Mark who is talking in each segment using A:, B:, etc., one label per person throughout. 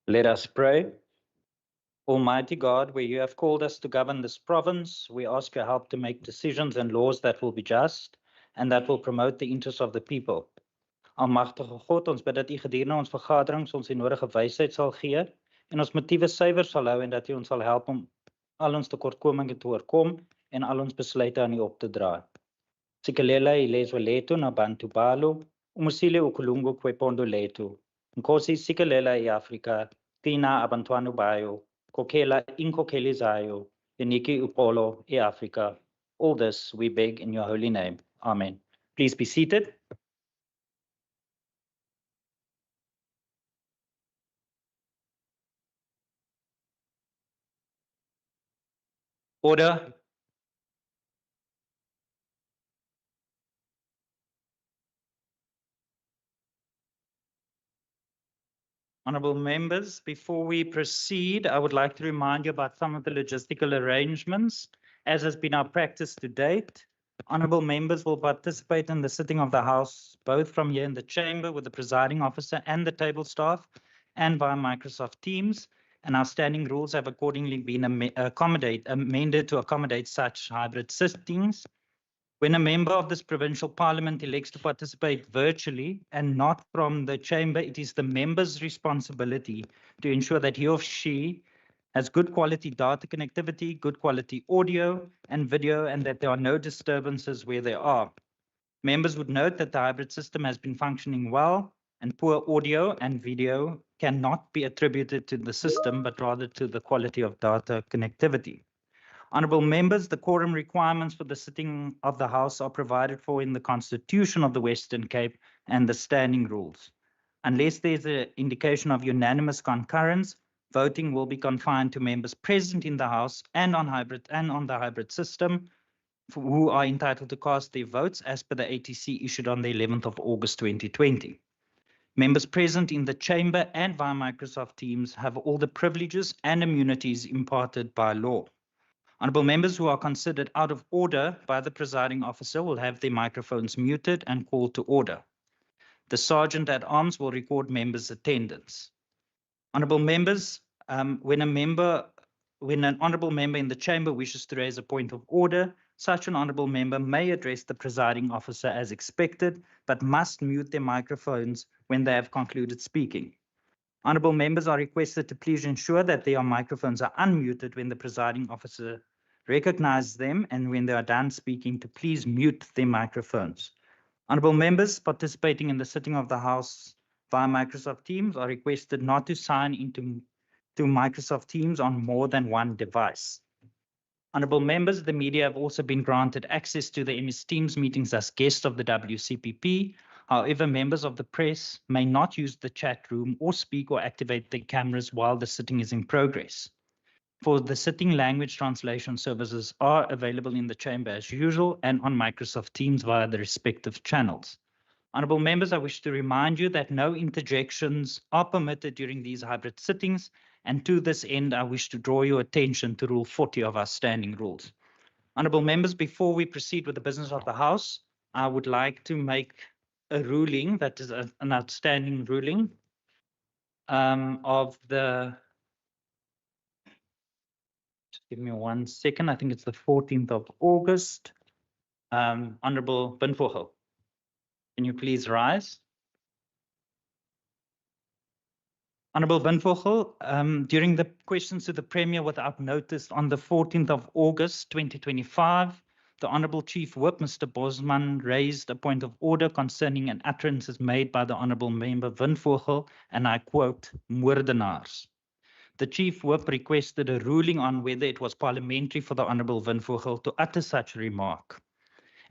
A: Let us pray. Almighty God, where you have called us to govern this province, we ask your help to make decisions and laws that will be just and that will promote the interests of the people. Almagtige God, ons bid dat u gedurende ons vergaderings ons die nodige wysheid sal gee en ons motiewe suiwer sal hou en dat u ons sal help om al ons tekortkominge te oorkom en al ons besluite aan u op te dra. Sikelela ilezwe lethu nabantu balo, umusile ukhulungu kwepondo lethu. Nkosi sikelela iAfrika, tina abantwana bayo, kokhela inkokheli zayo, yaniki upolo iAfrika. All this we beg in your holy name. Amen. Please be seated. Order. Honourable members, before we proceed, I would like to remind you about some of the logistical arrangements. As has been our practice to date, honourable members will participate in the sitting of the House, both from here in the chamber with the presiding officer and the table staff, and via Microsoft Teams. And our standing rules have accordingly been amended to accommodate such hybrid sittings. When a member of this provincial parliament elects to participate virtually and not from the chamber, it is the member's responsibility to ensure that he or she has good quality data connectivity, good quality audio and video, and that there are no disturbances where there are. Members would note that the hybrid system has been functioning well, and poor audio and video cannot be attributed to the system, but rather to the quality of data connectivity. Honourable members, the quorum requirements for the sitting of the House are provided for in the Constitution of the Western Cape and the standing rules. Unless there's an indication of unanimous concurrence, voting will be confined to members present in the House and on the hybrid system, who are entitled to cast their votes as per the ATC issued on the 11th of August 2020. Members present in the chamber and via Microsoft Teams have all the privileges and immunities imparted by law. Honourable members who are considered out of order by the presiding officer will have their microphones muted and called to order. The Sergeant at Arms will record members' attendance. Honourable members, when an honourable member in the chamber wishes to raise a point of order, such an honourable member may address the presiding officer as expected, but must mute their microphones when they have concluded speaking. Honourable members are requested to please ensure that their microphones are unmuted when the presiding officer recognizes them, and when they are done speaking, to please mute their microphones. Honourable members participating in the sitting of the House via Microsoft Teams are requested not to sign into Microsoft Teams on more than one device. Honourable members, the media have also been granted access to the MS Teams meetings as guests of the WCPP. However, members of the press may not use the chat room or speak or activate their cameras while the sitting is in progress. For the sitting, language translation services are available in the chamber as usual and on Microsoft Teams via the respective channels. Honourable members, I wish to remind you that no interjections are permitted during these hybrid sittings, and to this end, I wish to draw your attention to Rule 40 of our standing rules. Honourable members, before we proceed with the business of the House, I would like to make a ruling that is an outstanding ruling of the, just give me 1 second, I think it's the 14th of August. Honourable Binvogel, can you please rise? Honourable Binvogel, during the questions to the Premier without notice on the 14th of August 2025, the Honourable Chief Whip, Mr. Bosman, raised a point of order concerning an utterances made by the Honourable Member Binvogel, and I quote, moordenaars. The Chief Whip requested a ruling on whether it was parliamentary for the Honourable Binvogel to utter such a remark.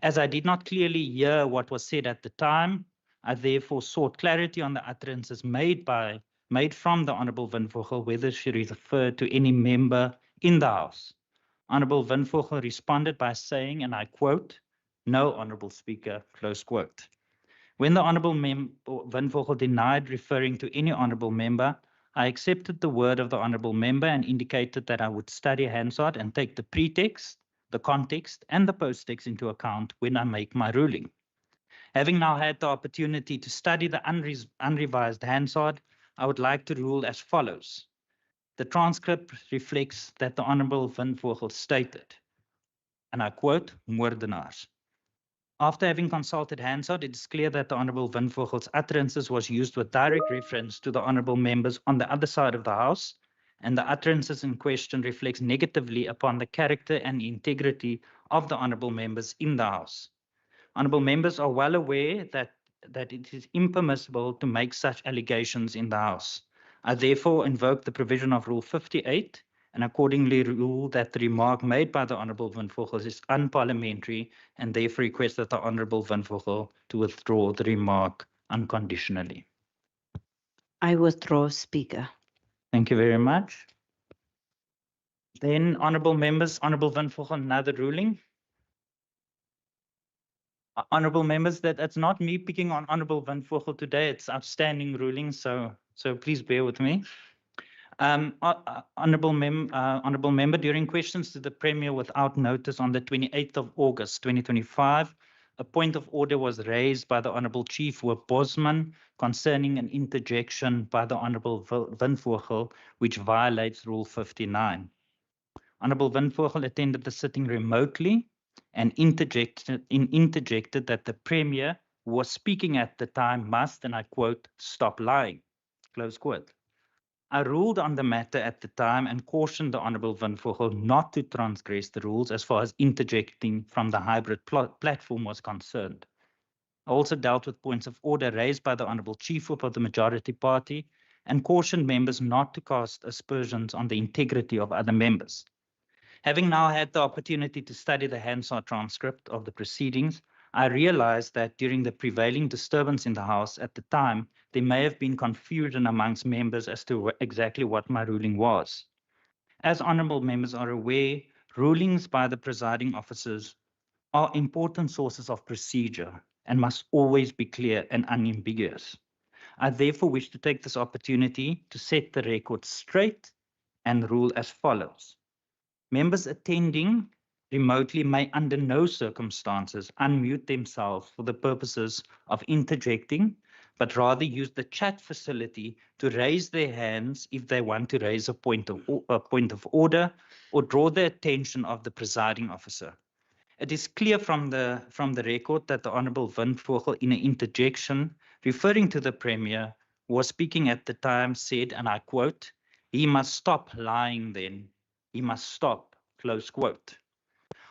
A: As I did not clearly hear what was said at the time, I therefore sought clarity on the utterances made from the Honourable Binvogel, whether she referred to any member in the House. Honourable Binvogel responded by saying, and I quote, "No, Honourable Speaker," close quote. When the Honourable Binvogel denied referring to any Honourable member, I accepted the word of the Honourable member and indicated that I would study Hansard and take the pretext, the context, and the post-text into account when I make my ruling. Having now had the opportunity to study the unrevised Hansard, I would like to rule as follows. The transcript reflects that the Honorable Van Vogel stated, and I quote, moordenaars. After having consulted Hansard, it is clear that the Honorable Van Vogel's utterances was used with direct reference to the Honorable members on the other side of the House, and the utterances in question reflects negatively upon the character and integrity of the Honorable members in the House. Honorable members are well aware that it is impermissible to make such allegations in the House. I therefore invoke the provision of Rule 58 and accordingly rule that the remark made by the Honorable Van Vogel is unparliamentary and therefore request that the Honorable Van Vogel to withdraw the remark unconditionally.
B: I withdraw, Speaker.
A: Thank you very much. Then, Honorable members, Honorable Van Vogel, another ruling. Honorable members, that's not me picking on Honorable Van Vogel today. It's outstanding ruling, so please bear with me. Honorable member, during questions to the Premier without notice on the 28th of August 2025, a point of order was raised by the Honorable Chief Whip Bosman concerning an interjection by the Honorable Van Vogel, which violates Rule 59. Honorable Van Vogel attended the sitting remotely and interjected that the Premier, who was speaking at the time, must, and I quote, stop lying, close quote. I ruled on the matter at the time and cautioned the Honorable Van Vogel not to transgress the rules as far as interjecting from the hybrid platform was concerned. I also dealt with points of order raised by the Honorable Chief Whip of the Majority Party and cautioned members not to cast aspersions on the integrity of other members. Having now had the opportunity to study the Hansard transcript of the proceedings, I realized that during the prevailing disturbance in the House at the time, there may have been confusion amongst members as to exactly what my ruling was. As honorable members are aware, rulings by the presiding officers are important sources of procedure and must always be clear and unambiguous. I therefore wish to take this opportunity to set the record straight and rule as follows. Members attending remotely may under no circumstances unmute themselves for the purposes of interjecting, but rather use the chat facility to raise their hands if they want to raise a point of order or draw the attention of the presiding officer. It is clear from the record that the Honorable Van Vogel, in an interjection referring to the Premier, was speaking at the time, said, and I quote, "He must stop lying then. He must stop," close quote.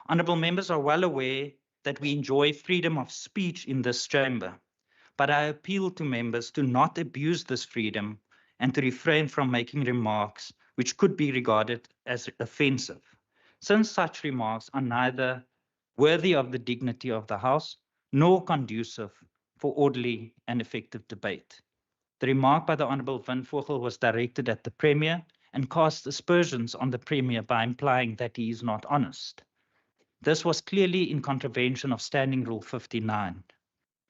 A: Honorable members are well aware that we enjoy freedom of speech in this chamber, but I appeal to members to not abuse this freedom and to refrain from making remarks which could be regarded as offensive, since such remarks are neither worthy of the dignity of the House nor conducive for orderly and effective debate. The remark by the Honorable Van Vogel was directed at the Premier and cast aspersions on the Premier by implying that he is not honest. This was clearly in contravention of Standing Rule 59.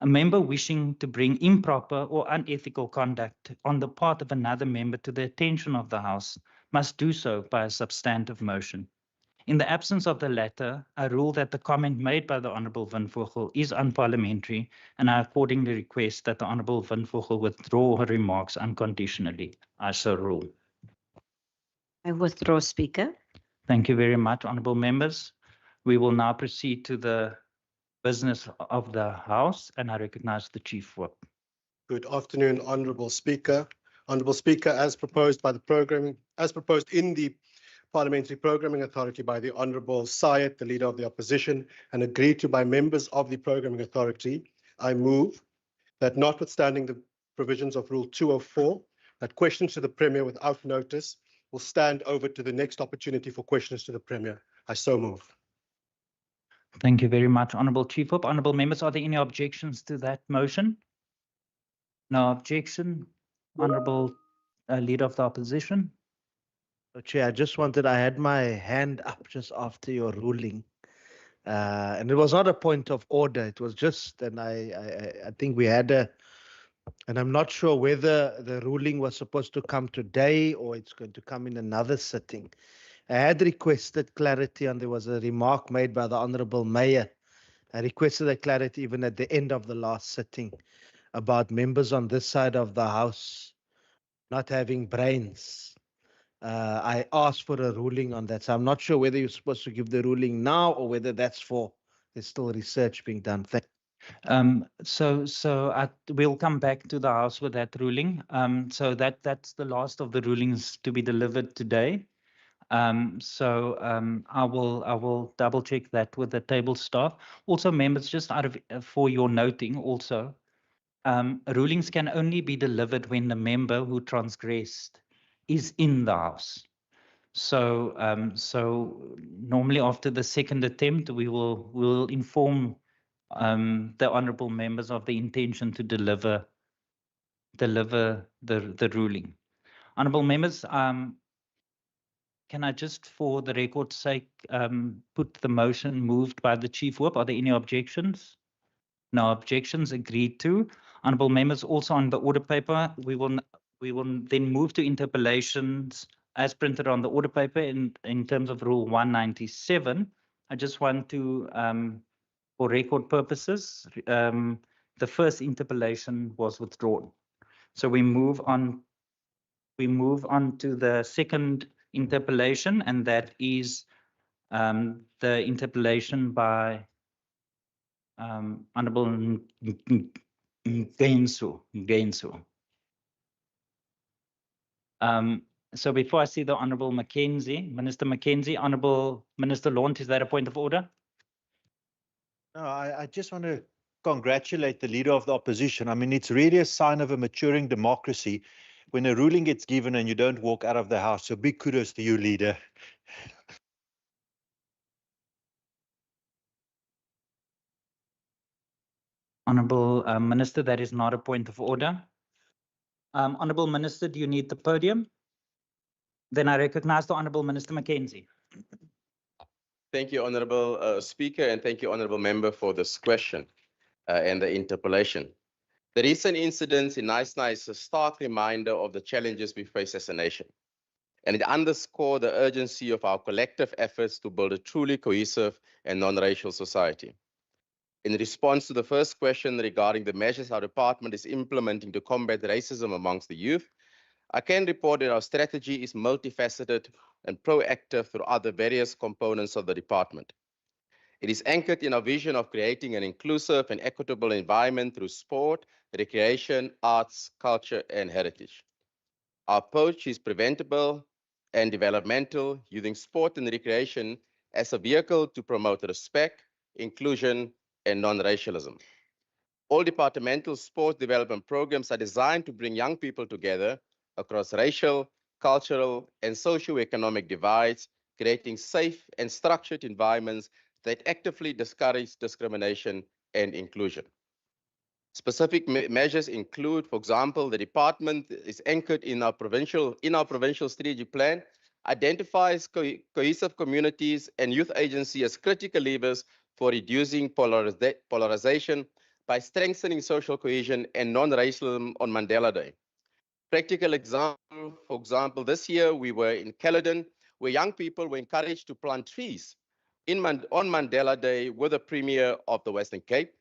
A: A member wishing to bring improper or unethical conduct on the part of another member to the attention of the House must do so by a substantive motion. In the absence of the latter, I rule that the comment made by the Honorable Van Vogel is unparliamentary, and I accordingly request that the Honorable Van Vogel withdraw her remarks unconditionally. I so rule.
B: I withdraw, Speaker.
A: Thank you very much, honorable members. We will now proceed to the business of the House, and I recognize the Chief Whip.
C: Good afternoon, Honourable Speaker. Honourable Speaker, as proposed in the Parliamentary Programming Authority by the Honourable Syed, the Leader of the Opposition, and agreed to by members of the Programming Authority, I move that notwithstanding the provisions of Rule 204, that questions to the Premier without notice will stand over to the next opportunity for questions to the Premier. I so move.
A: Thank you very much, Honourable Chief Whip. Honourable members, are there any objections to that motion? No objection. Honourable Leader of the Opposition.
D: Chair, I had my hand up just after your ruling. And it was not a point of order. It was just, and I think we had and I'm not sure whether the ruling was supposed to come today or it's going to come in another sitting. I had requested clarity, and there was a remark made by the Honourable Mayor. I requested a clarity even at the end of the last sitting about members on this side of the House not having brains. I asked for a ruling on that. So I'm not sure whether you're supposed to give the ruling now or whether that's for, there's still research being done.
A: We'll come back to the House with that ruling. So that's the last of the rulings to be delivered today. I will double check that with the table staff. Also, members, just out of for your noting also, rulings can only be delivered when the member who transgressed is in the House. So normally after the second attempt, we'll inform the honourable members of the intention to deliver the ruling. Honourable members, can I just, for the record's sake, put the motion moved by the Chief Whip? Are there any objections? No objections, agreed to. Honourable members, also on the order paper, we will then move to interpellations as printed on the order paper in terms of Rule 197. I just want to, for record purposes, the first interpellation was withdrawn. So we move on to the second interpellation, and that is the interpellation by Honourable Gainsoo. So before I see the Honourable Minister Mackenzie, Honourable Minister Launt, is that a point of order?
E: No, I just want to congratulate the leader of the opposition. I mean, it's really a sign of a maturing democracy when a ruling gets given and you don't walk out of the house. So big kudos to you, leader.
A: Honourable Minister, that is not a point of order. Honourable Minister, do you need the podium? Then I recognize the Honourable Minister Mackenzie.
F: Thank you, Honourable Speaker, and thank you, Honourable Member, for this question and the interpellation. The recent incidents in Naisna is a stark reminder of the challenges we face as a nation, and it underscores the urgency of our collective efforts to build a truly cohesive and non-racial society. In response to the first question regarding the measures our department is implementing to combat racism amongst the youth, I can report that our strategy is multifaceted and proactive throughout the various components of the department. It is anchored in our vision of creating an inclusive and equitable environment through sport, recreation, arts, culture, and heritage. Our approach is preventable and developmental, using sport and recreation as a vehicle to promote respect, inclusion, and non-racialism. All departmental sport development programs are designed to bring young people together across racial, cultural, and socio-economic divides, creating safe and structured environments that actively discourage discrimination and inclusion. Specific measures include, for example, the department is anchored in our provincial strategic plan, identifies cohesive communities and youth agency as critical levers for reducing polarization by strengthening social cohesion and non-racism on Mandela Day. Practical example, for example, this year we were in Caledon, where young people were encouraged to plant trees on Mandela Day with the Premier of the Western Cape,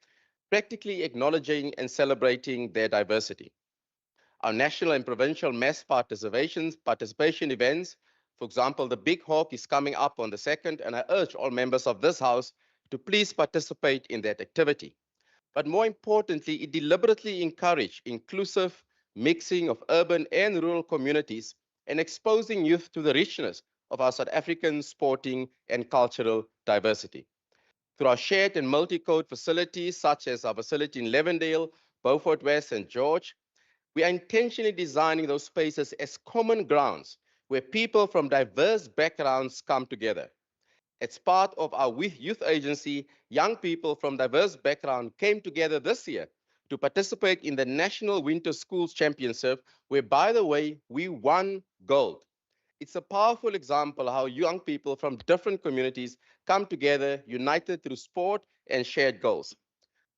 F: practically acknowledging and celebrating their diversity. Our national and provincial mass participation events, for example, the Big Hawk is coming up on the 2nd, and I urge all members of this House to please participate in that activity. But more importantly, it deliberately encouraged inclusive mixing of urban and rural communities and exposing youth to the richness of our South African sporting and cultural diversity. Through our shared and multi-code facilities, such as our facility in Levendale, Beaufort West, and George, we are intentionally designing those spaces as common grounds where people from diverse backgrounds come together. As part of our youth agency, young people from diverse backgrounds came together this year to participate in the National Winter Schools Championship, where, by the way, we won gold. It's a powerful example of how young people from different communities come together, united through sport and shared goals.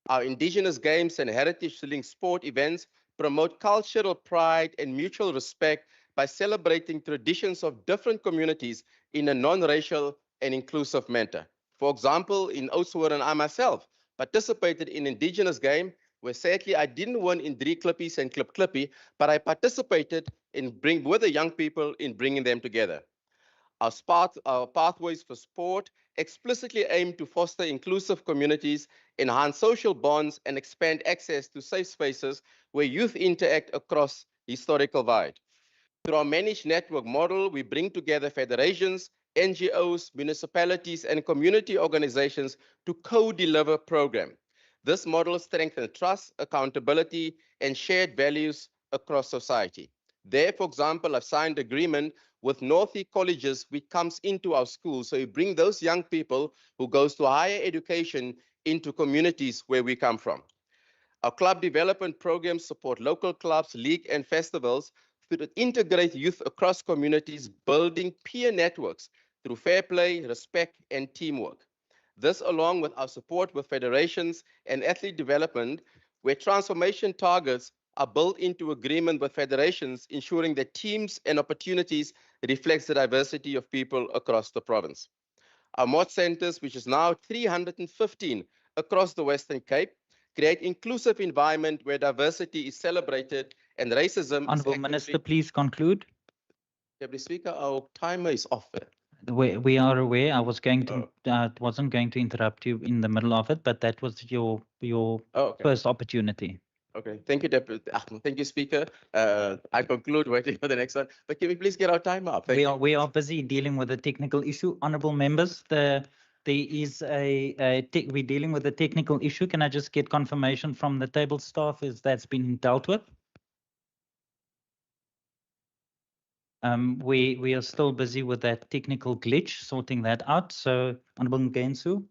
F: Our Indigenous Games and heritage-linked sport events promote cultural pride and mutual respect by celebrating traditions of different communities in a non-racial and inclusive manner. For example, in Oudtshoorn, I myself participated in Indigenous game where sadly I didn't win in Drie Klippies and Klip Klippie, but I participated with the young people in bringing them together. Our pathways for sport explicitly aim to foster inclusive communities, enhance social bonds, and expand access to safe spaces where youth interact across historical divide. Through our managed network model, we bring together federations, NGOs, municipalities, and community organizations to co-deliver programs. This model strengthens trust, accountability, and shared values across society. There, for example, I've signed agreement with Northie colleges, which comes into our schools. So we bring those young people who goes to higher education into communities where we come from. Our club development programs support local clubs, league, and festivals to integrate youth across communities, building peer networks through fair play, respect, and teamwork. This, along with our support with federations and athlete development, where transformation targets are built into agreement with federations, ensuring that teams and opportunities reflects the diversity of people across the province. Our mod centers, which is now 315 across the Western Cape, create inclusive environment where diversity is celebrated and racism
A: Honourable
F: is
A: Minister, please conclude.
F: Deputy Speaker, our timer is off.
A: We are aware. I was going to
F: Oh.
A: wasn't going to interrupt you in the middle of it, but that was your
F: Oh, okay.
A: first opportunity.
F: Okay, thank you, Deputy. Thank you, Speaker. I conclude waiting for the next one. But can we please get our time up? Thank you.
A: We are busy dealing with a technical issue. Honourable members, there is we're dealing with a technical issue. Can I just get confirmation from the table staff if that's been dealt with? We are still busy with that technical glitch, sorting that out. So, Honourable Ngensu,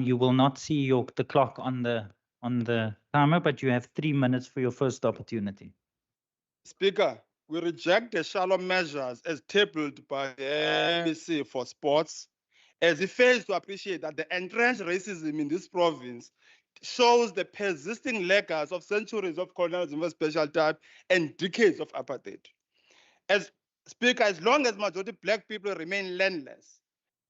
A: you will not see the clock on the timer, but you have 3 minutes for your first opportunity.
G: Speaker, we reject the shallow measures as tabled by the MEC for sports, as it fails to appreciate that the entrenched racism in this province shows the persisting legacy of centuries of colonialism of special type and decades of apartheid. As Speaker, as long as majority Black people remain landless,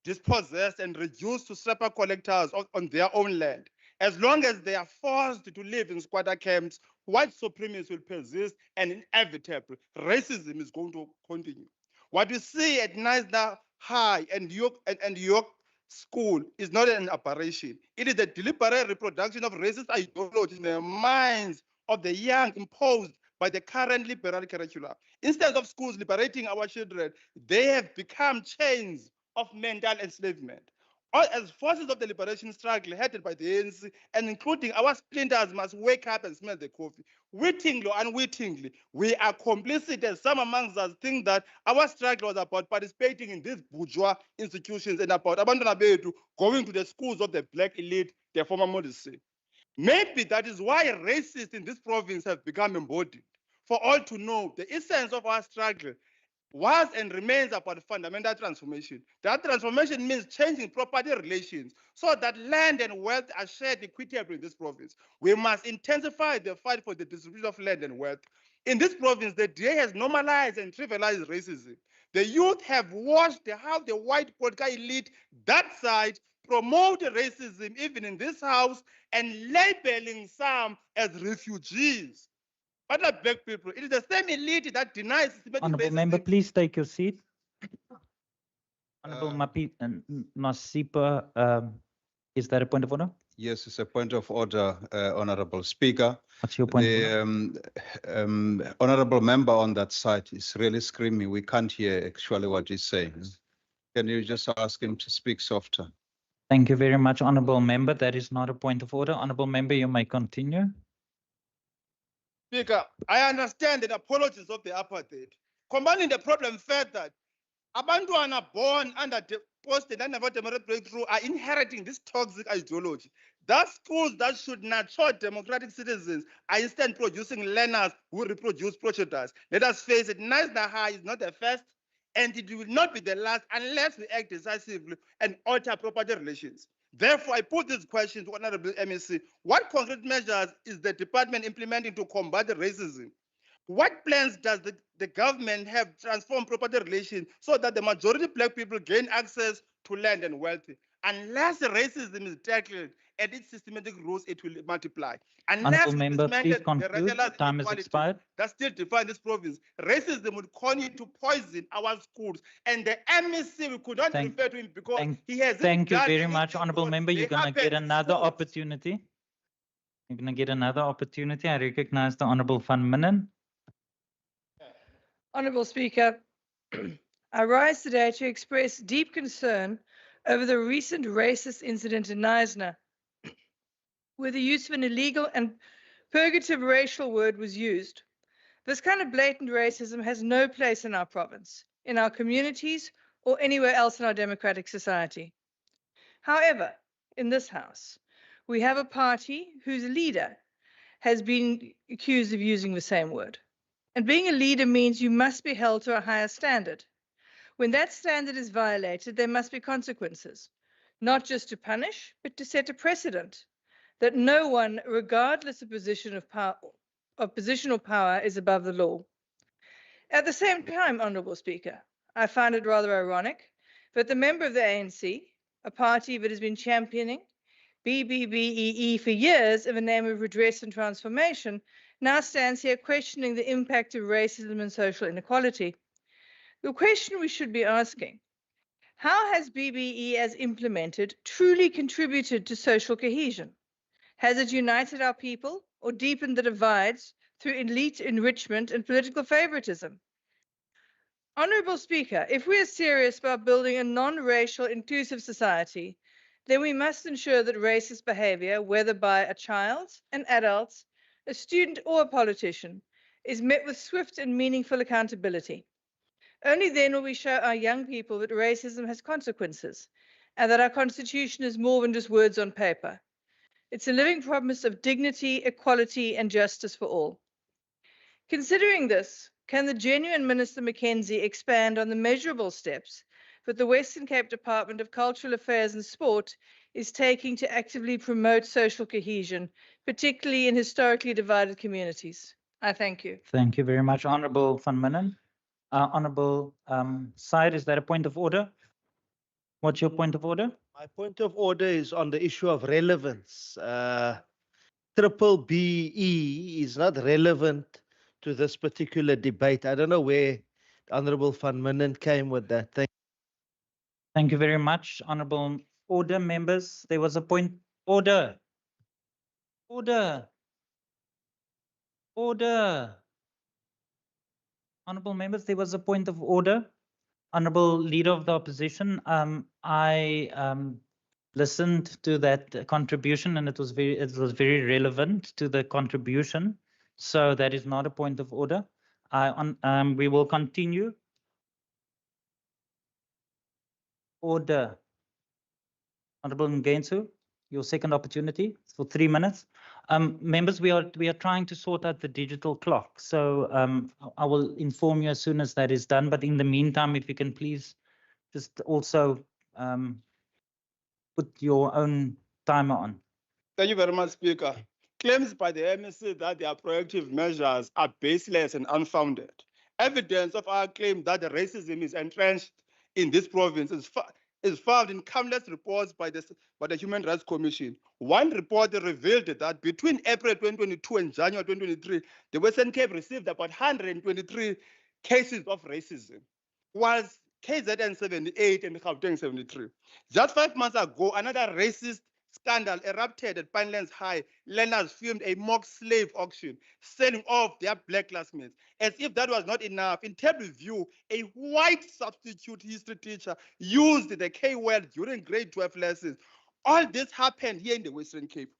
G: dispossessed and reduced to scrapper collectors on their own land, as long as they are forced to live in squatter camps, white supremacy will persist and inevitable racism is going to continue. What we see at Knysna High and York School is not an aberration. It is a deliberate reproduction of racist ideology in the minds of the young imposed by the current liberal curricula. Instead of schools liberating our children, they have become chains of mental enslavement. All as forces of the liberation struggle headed by the ANC and including our splinters must wake up and smell the coffee. Wittingly or unwittingly, we are complicit as some amongst us think that our struggle was about participating in these bourgeois institutions and about abantwana bethu going to the schools of the Black elite, the former modesty. Maybe that is why racists in this province have become embodied. For all to know, the essence of our struggle was and remains about fundamental transformation. That transformation means changing property relations so that land and wealth are shared equitably in this province. We must intensify the fight for the distribution of land and wealth. In this province, the DA has normalized and trivialized racism. The youth have watched how the white political elite, that side, promote racism even in this house and labeling some as refugees. Other Black people, it is the same elite that denies systematic
A: Honourable
G: racism.
A: member, please take your seat. Honourable Masipa, is that a point of order?
H: Yes, it's a point of order, Honorable Speaker.
A: What's your point of order?
H: Honorable member on that side is really screaming. We can't hear actually what he's saying. Can you just ask him to speak softer?
A: Thank you very much, Honourable member. That is not a point of order. Honourable member, you may continue.
G: Speaker, I understand the apologies of the apartheid. Combining the problem further, abantwana born under the post-democratic breakthrough are inheriting this toxic ideology. Thus, schools that should nurture democratic citizens are instead producing learners who reproduce prejudice. Let us face it, Knysna High is not the first, and it will not be the last unless we act decisively and alter property relations. Therefore, I put this question to Honorable MEC. What concrete measures is the department implementing to combat racism? What plans does the government have to transform property relations so that the majority Black people gain access to land and wealth? Unless racism is tackled at its systematic rules, it will multiply.
A: Honourable
G: Unless
A: member, please
G: the
A: conclude.
G: racialized
A: Time has
G: inequalities
A: expired.
G: that still define this province, racism would continue to poison our schools. And the MEC, we could not
A: Thank-
G: refer to him because
A: thank-
G: he has
A: Thank you very much, Honourable Member. You're going to get another opportunity. You're going to get another opportunity. I recognize the Honourable Van Minnen.
I: Honourable Speaker, I rise today to express deep concern over the recent racist incident in Knysna, where the use of an illegal and purgative racial word was used. This kind of blatant racism has no place in our province, in our communities, or anywhere else in our democratic society. However, in this House, we have a party whose leader has been accused of using the same word. And being a leader means you must be held to a higher standard. When that standard is violated, there must be consequences, not just to punish, but to set a precedent that no one, regardless of positional power, is above the law. At the same time, Honourable Speaker, I find it rather ironic that the member of the ANC, a party that has been championing BBBEE for years in the name of redress and transformation, now stands here questioning the impact of racism and social inequality. The question we should be asking, how has BBE as implemented truly contributed to social cohesion? Has it united our people or deepened the divides through elite enrichment and political favoritism? Honourable Speaker, if we are serious about building a non-racial inclusive society, then we must ensure that racist behaviour, whether by a child, an adult, a student or a politician, is met with swift and meaningful accountability. Only then will we show our young people that racism has consequences and that our Constitution is more than just words on paper. It's a living promise of dignity, equality and justice for all. Considering this, can the genuine Minister Mackenzie expand on the measurable steps that the Western Cape Department of Cultural Affairs and Sport is taking to actively promote social cohesion, particularly in historically divided communities? I thank you.
A: Thank you very much, Honourable Van Minnen. Honourable Syed, is that a point of order? What's your point of order?
D: My point of order is on the issue of relevance. Triple BE is not relevant to this particular debate. I don't know where the Honourable Van Minnen came with that.
A: Thank you very much, Honourable Order members. There was a point. Order. Order. Order. Honourable members, there was a point of order. Honourable Leader of the Opposition, I listened to that contribution and it was very relevant to the contribution. So that is not a point of order. We will continue. Order. Honourable Ngensu, your second opportunity for 3 minutes. Members, we are trying to sort out the digital clock. So I will inform you as soon as that is done. But in the meantime, if you can please just also put your own timer on.
G: Thank you very much, Speaker. Claims by the MEC that their proactive measures are baseless and unfounded. Evidence of our claim that the racism is entrenched in this province is found in countless reports by the Human Rights Commission. One report revealed that between April 2022 and January 2023, the Western Cape received about 123 cases of racism, whilst KZN 78 and Gauteng 73. Just 5 months ago, another racist scandal erupted at Pinelands High. Learners filmed a mock slave auction, selling off their black classmates. As if that was not enough, in Table View, a white substitute history teacher used the K-word during grade 12 lessons. All this happened here in the Western Cape.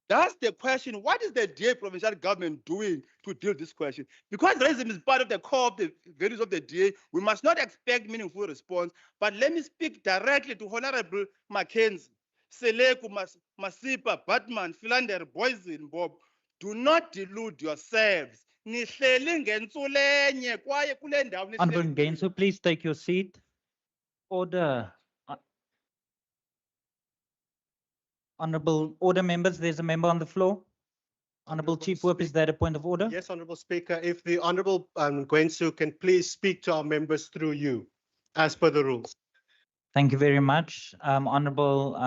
G: That's the question. What is the DA provincial government doing to deal with this question? Because racism is part of the core of the values of the DA, we must not expect meaningful response. But let me speak directly to Honorable Mackenzie. Seleku, Masipa, Batman, Philander, Boysen, Bob, do not delude yourselves.
A: Honourable Ngensu, please take your seat. Order. Honourable Order members, there's a member on the floor. Honourable Chief Whip, is that a point of order?
C: Yes, Honourable Speaker. If the Honourable Gwensu can please speak to our members through you, as per the rules.
A: Thank you very much, Honorable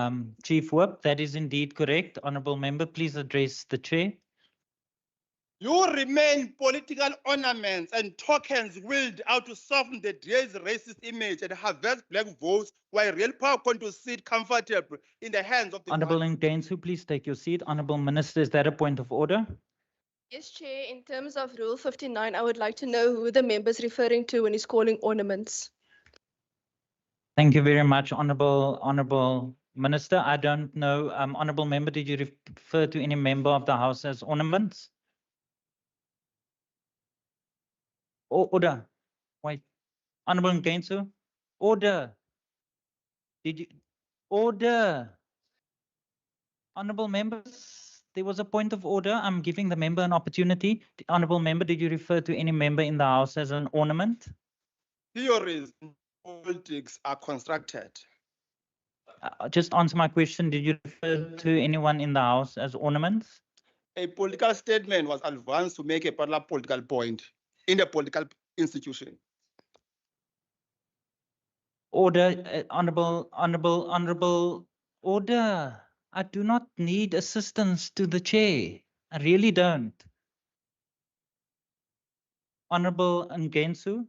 A: Chief Whip. That is indeed correct. Honorable Member, please address the chair.
G: You remain political ornaments and tokens willed out to soften the DA's racist image and harvest black votes while real power going to sit comfortably in the hands of the
A: Honorable
G: minority.
A: Ngensu, please take your seat. Honorable Minister, is that a point of order?
J: Yes, Chair. In terms of Rule 59, I would like to know who the member is referring to when he's calling ornaments.
A: Thank you very much, Honorable Minister. I don't know, Honorable Member, did you refer to any member of the House as ornaments? Order. Wait. Honorable Ngensu, order. Did you order? Honorable members, there was a point of order. I'm giving the member an opportunity. The Honorable Member, did you refer to any member in the House as an ornament?
G: Theories in politics are constructed.
A: Just answer my question. Did you refer to anyone in the House as ornaments?
G: A political statement was advanced to make a particular political point in the political institution.
A: Order, honorable, order. I do not need assistance to the chair. I really don't. Honorable Ngensu,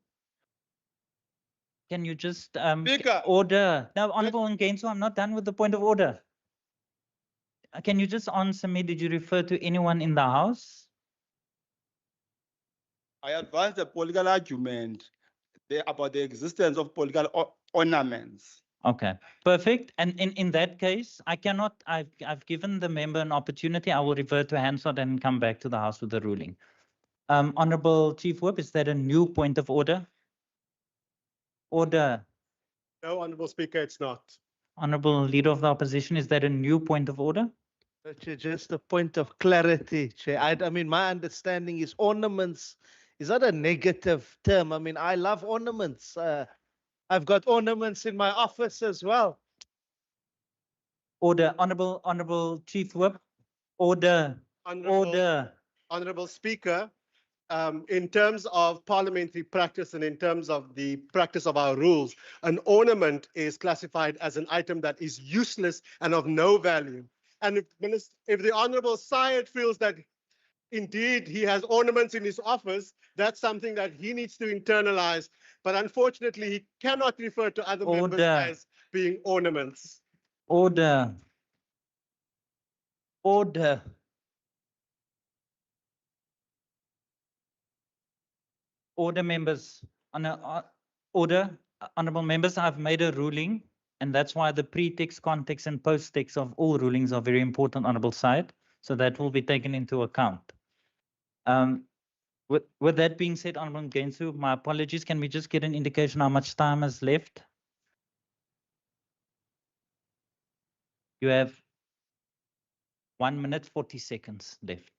A: can you just
G: Speaker.
A: order? No, Honorable Ngensu, I'm not done with the point of order. Can you just answer me? Did you refer to anyone in the House?
G: I advanced a political argument about the existence of political ornaments.
A: Okay, perfect. And in that case, I cannot, I've given the member an opportunity. I will revert to Hansard and come back to the House with the ruling. Honorable Chief Whip, is that a new point of order? Order.
C: No, Honorable Speaker, it's not.
A: Honorable Leader of the Opposition, is that a new point of order?
D: Chair, just a point of clarity, Chair. I mean, my understanding is ornaments is not a negative term. I mean, I love ornaments. I've got ornaments in my office as well.
A: Order. Honorable Chief Whip, order. Order.
C: Honorable Speaker, in terms of parliamentary practice and in terms of the practice of our rules, an ornament is classified as an item that is useless and of no value. And if the Honorable Syed feels that indeed he has ornaments in his office, that's something that he needs to internalize. But unfortunately, he cannot refer to other members
A: Order.
C: as being ornaments.
A: Order. Order. Order, members. Order. Honorable members, I've made a ruling, and that's why the pretext, context, and post-text of all rulings are very important, Honorable Syed. So that will be taken into account. With that being said, Honorable Ngensu, my apologies. Can we just get an indication how much time is left? You have 1 minute, 40 seconds left.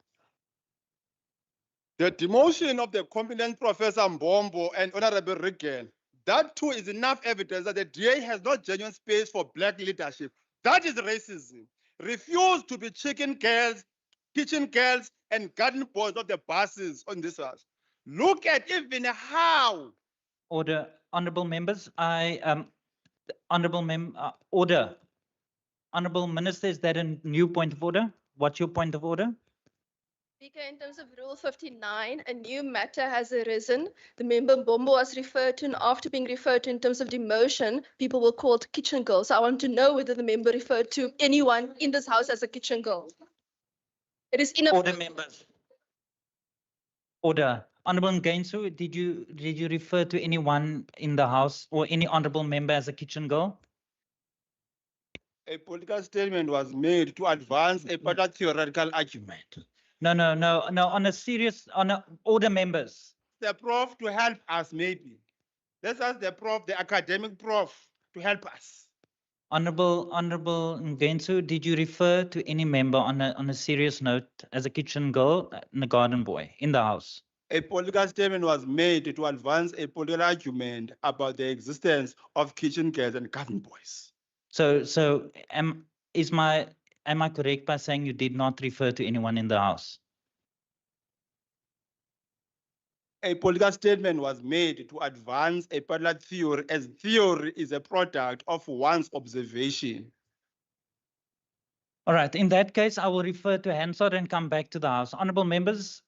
G: The demotion of the competent Professor Mbombo and Honorable Rigel, that too is enough evidence that the DA has no genuine space for black leadership. That is racism. Refuse to be kitchen girls, and garden boys of the buses on this house. Look at even how.
A: Order, honorable members. Order. Honorable Minister, is that a new point of order? What's your point of order?
J: Speaker, in terms of Rule 59, a new matter has arisen. The member Mbombo was referred to, and after being referred to in terms of demotion, people were called kitchen girls. So I want to know whether the member referred to anyone in this house as a kitchen girl. It is
A: Order, members. Order. Honorable Ngensu, did you refer to anyone in the House or any honorable member as a kitchen girl?
G: A political statement was made to advance a particular theoretical argument.
A: No. On a order, members.
G: The prof to help us, maybe. Let's ask the prof, the academic prof, to help us.
A: Honorable Ngensu, did you refer to any member on a serious note as a kitchen girl and a garden boy in the House?
G: A political statement was made to advance a political argument about the existence of kitchen girls and garden boys.
A: So am I correct by saying you did not refer to anyone in the House?
G: a political statement was made to advance a particular theory, as theory is a product of one's observation.
A: All right, in that case, I will refer to Hansard and come back to the House. Honorable members,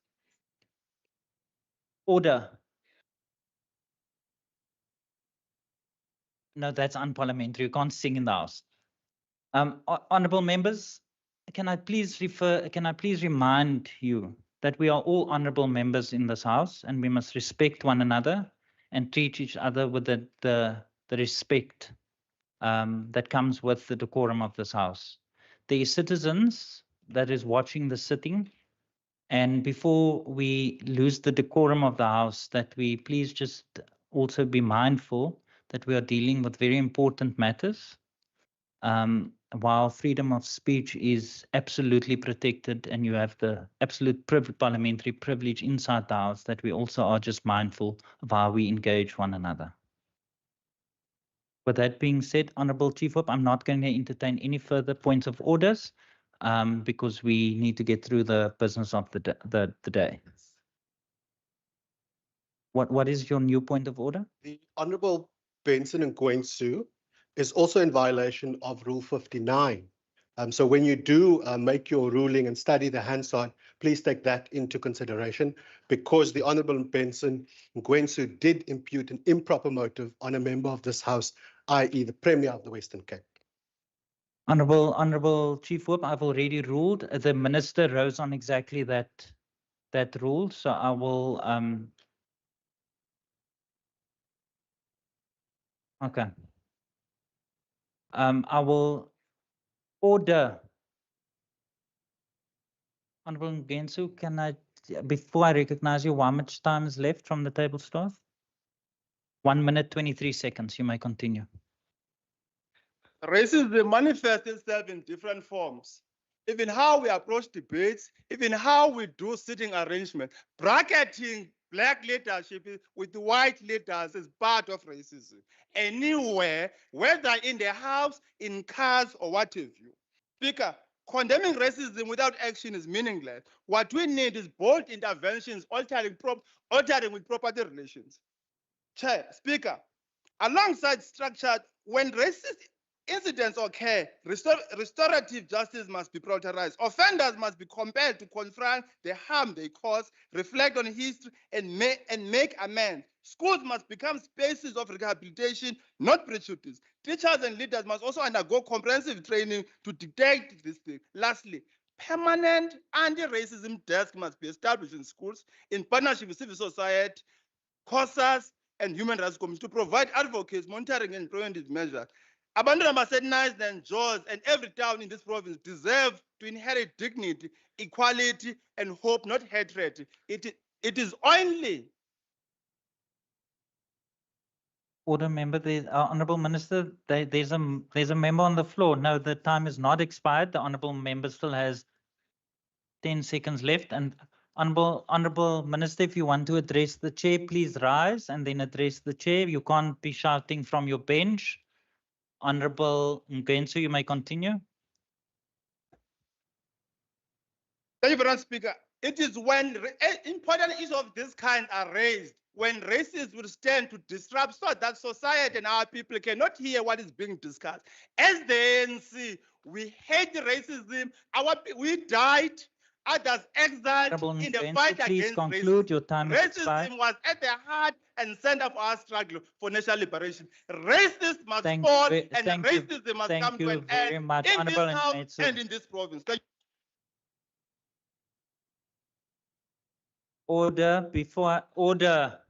A: order. No, that's unparliamentary. You can't sing in the House. Honorable members, can I please remind you that we are all honorable members in this House and we must respect one another and treat each other with the respect that comes with the decorum of this House. The citizens that is watching the sitting, and before we lose the decorum of the House, that we please just also be mindful that we are dealing with very important matters. While freedom of speech is absolutely protected and you have the absolute parliamentary privilege inside the House, that we also are just mindful of how we engage one another. With that being said, Honorable Chief Whip, I'm not going to entertain any further points of orders because we need to get through the business of the day. What is your new point of order?
C: The Honorable Benson and Gwensu is also in violation of Rule 59. So when you do make your ruling and study the Hansard, please take that into consideration because the Honorable Benson and Gwensu did impute an improper motive on a member of this House, i.e. the Premier of the Western Cape.
A: Honorable Chief Whip, I've already ruled. The Minister rose on exactly that rule, so I will okay. I will order. Honorable Gensu, can I, before I recognize you, how much time is left from the table staff? 1 minute, 23 seconds. You may continue.
G: Racism manifests itself in different forms. Even how we approach debates, even how we do sitting arrangement, bracketing black leadership with white leaders is part of racism. Anywhere, whether in the House, in cars, or what have you. Speaker, condemning racism without action is meaningless. What we need is bold interventions altering with property relations. Chair, Speaker, alongside structured, when racist incidents occur, restorative justice must be prioritized. Offenders must be compelled to confront the harm they cause, reflect on history, and make amends. Schools must become spaces of rehabilitation, not prejudice. Teachers and leaders must also undergo comprehensive training to detect this thing. Lastly, permanent anti-racism desk must be established in schools in partnership with civil society, COSAS, and human rights commission to provide advocates, monitoring, and preventive measures. Abandoned Ambassadors and Jaws and every town in this province deserve to inherit dignity, equality, and hope, not hatred. It is only.
A: Order, member. Honourable Minister, there's a member on the floor. No, the time is not expired. The honourable member still has 10 seconds left. And honourable Minister, if you want to address the chair, please rise and then address the chair. You can't be shouting from your bench. Honourable Ngensu, you may continue.
G: Thank you very much, Speaker. It is when important issues of this kind are raised, when racists will stand to disrupt so that society and our people cannot hear what is being discussed. As the ANC, we hate racism. We died, others exiled in the fight against
A: conclude. Your time
G: racism was at the heart and center of our struggle for national liberation. Racists must fall and racism must come to an end in this house and in this province.
A: Order before order.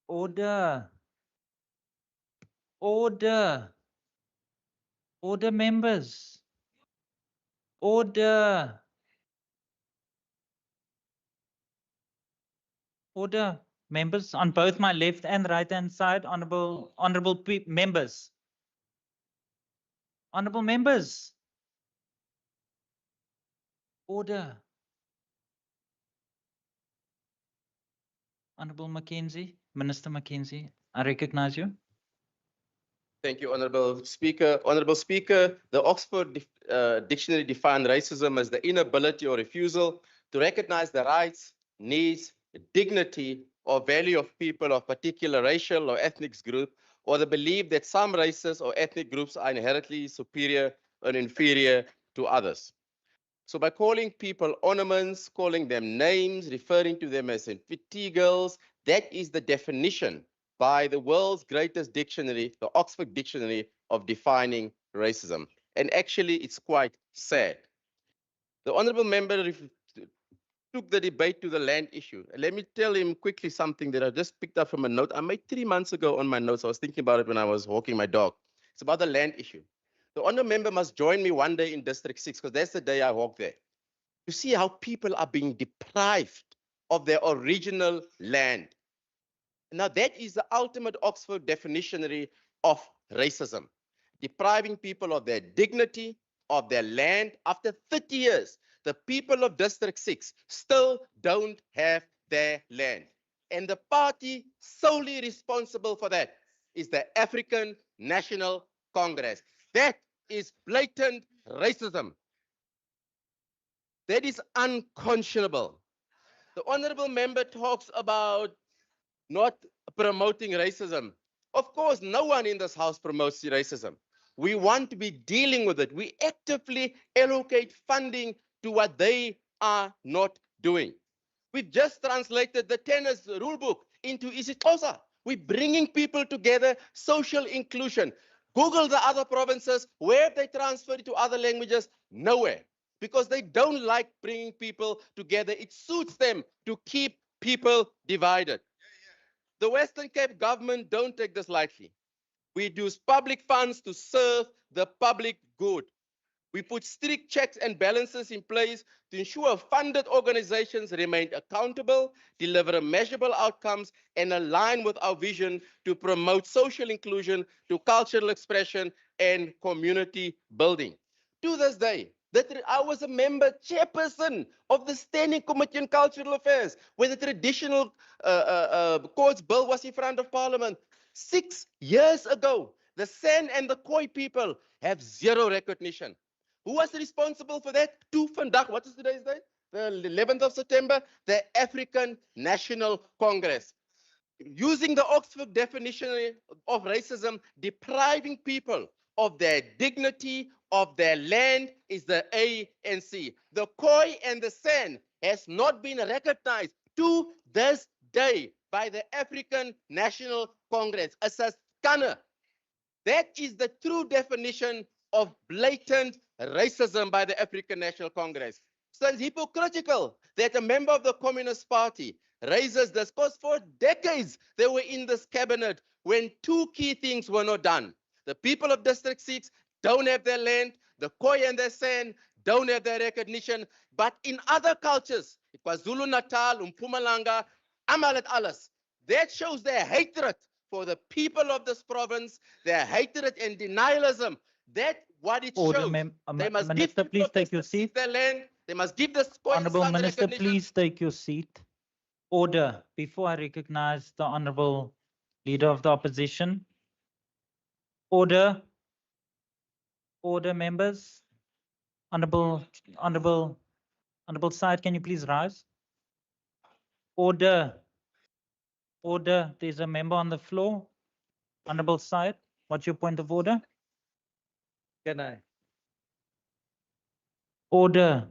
A: Order. Order. Order, members. Order. Order, members on both my left and right hand side. Honorable members. Honorable members. Order. Honorable Mackenzie, Minister Mackenzie, I recognize you.
F: Thank you, Honorable Speaker. Honorable Speaker, the Oxford Dictionary defined racism as the inability or refusal to recognize the rights, needs, dignity, or value of people of particular racial or ethnic group, or the belief that some races or ethnic groups are inherently superior or inferior to others. So by calling people ornaments, calling them names, referring to them as petty girls, that is the definition by the world's greatest dictionary, the Oxford Dictionary, of defining racism. And actually, it's quite sad. The honorable member took the debate to the land issue. Let me tell him quickly something that I just picked up from a note I made 3 months ago on my notes. I was thinking about it when I was walking my dog. It's about the land issue. The honorable member must join me one day in District 6, because that's the day I walk there, to see how people are being deprived of their original land. Now, that is the ultimate Oxford definitionary of racism, depriving people of their dignity, of their land. After 30 years, the people of District 6 still don't have their land. And the party solely responsible for that is the African National Congress. That is blatant racism. That is unconscionable. The honorable member talks about not promoting racism. Of course, no one in this house promotes racism. We want to be dealing with it. We actively allocate funding to what they are not doing. We've just translated the tennis rule book into isiXhosa. We're bringing people together, social inclusion. Google the other provinces. Where have they transferred it to other languages? Nowhere. Because they don't like bringing people together. It suits them to keep people divided. The Western Cape government don't take this lightly. We use public funds to serve the public good. We put strict checks and balances in place to ensure funded organizations remain accountable, deliver measurable outcomes, and align with our vision to promote social inclusion, to cultural expression, and community building. To this day, I was a member chairperson of the Standing Committee on Cultural Affairs, where the traditional courts bill was in front of Parliament. 6 years ago, the San and the Khoi people have zero recognition. Who was responsible for that? To vandag, what is today's date? The 11th of September, the African National Congress. Using the Oxford definition of racism, depriving people of their dignity, of their land, is the ANC. The Khoi and the San has not been recognized to this day by the African National Congress. Asaskanner. That is the true definition of blatant racism by the African National Congress. So it's hypocritical that a member of the Communist Party raises this, because for decades they were in this cabinet when two key things were not done. The people of District 6 don't have their land, the Khoi and the San don't have their recognition, but in other cultures, KwaZulu-Natal, Mpumalanga, Amalet alles, that shows their hatred for the people of this province, their hatred and denialism. That what it
A: Order,
F: shows. They must
A: Minister,
F: give
A: please take your seat.
F: their land. They must give the Khoi and
A: Honorable
F: San the
A: Minister,
F: recognition.
A: please take your seat. Order, before I recognize the Honorable Leader of the Opposition. Order. Order, members. Honorable Side, can you please rise? Order. Order, there's a member on the floor. Honorable Side, what's your point of order?
D: Can I?
A: Order.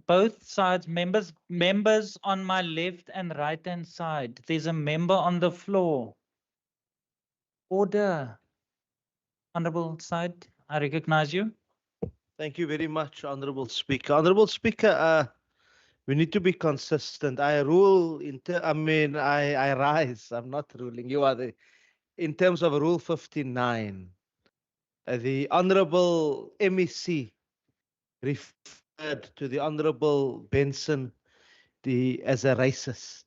A: Both sides, members on my left and right hand side. There's a member on the floor. Order. Honorable Side, I recognize you.
D: Thank you very much, Honorable Speaker. Honorable Speaker, we need to be consistent. I rule I rise. I'm not ruling. You are in terms of Rule 59. The Honorable MEC referred to the Honorable Benson as a racist.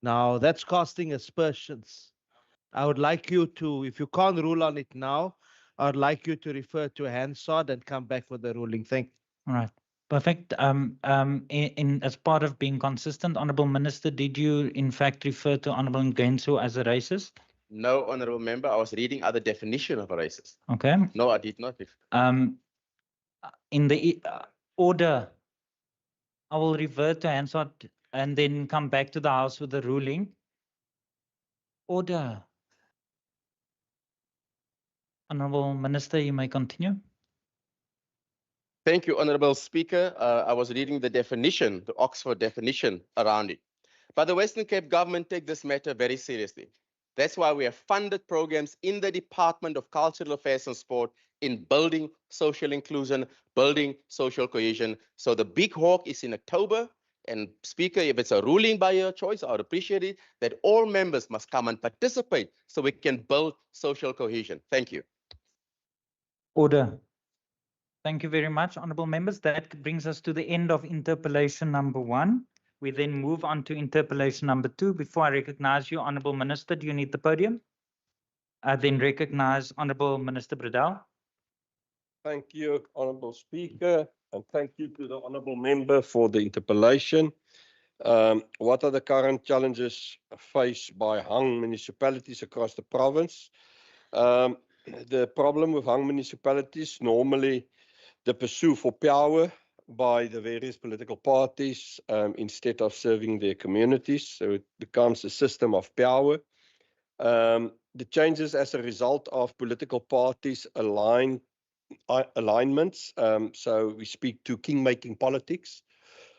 D: Now, that's casting aspersions. I would like you to, if you can't rule on it now, I would like you to refer to Hansard and come back with the ruling. Thank you.
A: All right, perfect. As part of being consistent, Honorable Minister, did you in fact refer to Honorable Ngenso as a racist?
F: No, honorable member, I was reading other definition of a racist.
A: Okay.
F: No, I did not.
A: In the Order. I will revert to Hansard and then come back to the House with the ruling. Order. Honourable Minister, you may continue.
F: Thank you, Honourable Speaker. I was reading the definition, the Oxford definition around it. But the Western Cape government take this matter very seriously. That's why we have funded programs in the Department of Cultural Affairs and Sport in building social inclusion, building social cohesion. So the big hawk is in October. And Speaker, if it's a ruling by your choice, I would appreciate it that all members must come and participate so we can build social cohesion. Thank you.
A: Order. Thank you very much, honourable members. That brings us to the end of interpellation number 1. We then move on to interpellation number 2. Before I recognize you, honourable minister, do you need the podium? I then recognize honourable Minister Bradell.
K: Thank you, Honourable Speaker, and thank you to the Honourable Member for the interpellation. What are the current challenges faced by hung municipalities across the province? The problem with hung municipalities, normally the pursuit for power by the various political parties instead of serving their communities. So it becomes a system of power. The changes as a result of political parties alignments. So we speak to king-making politics.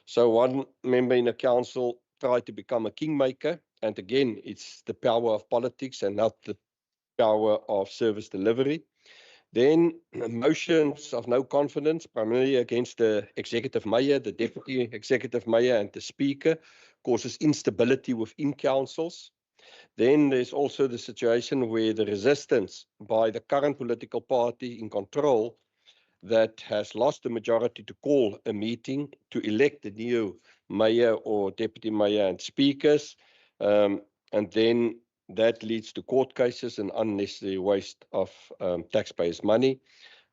K: So one member in a council tried to become a kingmaker. And again, it's the power of politics and not the power of service delivery. Then motions of no confidence, primarily against the executive mayor, the deputy executive mayor, and the speaker, causes instability within councils. Then there's also the situation where the resistance by the current political party in control that has lost the majority to call a meeting to elect the new mayor or deputy mayor and speakers. And then that leads to court cases and unnecessary waste of taxpayers' money.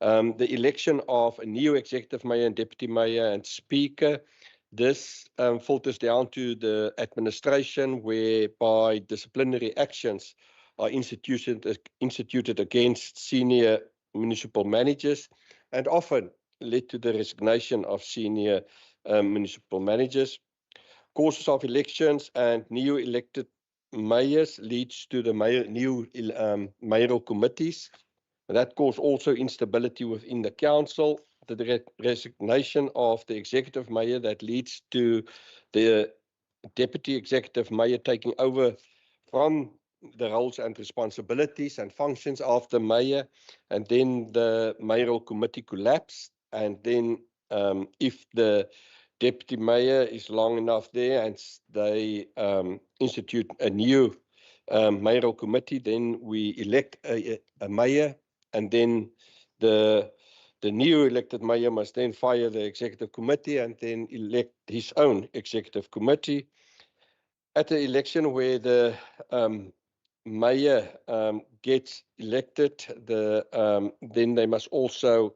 K: The election of a new executive mayor and deputy mayor and speaker, this filters down to the administration, whereby disciplinary actions are instituted against senior municipal managers and often led to the resignation of senior municipal managers. Causes of elections and new elected mayors leads to the new mayoral committees. That causes also instability within the council. The resignation of the executive mayor that leads to the deputy executive mayor taking over from the roles and responsibilities and functions of the mayor, and then the mayoral committee collapsed. And then if the deputy mayor is long enough there and they institute a new mayoral committee, then we elect a mayor, and then the new elected mayor must then fire the executive committee and then elect his own executive committee. At the election where the mayor gets elected, then they must also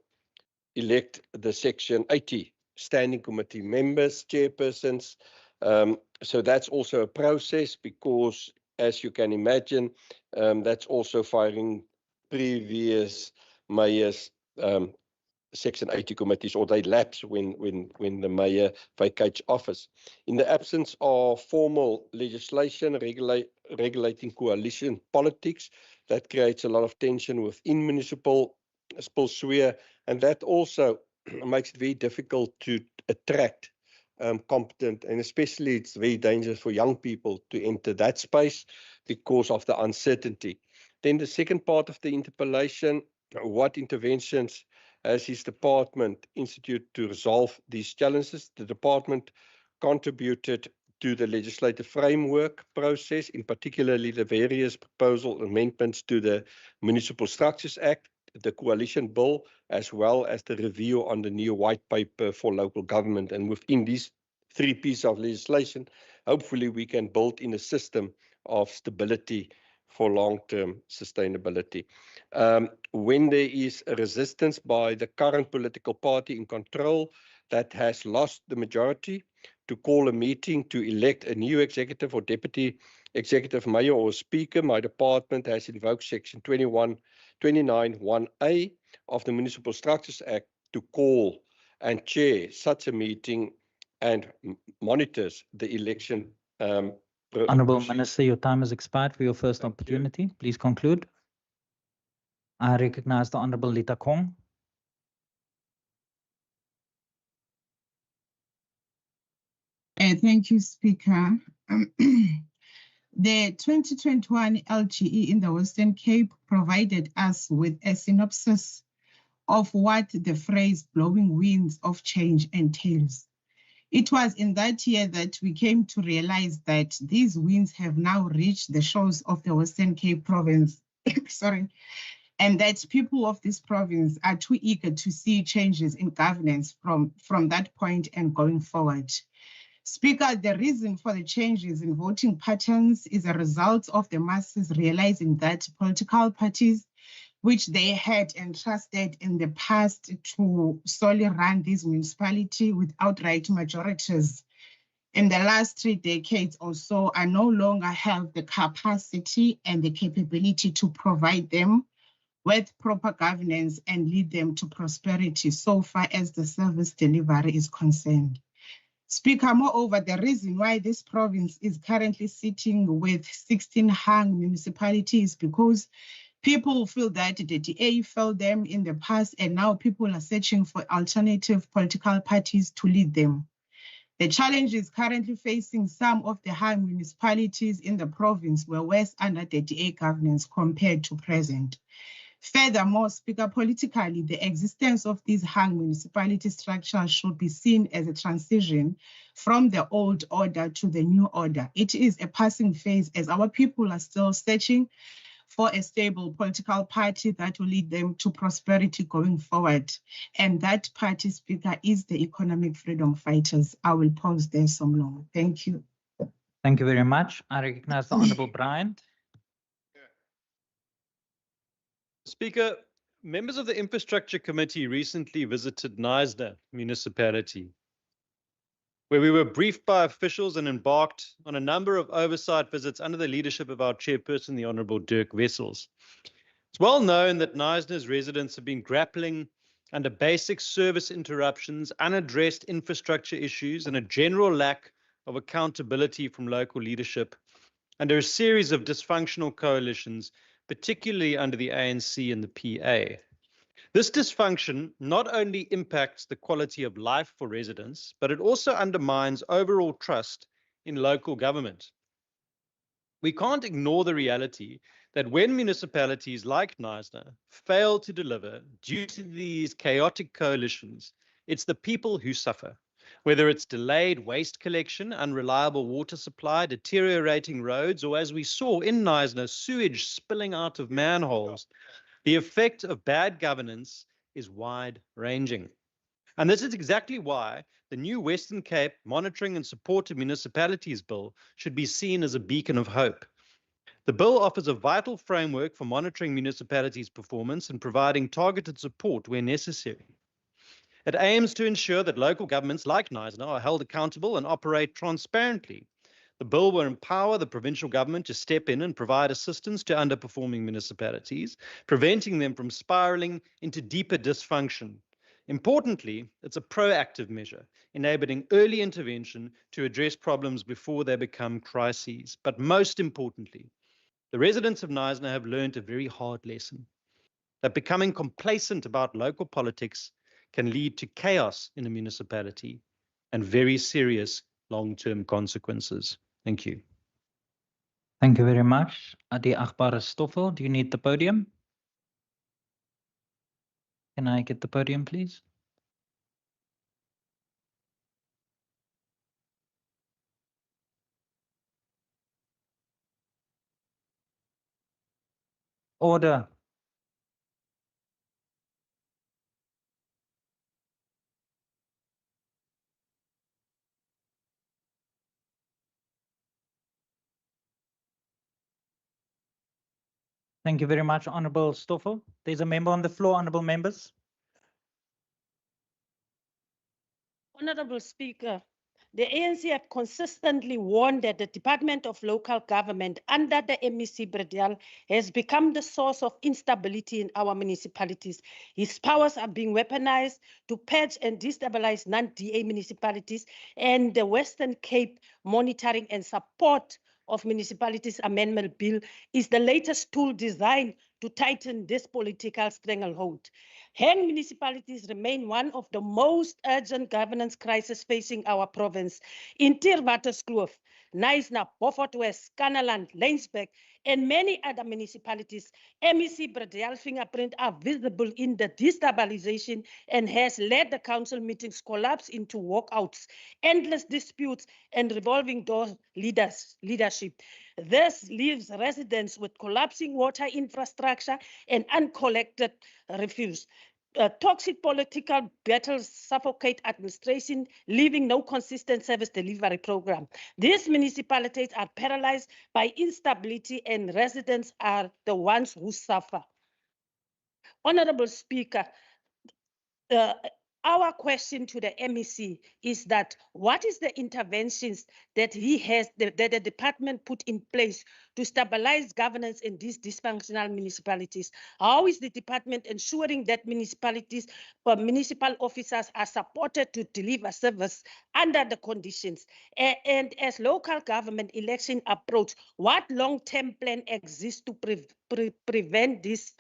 K: elect the Section 80 standing committee members, chairpersons. So that's also a process because, as you can imagine, that's also firing previous mayors' Section 80 committees, or they lapse when the mayor vacates office. In the absence of formal legislation regulating coalition politics, that creates a lot of tension within municipal sphere, and that also makes it very difficult to attract competent, and especially it's very dangerous for young people to enter that space because of the uncertainty. Then the second part of the interpellation, what interventions has his department instituted to resolve these challenges? The department contributed to the legislative framework process, in particularly the various proposal amendments to the Municipal Structures Act, the Coalition Bill, as well as the review on the new white paper for local government. And within these 3 pieces of legislation, hopefully we can build in a system of stability for long-term sustainability. When there is a resistance by the current political party in control that has lost the majority to call a meeting to elect a new executive or deputy executive mayor or speaker, my department has invoked Section 29(1)(a) of the Municipal Structures Act to call and chair such a meeting and monitors the election.
A: Honourable
K: procedure.
A: Minister, your time has expired for your first
K: Thank you.
A: opportunity. Please conclude. I recognize the Honourable Lita Kong.
L: Thank you, Speaker. The 2021 LGE in the Western Cape provided us with a synopsis of what the phrase blowing winds of change entails. It was in that year that we came to realize that these winds have now reached the shores of the Western Cape province, sorry, and that people of this province are too eager to see changes in governance from that point and going forward. Speaker, the reason for the changes in voting patterns is a result of the masses realizing that political parties, which they had entrusted in the past to solely run this municipality with outright majorities, in the last 3 decades or so, are no longer have the capacity and the capability to provide them with proper governance and lead them to prosperity so far as the service delivery is concerned. Speaker, moreover, the reason why this province is currently sitting with 16 hung municipalities because people feel that the DA failed them in the past and now people are searching for alternative political parties to lead them. The challenges currently facing some of the hung municipalities in the province were worse under the DA governance compared to present. Furthermore, Speaker, politically, the existence of these hung municipality structures should be seen as a transition from the old order to the new order. It is a passing phase as our people are still searching for a stable political party that will lead them to prosperity going forward. And that party, Speaker, is the Economic Freedom Fighters. I will pause there so long. Thank you.
A: Thank you very much. I recognize the Honourable Bryant.
M: Speaker, members of the Infrastructure Committee recently visited Knysna municipality, where we were briefed by officials and embarked on a number of oversight visits under the leadership of our chairperson, the Honourable Dirk Wessels. It's well known that Knysna's residents have been grappling under basic service interruptions, unaddressed infrastructure issues, and a general lack of accountability from local leadership under a series of dysfunctional coalitions, particularly under the ANC and the PA. This dysfunction not only impacts the quality of life for residents, but it also undermines overall trust in local government. We can't ignore the reality that when municipalities like Knysna fail to deliver due to these chaotic coalitions, it's the people who suffer. Whether it's delayed waste collection, unreliable water supply, deteriorating roads, or as we saw in Knysna, sewage spilling out of manholes, the effect of bad governance is wide-ranging. And this is exactly why the new Western Cape Monitoring and Support of Municipalities Bill should be seen as a beacon of hope. The bill offers a vital framework for monitoring municipalities' performance and providing targeted support where necessary. It aims to ensure that local governments like Knysna are held accountable and operate transparently. The bill will empower the provincial government to step in and provide assistance to underperforming municipalities, preventing them from spiraling into deeper dysfunction. Importantly, it's a proactive measure, enabling early intervention to address problems before they become crises. But most importantly, the residents of Knysna have learned a very hard lesson, that becoming complacent about local politics can lead to chaos in a municipality and very serious long-term consequences. Thank you.
A: Thank you very much. Adi Akbar Stoffel, do you need the podium? Can I get the podium, please? Order. Thank you very much, Honourable Stoffel. There's a member on the floor, Honourable members.
N: Honourable Speaker, The ANC have consistently warned that the Department of Local Government under the MEC Bredel has become the source of instability in our municipalities. His powers are being weaponized to purge and destabilize non-DA municipalities, and the Western Cape Monitoring and Support of Municipalities Amendment Bill is the latest tool designed to tighten this political stranglehold. Hang municipalities remain one of the most urgent governance crises facing our province. In Waterskloof, Knysna, Beaufort West, Canaland, Laingsburg, and many other municipalities, MEC Bredel fingerprint are visible in the destabilization and has led the council meetings collapse into walkouts, endless disputes, and revolving door leadership. This leaves residents with collapsing water infrastructure and uncollected refuse. Toxic political battles suffocate administration, leaving no consistent service delivery program. These municipalities are paralyzed by instability, and residents are the ones who suffer. Honorable Speaker, our question to the MEC is that what is the interventions that he has, that the department put in place to stabilize governance in these dysfunctional municipalities? How is the department ensuring that municipalities or municipal officers are supported to deliver service under the conditions? And as local government election approach, what long-term plan exists to prevent these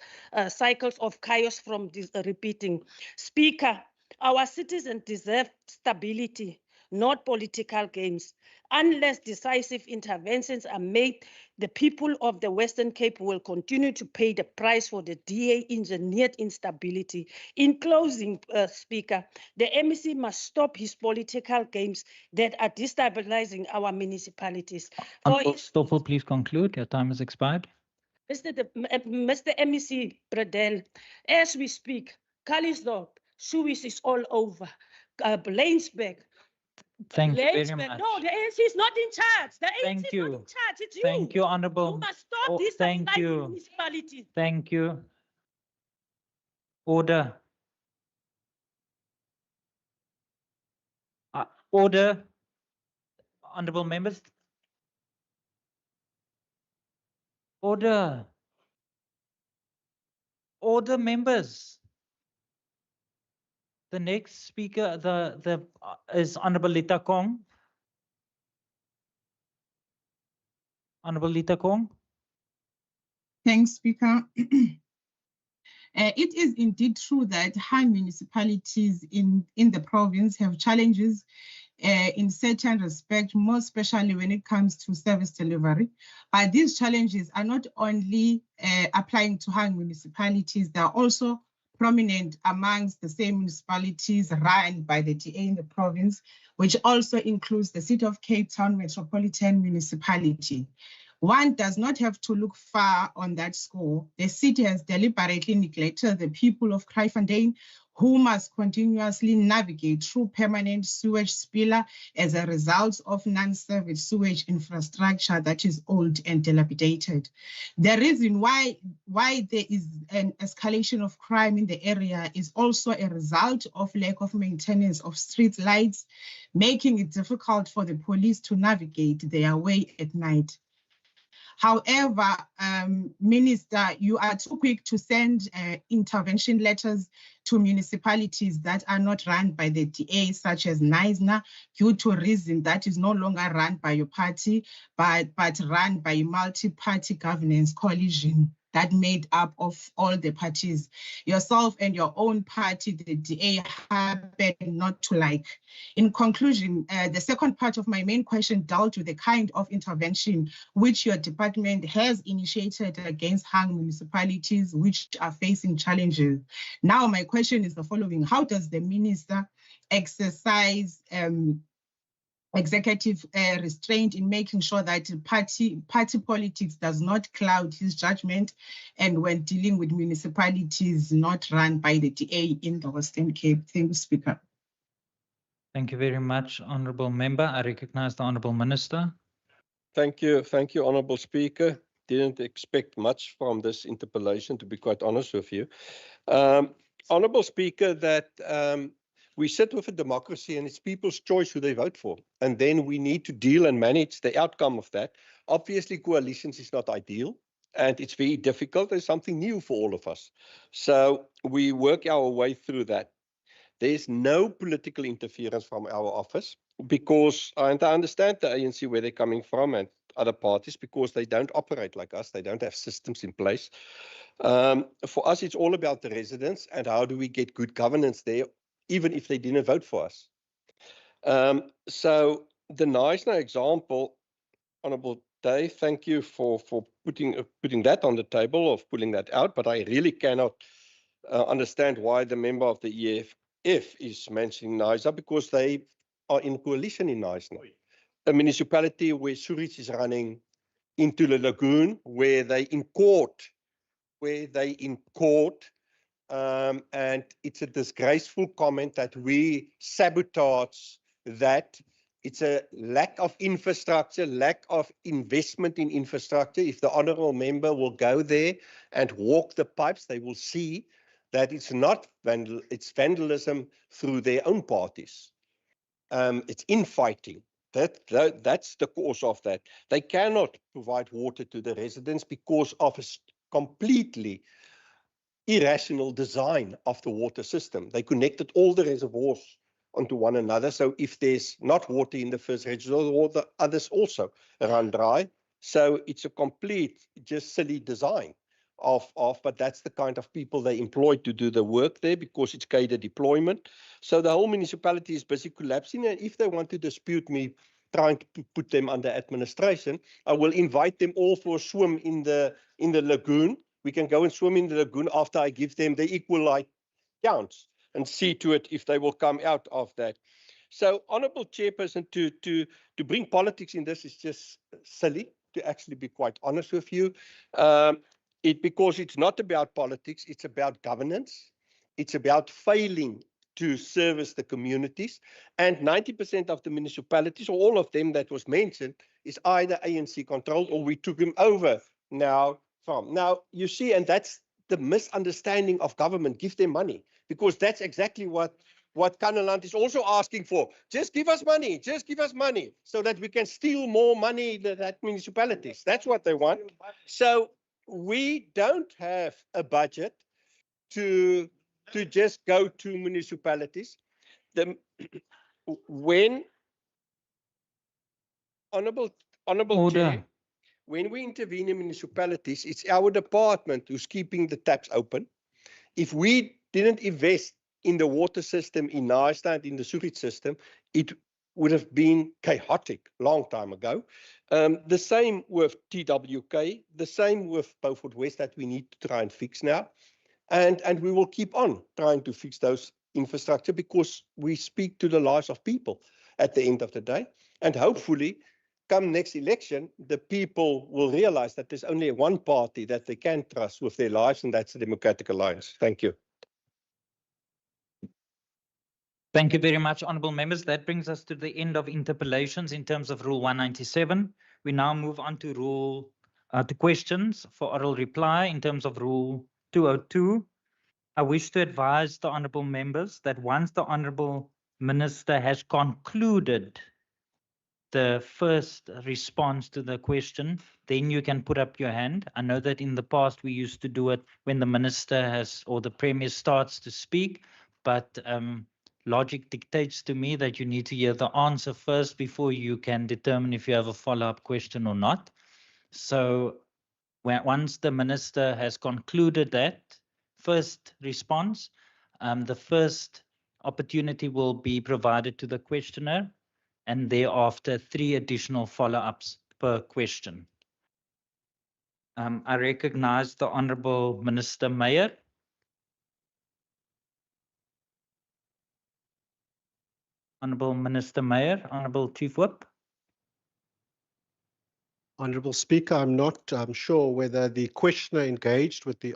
N: cycles of chaos from repeating? Speaker, our citizens deserve stability, not political games. Unless decisive interventions are made, the people of the Western Cape will continue to pay the price for the DA-engineered instability. In closing, Speaker, the MEC must stop his political games that are destabilizing our municipalities.
A: Honourable Stoffel, please conclude. Your time has expired.
N: Mr. MEC Bredel, as we speak, Kalisdorp, Suez is all over. Laingsburg.
A: Thank you very much.
N: No, the ANC is not in charge. The ANC
A: Thank
N: is
A: you.
N: not in charge. It's you.
A: Thank you, Honourable.
N: You must stop this
A: Thank you.
N: municipality.
A: Thank you. Order. Order. Honourable members. Order. Order, members. The next speaker, is Honourable Lita Kong. Honourable Lita Kong.
L: Thanks, Speaker. It is indeed true that high municipalities in the province have challenges in certain respects, more especially when it comes to service delivery. But these challenges are not only applying to high municipalities, they are also prominent amongst the same municipalities run by the DA in the province, which also includes the City of Cape Town Metropolitan Municipality. One does not have to look far on that score. The city has deliberately neglected the people of Kraaifontein, who must continuously navigate through permanent sewage spiller as a result of non-service sewage infrastructure that is old and dilapidated. The reason why there is an escalation of crime in the area is also a result of lack of maintenance of street lights, making it difficult for the police to navigate their way at night. However, Minister, you are too quick to send intervention letters to municipalities that are not run by the DA, such as Knysna, due to a reason that is no longer run by your party, but run by a multi-party governance coalition that made up of all the parties. Yourself and your own party, the DA, happen not to like. In conclusion, the second part of my main question dealt with the kind of intervention which your department has initiated against hung municipalities which are facing challenges. Now, my question is the following: how does the minister exercise executive restraint in making sure that party politics does not cloud his judgment, and when dealing with municipalities not run by the DA in the Western Cape? Thank you, Speaker.
A: Thank you very much, Honourable Member. I recognise the Honourable Minister.
K: Thank you, Honourable Speaker. Didn't expect much from this interpellation, to be quite honest with you. Honourable Speaker, that we sit with a democracy and it's people's choice who they vote for. And then we need to deal and manage the outcome of that. Obviously, coalitions is not ideal and it's very difficult. There's something new for all of us. So we work our way through that. There's no political interference from our office because, and I understand the ANC where they're coming from and other parties because they don't operate like us. They don't have systems in place. For us, it's all about the residents and how do we get good governance there, even if they didn't vote for us. So the Knysna example, Honourable Dave, thank you for putting that on the table, of pulling that out, but I really cannot understand why the member of the EFF is mentioning Knysna, because they are in coalition in Knysna. A municipality where Zurich is running into the lagoon, where they in court, and it's a disgraceful comment that we sabotage that. It's a lack of infrastructure, lack of investment in infrastructure. If the honourable member will go there and walk the pipes, they will see that it's not it's vandalism through their own parties. It's infighting. That's the cause of that. They cannot provide water to the residents because of a completely irrational design of the water system. They connected all the reservoirs onto one another. So if there's not water in the first reservoir, all the others also run dry. So it's a complete, just silly design but that's the kind of people they employ to do the work there because it's cadre deployment. So the whole municipality is busy collapsing. And if they want to dispute me trying to put them under administration, I will invite them all for a swim in the lagoon. We can go and swim in the lagoon after I give them the equal light counts and see to it if they will come out of that. So, Honourable Chairperson, to bring politics in this is just silly, to actually be quite honest with you. Because it's not about politics, it's about governance. It's about failing to service the communities. And 90% of the municipalities, or all of them that was mentioned, is either ANC controlled or we took them over now from. Now, you see, and that's the misunderstanding of government. Give them money, because that's exactly what Kaneland is also asking for. Just give us money, so that we can steal more money at municipalities. That's what they want. So we don't have a budget to just go to municipalities. When Honourable Chair, when we intervene in municipalities, it's our department who's keeping the taps open. If we didn't invest in the water system in Knysna and in the sewage system, it would have been chaotic long time ago. The same with TWK, the same with Beaufort West that we need to try and fix now. And we will keep on trying to fix those infrastructure because we speak to the lives of people at the end of the day. And hopefully, come next election, the people will realize that there's only one party that they can trust with their lives, and that's the Democratic Alliance. Thank you.
A: Thank you very much, honourable members. That brings us to the end of interpellations in terms of Rule 197. We now move on to to questions for oral reply in terms of Rule 202. I wish to advise the honourable members that once the honourable minister has concluded the first response to the question, then you can put up your hand. I know that in the past we used to do it when the minister or the premier starts to speak, but logic dictates to me that you need to hear the answer first before you can determine if you have a follow-up question or not. So once the minister has concluded that first response, the first opportunity will be provided to the questioner, and thereafter 3 additional follow-ups per question. I recognize the Honourable Minister Meyer. Honourable Minister Meyer, Honourable Chief Whip.
C: Honourable Speaker, I'm not sure whether the questioner engaged with the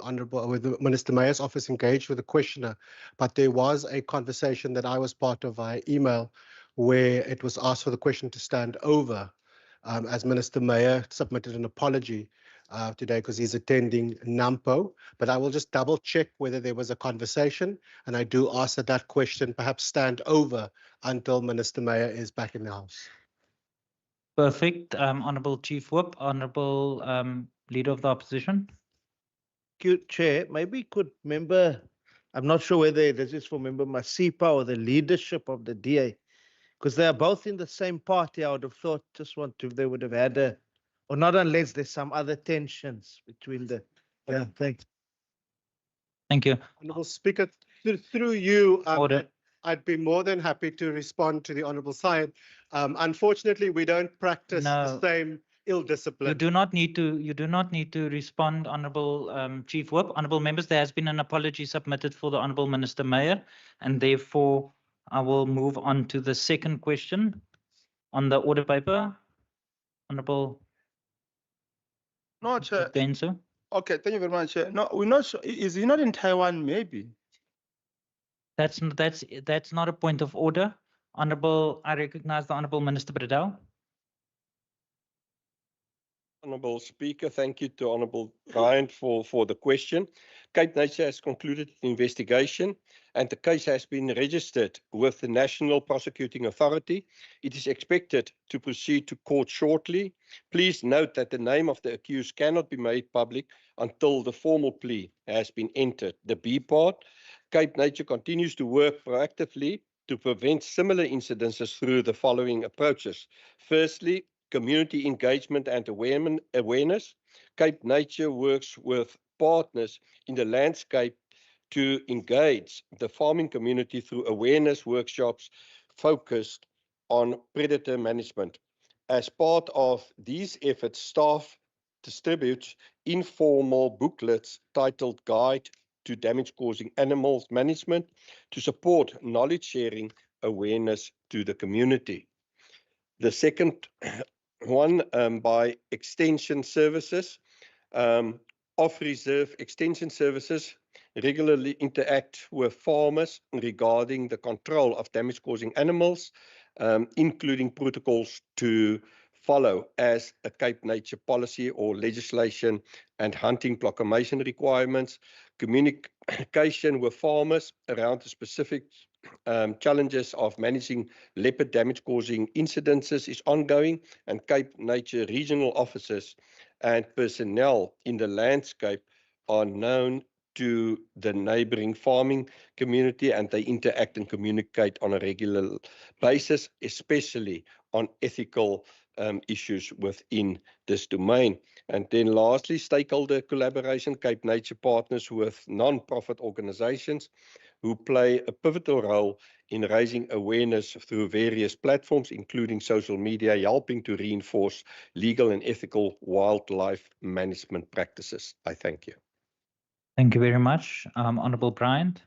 C: Minister Mayor's office engaged with the questioner, but there was a conversation that I was part of via email where it was asked for the question to stand over as Minister Mayor submitted an apology today because he's attending NAMPO, but I will just double check whether there was a conversation. And I do ask that that question perhaps stand over until Minister Mayor is back in the House.
A: Perfect. Honorable Chief Whip, Honorable Leader of the Opposition.
D: Thank you, Chair. Maybe could member, I'm not sure whether this is for member Masipa or the leadership of the DA, because they are both in the same party. I would have thought, just want to, if they would have had a, or not unless there's some other tensions between the, yeah, thanks.
A: Thank you.
C: Honourable Speaker, through you,
A: Order.
C: I'd be more than happy to respond to the Honourable Syed. Unfortunately, we don't practice the
A: No.
C: same ill discipline.
A: You do not need to respond, Honourable Chief Whip. Honourable members, there has been an apology submitted for the Honourable Minister Mayor, and therefore I will move on to the second question on the order paper. Honourable
G: No, Chair.
A: Genso.
G: Okay, thank you very much, Chair. No, we're not sure. Is he not in Taiwan, maybe?
A: That's not a point of order. Honourable, I recognize the Honourable Minister Bradell.
K: Honourable Speaker, thank you to Honourable Bryant for the question. Cape Nature has concluded the investigation and the case has been registered with the National Prosecuting Authority. It is expected to proceed to court shortly. Please note that the name of the accused cannot be made public until the formal plea has been entered. The B part, Cape Nature continues to work proactively to prevent similar incidences through the following approaches. Firstly, community engagement and awareness. Cape Nature works with partners in the landscape to engage the farming community through awareness workshops focused on predator management. As part of these efforts, staff distributes informal booklets titled Guide to Damage-Causing Animals Management to support knowledge sharing awareness to the community. The second one, by Extension Services, off-reserve Extension Services regularly interact with farmers regarding the control of damage-causing animals, including protocols to follow as a Cape Nature policy or legislation and hunting proclamation requirements, communication with farmers around the specific challenges of managing leopard damage-causing incidences is ongoing, and Cape Nature regional officers and personnel in the landscape are known to the neighboring farming community, and they interact and communicate on a regular basis, especially on ethical issues within this domain. And then lastly, stakeholder collaboration. Cape Nature partners with non-profit organizations who play a pivotal role in raising awareness through various platforms, including social media, helping to reinforce legal and ethical wildlife management practices. I thank you.
A: Thank you very much. Honourable Bryant.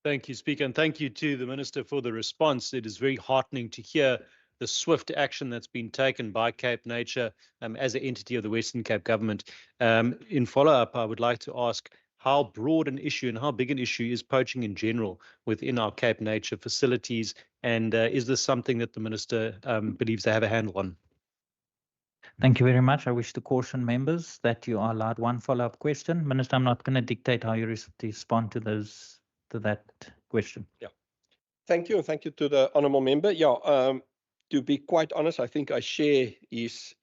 M: Thank you, Speaker, and thank you to the Minister for the response. It is very heartening to hear the swift action that's been taken by Cape Nature as an entity of the Western Cape government. In follow-up, I would like to ask how broad an issue and how big an issue is poaching in general within our Cape Nature facilities, and is this something that the Minister believes they have a handle on?
A: Thank you very much. I wish to caution members that you are allowed one follow-up question. Minister, I'm not going to dictate how you respond to that question.
K: Yeah. Thank you. And thank you to the honourable member. Yeah, to be quite honest, I think I share his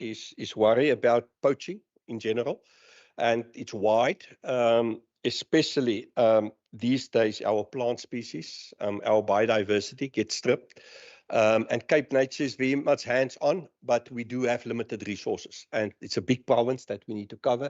K: worry about poaching in general, and it's wide, especially these days our plant species, our biodiversity gets stripped. And Cape Nature is very much hands-on, but we do have limited resources, and it's a big province that we need to cover.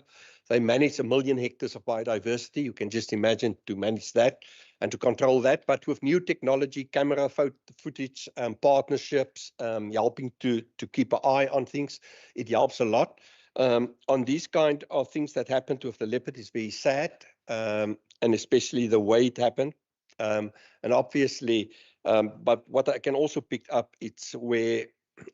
K: They manage 1 million hectares of biodiversity. You can just imagine to manage that and to control that. But with new technology, camera footage, partnerships, helping to keep an eye on things, it helps a lot. On these kind of things that happened with the leopard is very sad, and especially the way it happened. And obviously, but what I can also pick up, it's where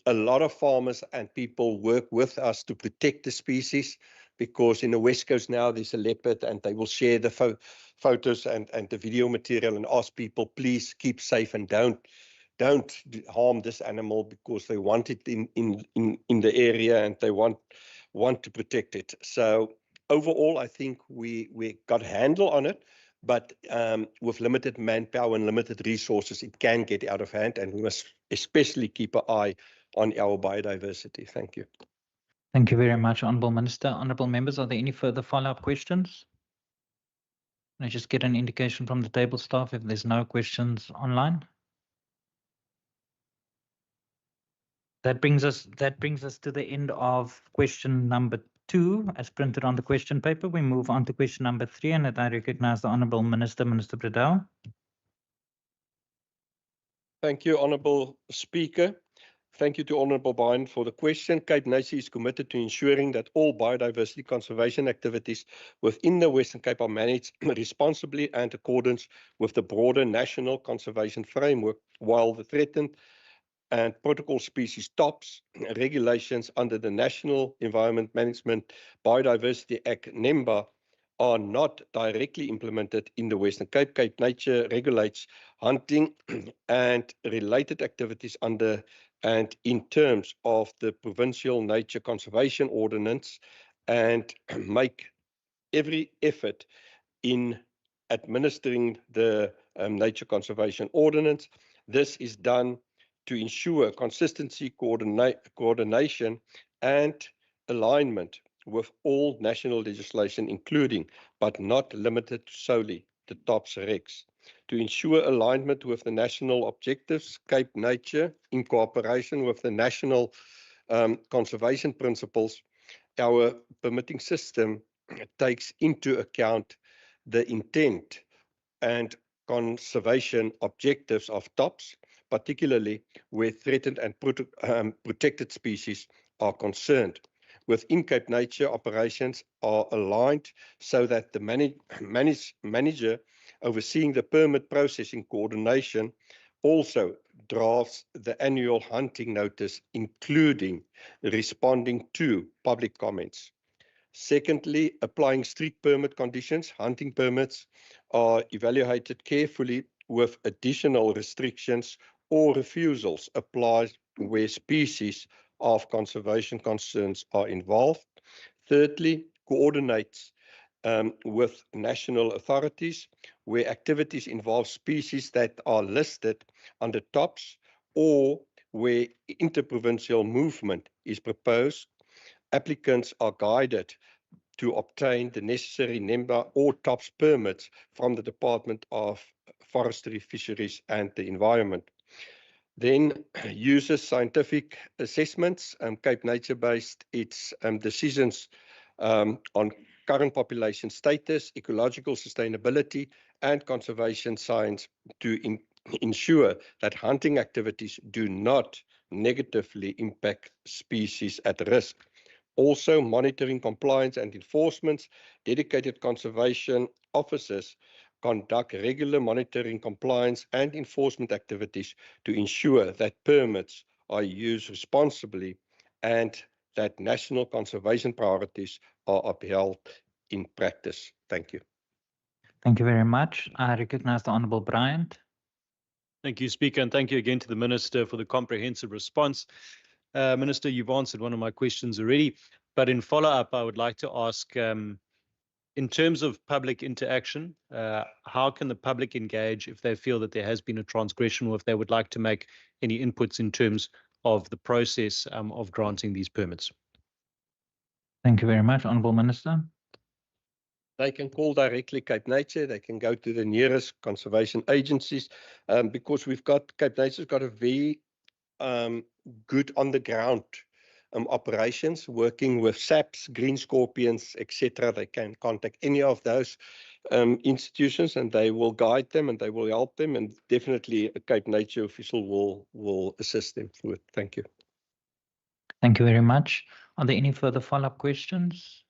K: a lot of farmers and people work with us to protect the species, because in the West Coast now there's a leopard and they will share the photos and the video material and ask people, please keep safe and don't harm this animal, because they want it in the area and they want want to protect it. So overall, I think we got a handle on it, but with limited manpower and limited resources, it can get out of hand, and we must especially keep an eye on our biodiversity. Thank you.
A: Thank you very much, Honourable Minister. Honourable members, are there any further follow-up questions? Can I just get an indication from the table staff if there's no questions online? That brings us to the end of question number 2 as printed on the question paper. We move on to question number 3, and I recognize the Honourable Minister, Minister Bredell.
K: Thank you, Honourable Speaker. Thank you to Honourable Bryan for the question. Cape Nature is committed to ensuring that all biodiversity conservation activities within the Western Cape are managed responsibly and in accordance with the broader national conservation framework, while the threatened and protocol species TOPS regulations under the National Environment Management Biodiversity Act, NEMBA, are not directly implemented in the Western Cape. Cape Nature regulates hunting and related activities under and in terms of the Provincial Nature Conservation Ordinance, and make every effort in administering the Nature Conservation Ordinance. This is done to ensure consistency, coordination, and alignment with all national legislation, including but not limited to solely the TOPS regs. To ensure alignment with the national objectives, Cape Nature, in cooperation with the national conservation principles, our permitting system takes into account the intent and conservation objectives of TOPS, particularly where threatened and protected species are concerned. Within Cape Nature, operations are aligned so that the manager overseeing the permit processing coordination also drafts the annual hunting notice, including responding to public comments. Secondly, applying strict permit conditions. Hunting permits are evaluated carefully with additional restrictions or refusals applied where species of conservation concerns are involved. Thirdly, coordinates with national authorities where activities involve species that are listed under TOPS or where interprovincial movement is proposed. Applicants are guided to obtain the necessary NEMBA or TOPS permits from the Department of Forestry, Fisheries and the Environment. Then uses scientific assessments. Cape Nature based its decisions on current population status, ecological sustainability and conservation science to ensure that hunting activities do not negatively impact species at risk. Also monitoring compliance and enforcement. Dedicated conservation officers conduct regular monitoring, compliance and enforcement activities to ensure that permits are used responsibly and that national conservation priorities are upheld in practice. Thank you.
A: Thank you very much. I recognize the Honourable Bryant.
M: Thank you, Speaker, and thank you again to the Minister for the comprehensive response. Minister, you've answered one of my questions already, but in follow-up, I would like to ask, in terms of public interaction, how can the public engage if they feel that there has been a transgression or if they would like to make any inputs in terms of the process of granting these permits?
A: Thank you very much, Honourable Minister.
K: They can call directly Cape Nature. They can go to the nearest conservation agencies because Cape Nature's got a very good on the ground operations working with SAPs, green scorpions, etc. They can contact any of those institutions and they will guide them and they will help them, and definitely a Cape Nature official will assist them through it. Thank you.
A: Thank you very much. Are there any further follow-up questions?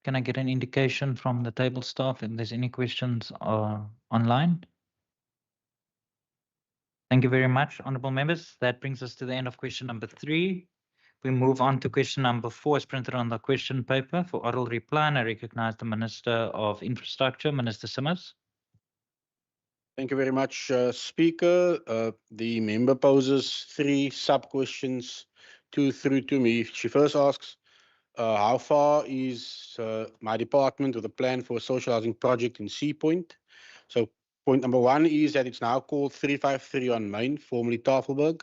A: Can I get an indication from the table staff if there's any questions online? Thank you very much, honourable members. That brings us to the end of question number 3. We move on to question number 4 as printed on the question paper for oral reply, and I recognize the Minister of Infrastructure, Minister Simmers.
O: Thank you very much, Speaker. The member poses 3 sub-questions, 2 through to me. She first asks, how far is my department with a plan for a social housing project in Sea Point? So point number one is that it's now called 353 on Main, formerly Tafelberg.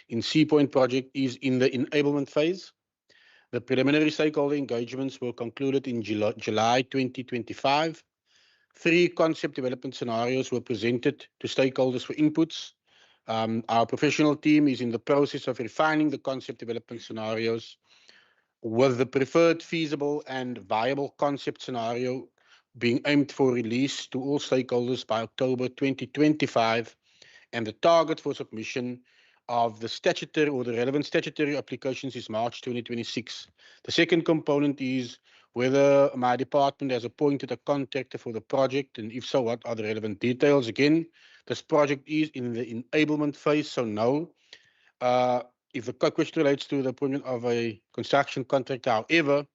O: In Sea Point project is in the enablement phase. The preliminary stakeholder engagements were concluded in July 2025. 3 concept development scenarios were presented to stakeholders for inputs. Our professional team is in the process of refining the concept development scenarios, with the preferred feasible and viable concept scenario being aimed for release to all stakeholders by October 2025, and the target for submission of the statutory or the relevant statutory applications is March 2026. The second component is whether my department has appointed a contractor for the project, and if so, what are the relevant details. Again, this project is in the enablement phase, so no. If the question relates to the appointment of a construction contractor, however,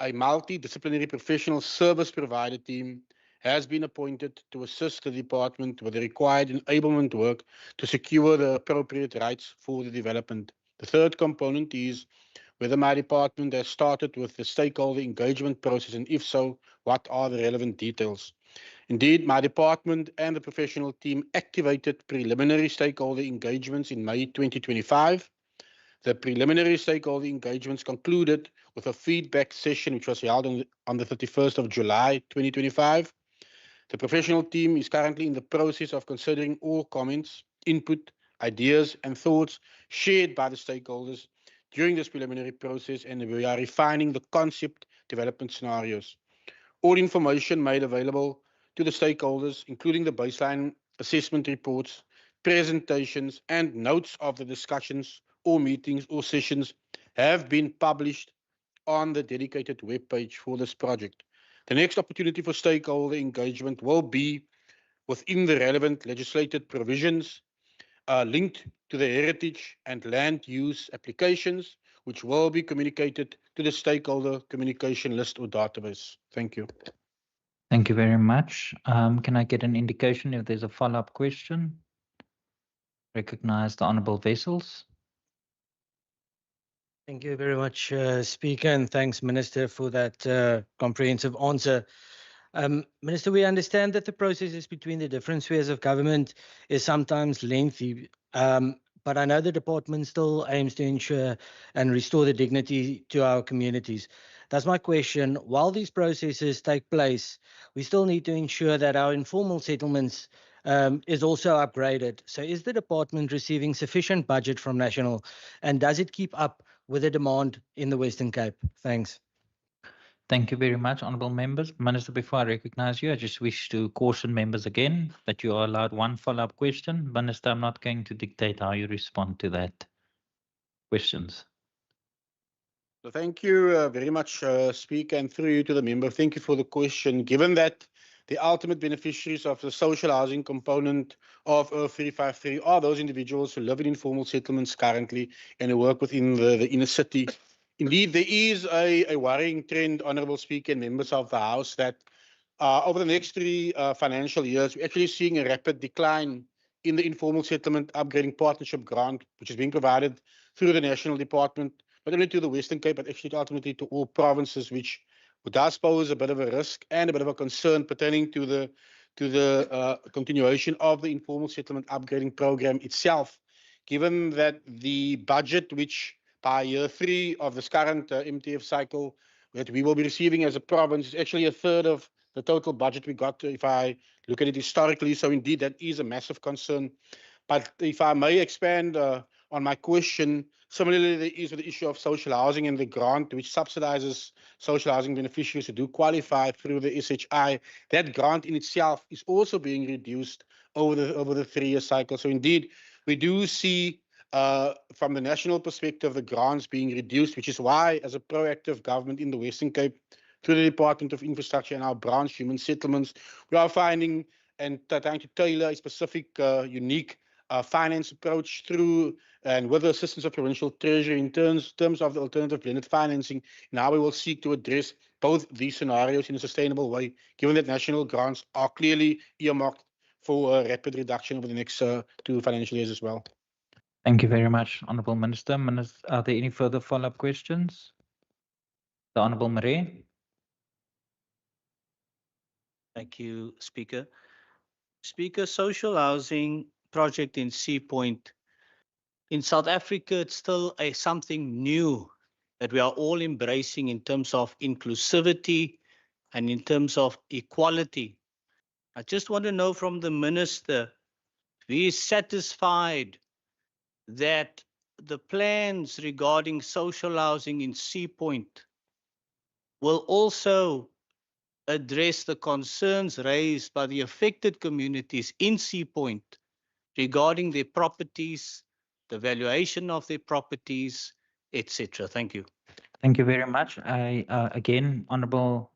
O: a multidisciplinary professional service provider team has been appointed to assist the department with the required enablement work to secure the appropriate rights for the development. The third component is whether my department has started with the stakeholder engagement process, and if so, what are the relevant details. Indeed, my department and the professional team activated preliminary stakeholder engagements in May 2025. The preliminary stakeholder engagements concluded with a feedback session which was held on the 31st of July 2025. The professional team is currently in the process of considering all comments, input, ideas, and thoughts shared by the stakeholders during this preliminary process, and we are refining the concept development scenarios. All information made available to the stakeholders, including the baseline assessment reports, presentations, and notes of the discussions or meetings or sessions, have been published on the dedicated webpage for this project. The next opportunity for stakeholder engagement will be within the relevant legislated provisions linked to the heritage and land use applications, which will be communicated to the stakeholder communication list or database. Thank you.
A: Thank you very much. Can I get an indication if there's a follow-up question? Recognize the Honourable Vessels.
P: Thank you very much, Speaker, and thanks, Minister, for that comprehensive answer. Minister, we understand that the processes between the different spheres of government is sometimes lengthy, but I know the department still aims to ensure and restore the dignity to our communities. That's my question. While these processes take place, we still need to ensure that our informal settlements is also upgraded. So is the department receiving sufficient budget from national, and does it keep up with the demand in the Western Cape? Thanks.
A: Thank you very much, honourable members. Minister, before I recognize you, I just wish to caution members again that you are allowed one follow-up question. Minister, I'm not going to dictate how you respond to that. Questions?
O: So thank you very much, Speaker, and through you to the member. Thank you for the question. Given that the ultimate beneficiaries of the social housing component of 353 are those individuals who live in informal settlements currently and who work within the inner city. Indeed, there is a worrying trend, Honourable Speaker and members of the House, that over the next 3 financial years, we're actually seeing a rapid decline in the informal settlement upgrading partnership grant, which is being provided through the National Department, not only to the Western Cape, but actually ultimately to all provinces, which does pose a bit of a risk and a bit of a concern pertaining to the continuation of the informal settlement upgrading program itself, given that the budget, which by year 3 of this current MTF cycle that we will be receiving as a province, is actually a third of the total budget we got, if I look at it historically. So indeed, that is a massive concern. But if I may expand on my question, similarly, there is with the issue of social housing and the grant, which subsidizes social housing beneficiaries who do qualify through the SHI. That grant in itself is also being reduced over the 3-year cycle. So indeed, we do see from the national perspective, the grants being reduced, which is why, as a proactive government in the Western Cape, through the Department of Infrastructure and our branch, Human Settlements, we are finding and trying to tailor a specific, unique finance approach through and with the assistance of Provincial Treasury in terms of the alternative blended financing. Now we will seek to address both these scenarios in a sustainable way, given that national grants are clearly earmarked for a rapid reduction over the next 2 financial years as well.
A: Thank you very much, Honourable Minister. Are there any further follow-up questions? The Honourable Marais.
Q: Thank you, Speaker. Speaker, social housing project in Sea Point. In South Africa, it's still something new that we are all embracing in terms of inclusivity and in terms of equality. I just want to know from the Minister, if he is satisfied that the plans regarding social housing in Sea Point will also address the concerns raised by the affected communities in Sea Point regarding their properties, the valuation of their properties, etc. Thank you.
A: Thank you very much. Again, honourable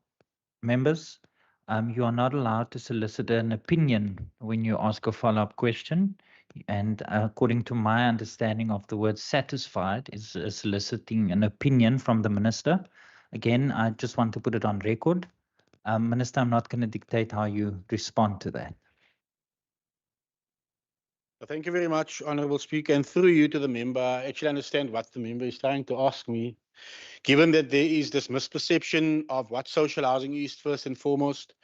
A: members, you are not allowed to solicit an opinion when you ask a follow-up question. And according to my understanding of the word satisfied is soliciting an opinion from the minister. Again, I just want to put it on record. Minister, I'm not going to dictate how you respond to that.
O: Thank you very much, Honourable Speaker. And through you to the member, I actually understand what the member is trying to ask me. Given that there is this misperception of what social housing is, first and foremost,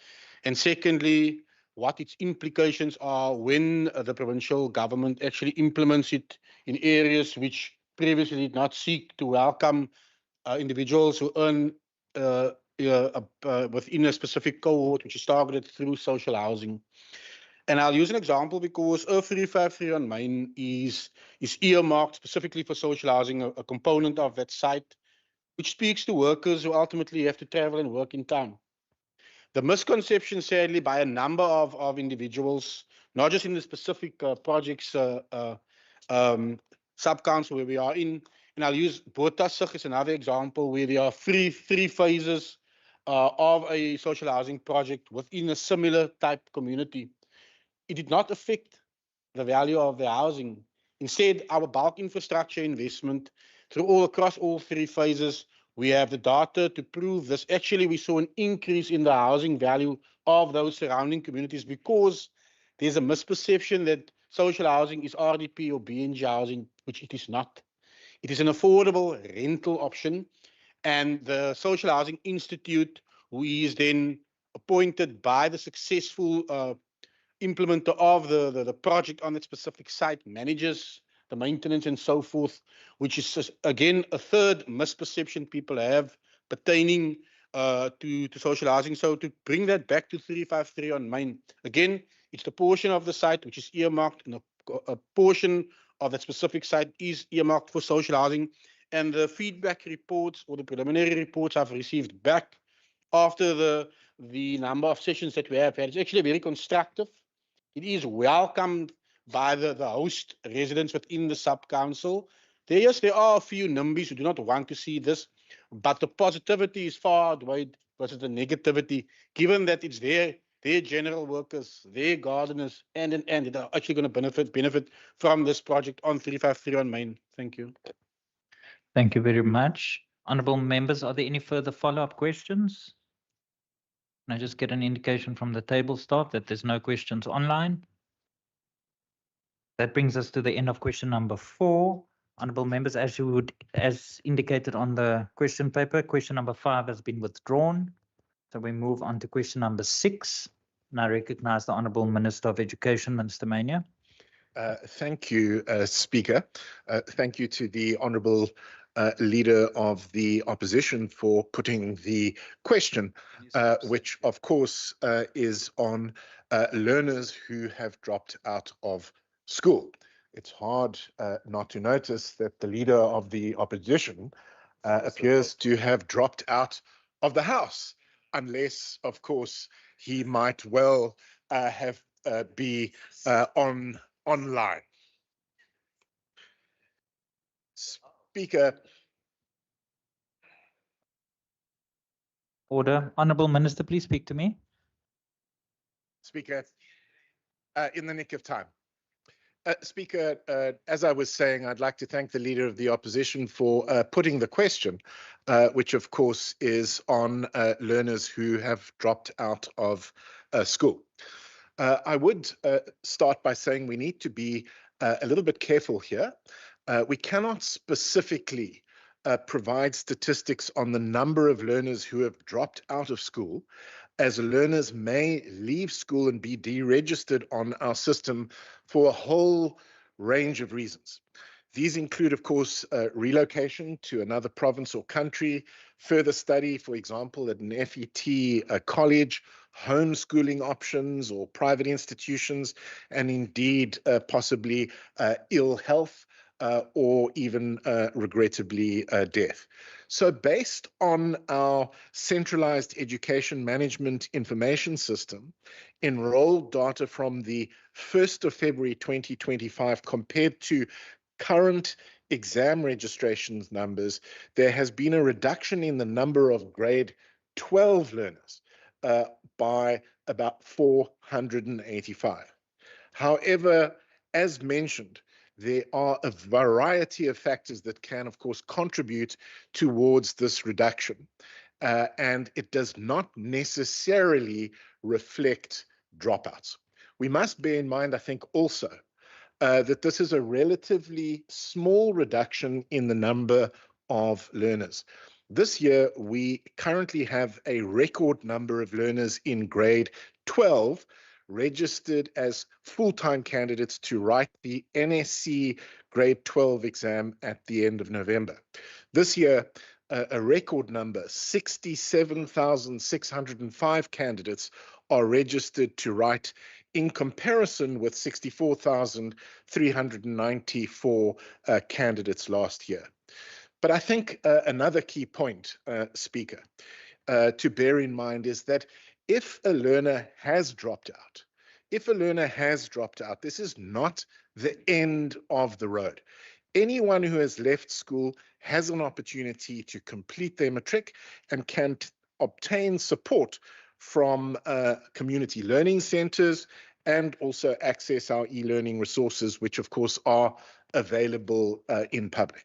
O: and secondly, what its implications are when the provincial government actually implements it in areas which previously did not seek to welcome individuals who earn within a specific cohort, which is targeted through social housing. And I'll use an example because 0353 on mine is earmarked specifically for social housing, a component of that site, which speaks to workers who ultimately have to travel and work in town. The misconception, sadly, by a number of individuals, not just in the specific projects sub-council where we are in, and I'll use Botasig as another example where there are three phases of a social housing project within a similar type community. It did not affect the value of the housing. Instead, our bulk infrastructure investment across all three phases, we have the data to prove this. Actually, we saw an increase in the housing value of those surrounding communities because there's a misperception that social housing is RDP or BNG housing, which it is not. It is an affordable rental option, and the Social Housing Institute, who is then appointed by the successful implementer of the project on that specific site, manages the maintenance and so forth, which is, again, a third misperception people have pertaining to social housing. So to bring that back to 353 on mine, again, it's the portion of the site which is earmarked, and a portion of that specific site is earmarked for social housing. And the feedback reports or the preliminary reports I've received back after the number of sessions that we have had, it's actually very constructive. It is welcomed by the host residents within the sub-council. There are a few NIMBYs who do not want to see this, but the positivity is far outweighed versus the negativity, given that it's their general workers, their gardeners, and that are actually going to benefit from this project on 353 on Main. Thank you.
A: Thank you very much. Honourable members, are there any further follow-up questions? Can I just get an indication from the table staff that there's no questions online? That brings us to the end of question number 4. Honourable members, as indicated on the question paper, question number 5 has been withdrawn. So we move on to question number 6. And I recognise the Honourable Minister of Education, Minister Mania.
R: Thank you, Speaker. Thank you to the Honourable Leader of the Opposition for putting the question, which of course is on learners who have dropped out of school. It's hard not to notice that the Leader of the Opposition appears to have dropped out of the House, unless, of course, he might well be online. Speaker.
A: Order. Honourable Minister, please speak to me.
R: Speaker, in the nick of time. Speaker, as I was saying, I'd like to thank the Leader of the Opposition for putting the question, which of course is on learners who have dropped out of school. I would start by saying we need to be a little bit careful here. We cannot specifically provides statistics on the number of learners who have dropped out of school, as learners may leave school and be deregistered on our system for a whole range of reasons. These include, of course, relocation to another province or country, further study, for example, at an FET college, homeschooling options or private institutions, and indeed possibly ill health or even regrettably death. So based on our centralized education management information system, enrolled data from the 1st of February 2025 compared to current exam registrations numbers, there has been a reduction in the number of grade 12 learners by about 485. However, as mentioned, there are a variety of factors that can, of course, contribute towards this reduction. And it does not necessarily reflect dropouts. We must bear in mind, I think, also, that this is a relatively small reduction in the number of learners. This year, we currently have a record number of learners in grade 12 registered as full-time candidates to write the NSC grade 12 exam at the end of November. This year, a record number, 67,605 candidates are registered to write, in comparison with 64,394 candidates last year. But I think another key point, Speaker, to bear in mind is that if a learner has dropped out, this is not the end of the road. Anyone who has left school has an opportunity to complete their matric and can obtain support from community learning centers and also access our e-learning resources, which of course are available in public.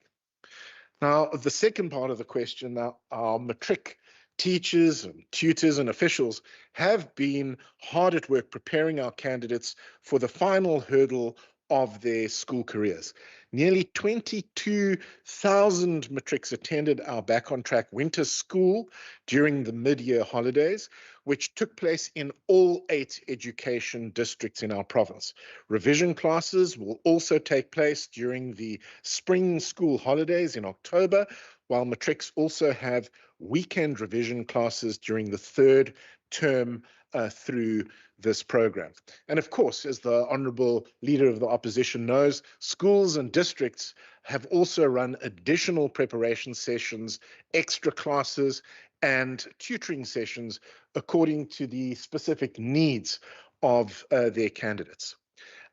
R: Now, the second part of the question, now, our matric teachers and tutors and officials have been hard at work preparing our candidates for the final hurdle of their school careers. Nearly 22,000 matrics attended our Back on Track winter school during the mid-year holidays, which took place in all 8 education districts in our province. Revision classes will also take place during the spring school holidays in October, while matrics also have weekend revision classes during the 3rd term through this program. And of course, as the Honourable Leader of the Opposition knows, schools and districts have also run additional preparation sessions, extra classes, and tutoring sessions according to the specific needs of their candidates.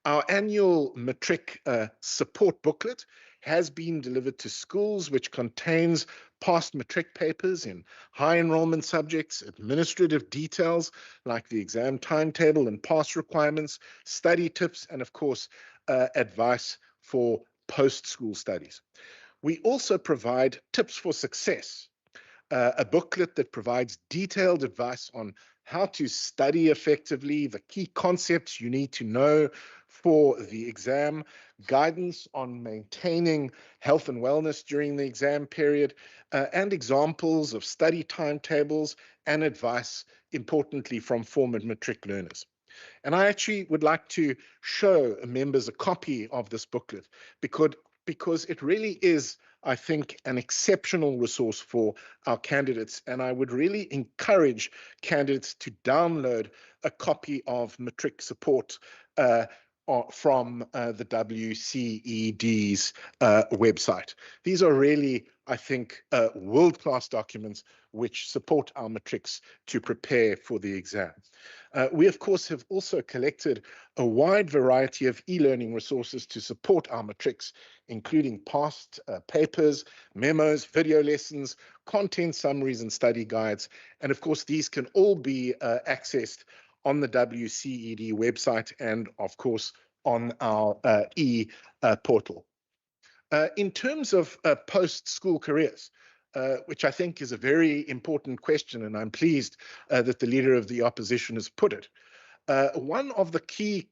R: Our annual matric support booklet has been delivered to schools, which contains past matric papers in high enrollment subjects, administrative details like the exam timetable and pass requirements, study tips, and of course, advice for post-school studies. We also provide tips for success, a booklet that provides detailed advice on how to study effectively, the key concepts you need to know for the exam, guidance on maintaining health and wellness during the exam period, and examples of study timetables and advice, importantly, from former matric learners. And I actually would like to show members a copy of this booklet because it really is, I think, an exceptional resource for our candidates. And I would really encourage candidates to download a copy of matric support from the WCED's website. These are really, I think, world-class documents which support our matrics to prepare for the exam. We, of course, have also collected a wide variety of e-learning resources to support our matrics, including past papers, memos, video lessons, content summaries, and study guides. And of course, these can all be accessed on the WCED website and, of course, on our e-portal. In terms of post-school careers, which I think is a very important question, and I'm pleased that the Leader of the Opposition has put it. One of the key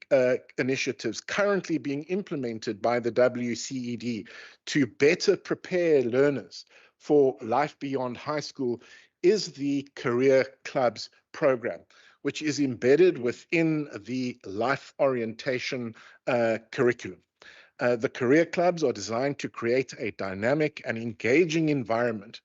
R: initiatives currently being implemented by the WCED to better prepare learners for Life Beyond High School is the Career Clubs program, which is embedded within the life orientation curriculum. The career clubs are designed to create a dynamic and engaging environment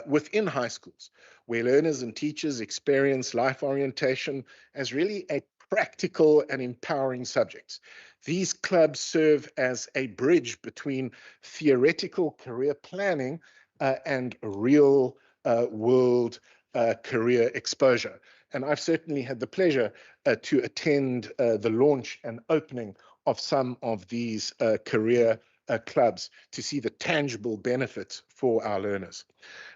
R: within high schools, where learners and teachers experience life orientation as really a practical and empowering subject. These clubs serve as a bridge between theoretical career planning and real world career exposure. And I've certainly had the pleasure to attend the launch and opening of some of these career clubs to see the tangible benefits for our learners.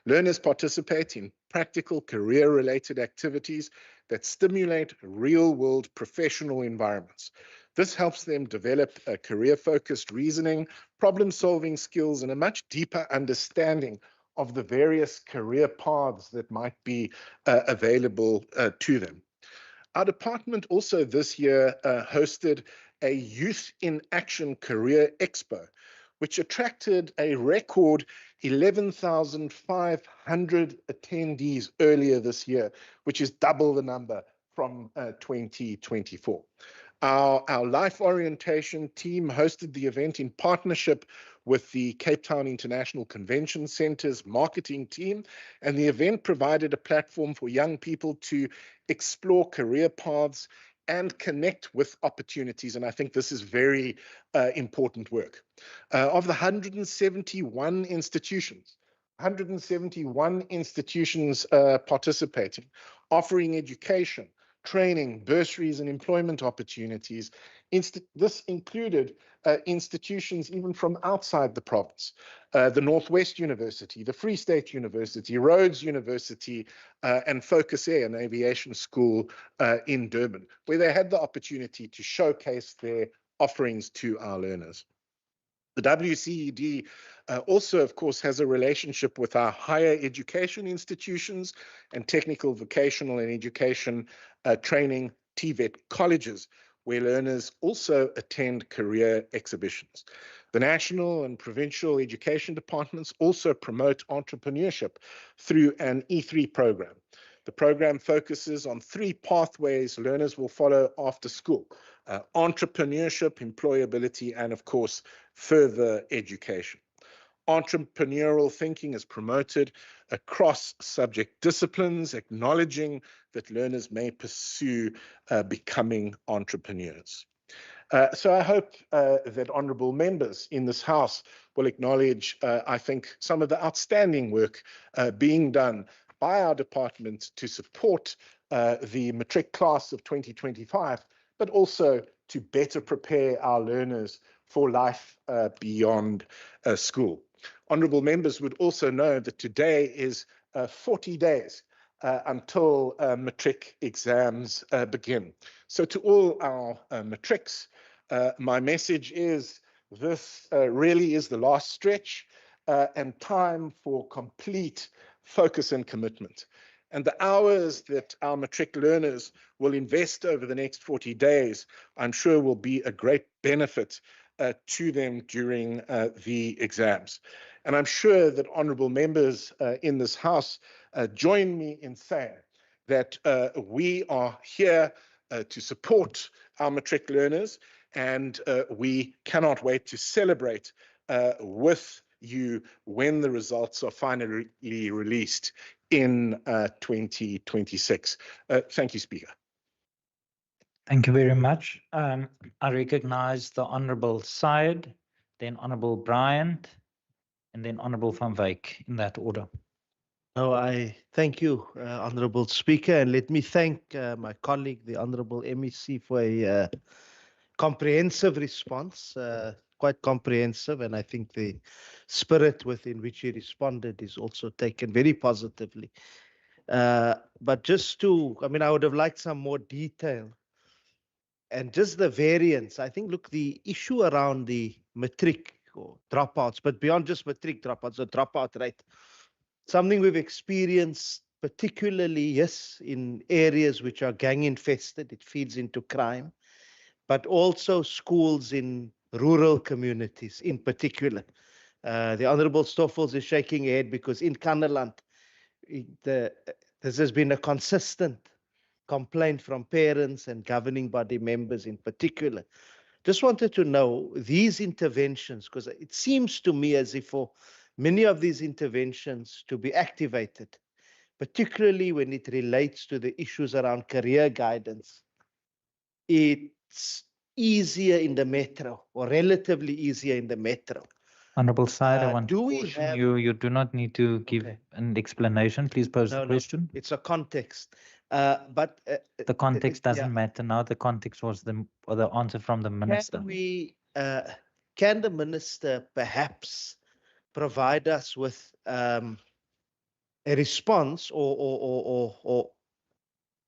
R: Learners participate in practical career-related activities that stimulate real-world professional environments. This helps them develop a career-focused reasoning, problem-solving skills, and a much deeper understanding of the various career paths that might be available to them. Our department also this year hosted a Youth in Action Career Expo, which attracted a record 11,500 attendees earlier this year, which is double the number from 2024. Our life orientation team hosted the event in partnership with the Cape Town International Convention Centre's marketing team, and the event provided a platform for young people to explore career paths and connect with opportunities. And I think this is very important work. Of the 171 institutions participating, offering education, training, bursaries, and employment opportunities. This included institutions even from outside the province, the Northwest University, the Free State University, Rhodes University, and Focus Air, an aviation school in Durban, where they had the opportunity to showcase their offerings to our learners. The WCED also, of course, has a relationship with our higher education institutions and technical, vocational, and education training TVET colleges, where learners also attend career exhibitions. The national and provincial education departments also promote entrepreneurship through an E3 program. The program focuses on 3 pathways learners will follow after school: entrepreneurship, employability, and of course, further education. Entrepreneurial thinking is promoted across subject disciplines, acknowledging that learners may pursue becoming entrepreneurs. So I hope that honourable members in this House will acknowledge, I think, some of the outstanding work being done by our department to support the matric class of 2025, but also to better prepare our learners for life beyond school. Honourable members would also know that today is 40 days until matric exams begin. So to all our matrics, my message is this really is the last stretch and time for complete focus and commitment. And the hours that our matric learners will invest over the next 40 days, I'm sure will be a great benefit to them during the exams. And I'm sure that honourable members in this House join me in saying that we are here to support our matric learners, and we cannot wait to celebrate with you when the results are finally released in 2026. Thank you, Speaker.
A: Thank you very much. I recognize the Honourable Syed, then Honourable Bryant, and then Honourable Van Wyk in that order.
D: No, I thank you, Honourable Speaker, and let me thank my colleague, the Honourable MEC, for a comprehensive response, quite comprehensive, and I think the spirit within which he responded is also taken very positively. But just to, I mean, I would have liked some more detail and just the variance. I think, look, the issue around the matric or dropouts, but beyond just matric dropouts, the dropout rate, something we've experienced particularly, yes, in areas which are gang infested, it feeds into crime, but also schools in rural communities in particular. The Honourable Stoffels is shaking her head because in Kannaland, this has been a consistent complaint from parents and governing body members in particular. Just wanted to know these interventions, because it seems to me as if for many of these interventions to be activated, particularly when it relates to the issues around career guidance, it's easier in the metro or relatively easier in the metro.
A: Honorable Side, I want
D: do
A: to
D: we
A: caution
D: have-
A: you, you do not need to give an explanation. Please pose the question.
D: It's a context.
A: The context
D: yeah.
A: doesn't matter now. The context was the answer from the minister.
D: Can the minister perhaps provide us with a response or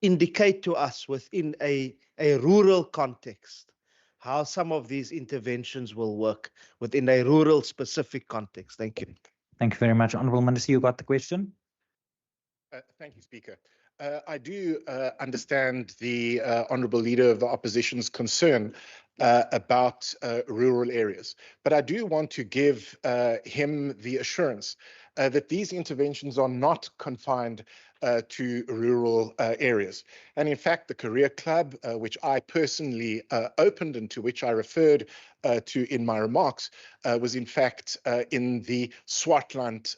D: indicate to us within a rural context how some of these interventions will work within a rural specific context? Thank you.
A: Thank you very much. Honourable Minister, you got the question?
R: Thank you, Speaker. I do understand the Honourable Leader of the Opposition's concern about rural areas, but I do want to give him the assurance that these interventions are not confined to rural areas. And in fact, the Career Club, which I personally opened and to which I referred to in my remarks, was in fact in the Swartland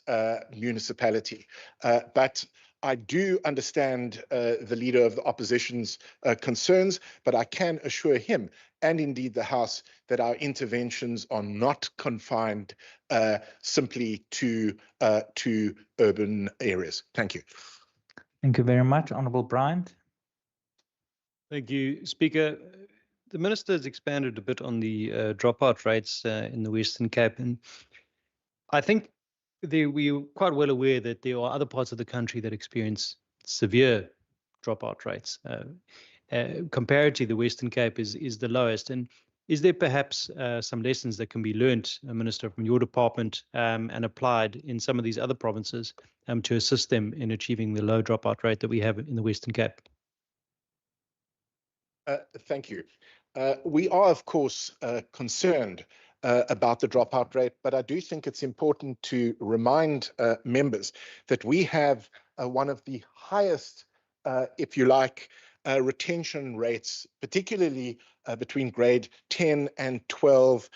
R: municipality. But I do understand the Leader of the Opposition's concerns, but I can assure him and indeed the House that our interventions are not confined simply to urban areas. Thank you.
A: Thank you very much. Honourable Bryant.
M: Thank you, Speaker. The Minister has expanded a bit on the dropout rates in the Western Cape, and I think we're quite well aware that there are other parts of the country that experience severe dropout rates. Comparatively, the Western Cape is the lowest. And is there perhaps some lessons that can be learnt, Minister, from your department and applied in some of these other provinces to assist them in achieving the low dropout rate that we have in the Western Cape?
R: Thank you. We are, of course, concerned about the dropout rate, but I do think it's important to remind members that we have one of the highest, if you like, retention rates, particularly between grade 10 and 12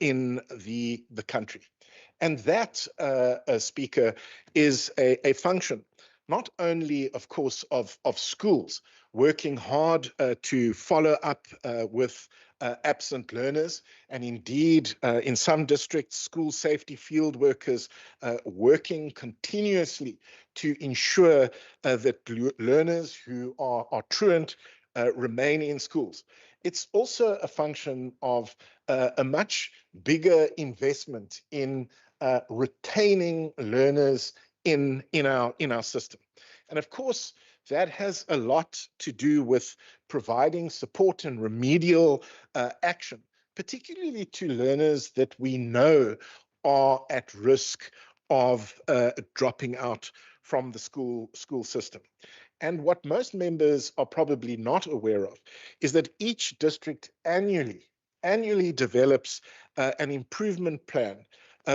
R: in the country. And that, Speaker, is a function not only, of course, of schools working hard to follow up with absent learners, and indeed in some districts, school safety field workers working continuously to ensure that learners who are truant remain in schools. It's also a function of a much bigger investment in retaining learners in our system. And of course, that has a lot to do with providing support and remedial action, particularly to learners that we know are at risk of dropping out from the school system. And what most members are probably not aware of is that each district annually develops an improvement plan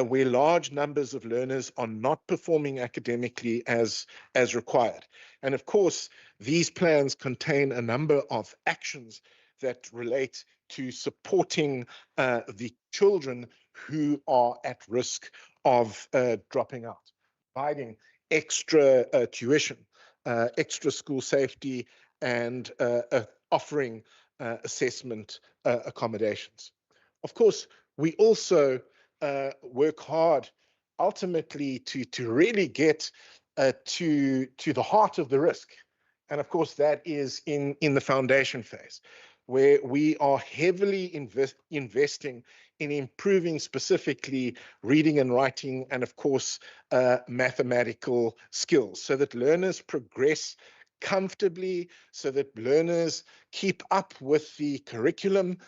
R: where large numbers of learners are not performing academically as required. And of course, these plans contain a number of actions that relate to supporting the children who are at risk of dropping out, providing extra tuition, extra school safety, and offering assessment accommodations. Of course, we also work hard ultimately to really get to the heart of the risk. And of course, that is in the foundation phase, where we are heavily investing in improving specifically reading and writing and, of course, mathematical skills so that learners progress comfortably, so that learners keep up with the curriculum,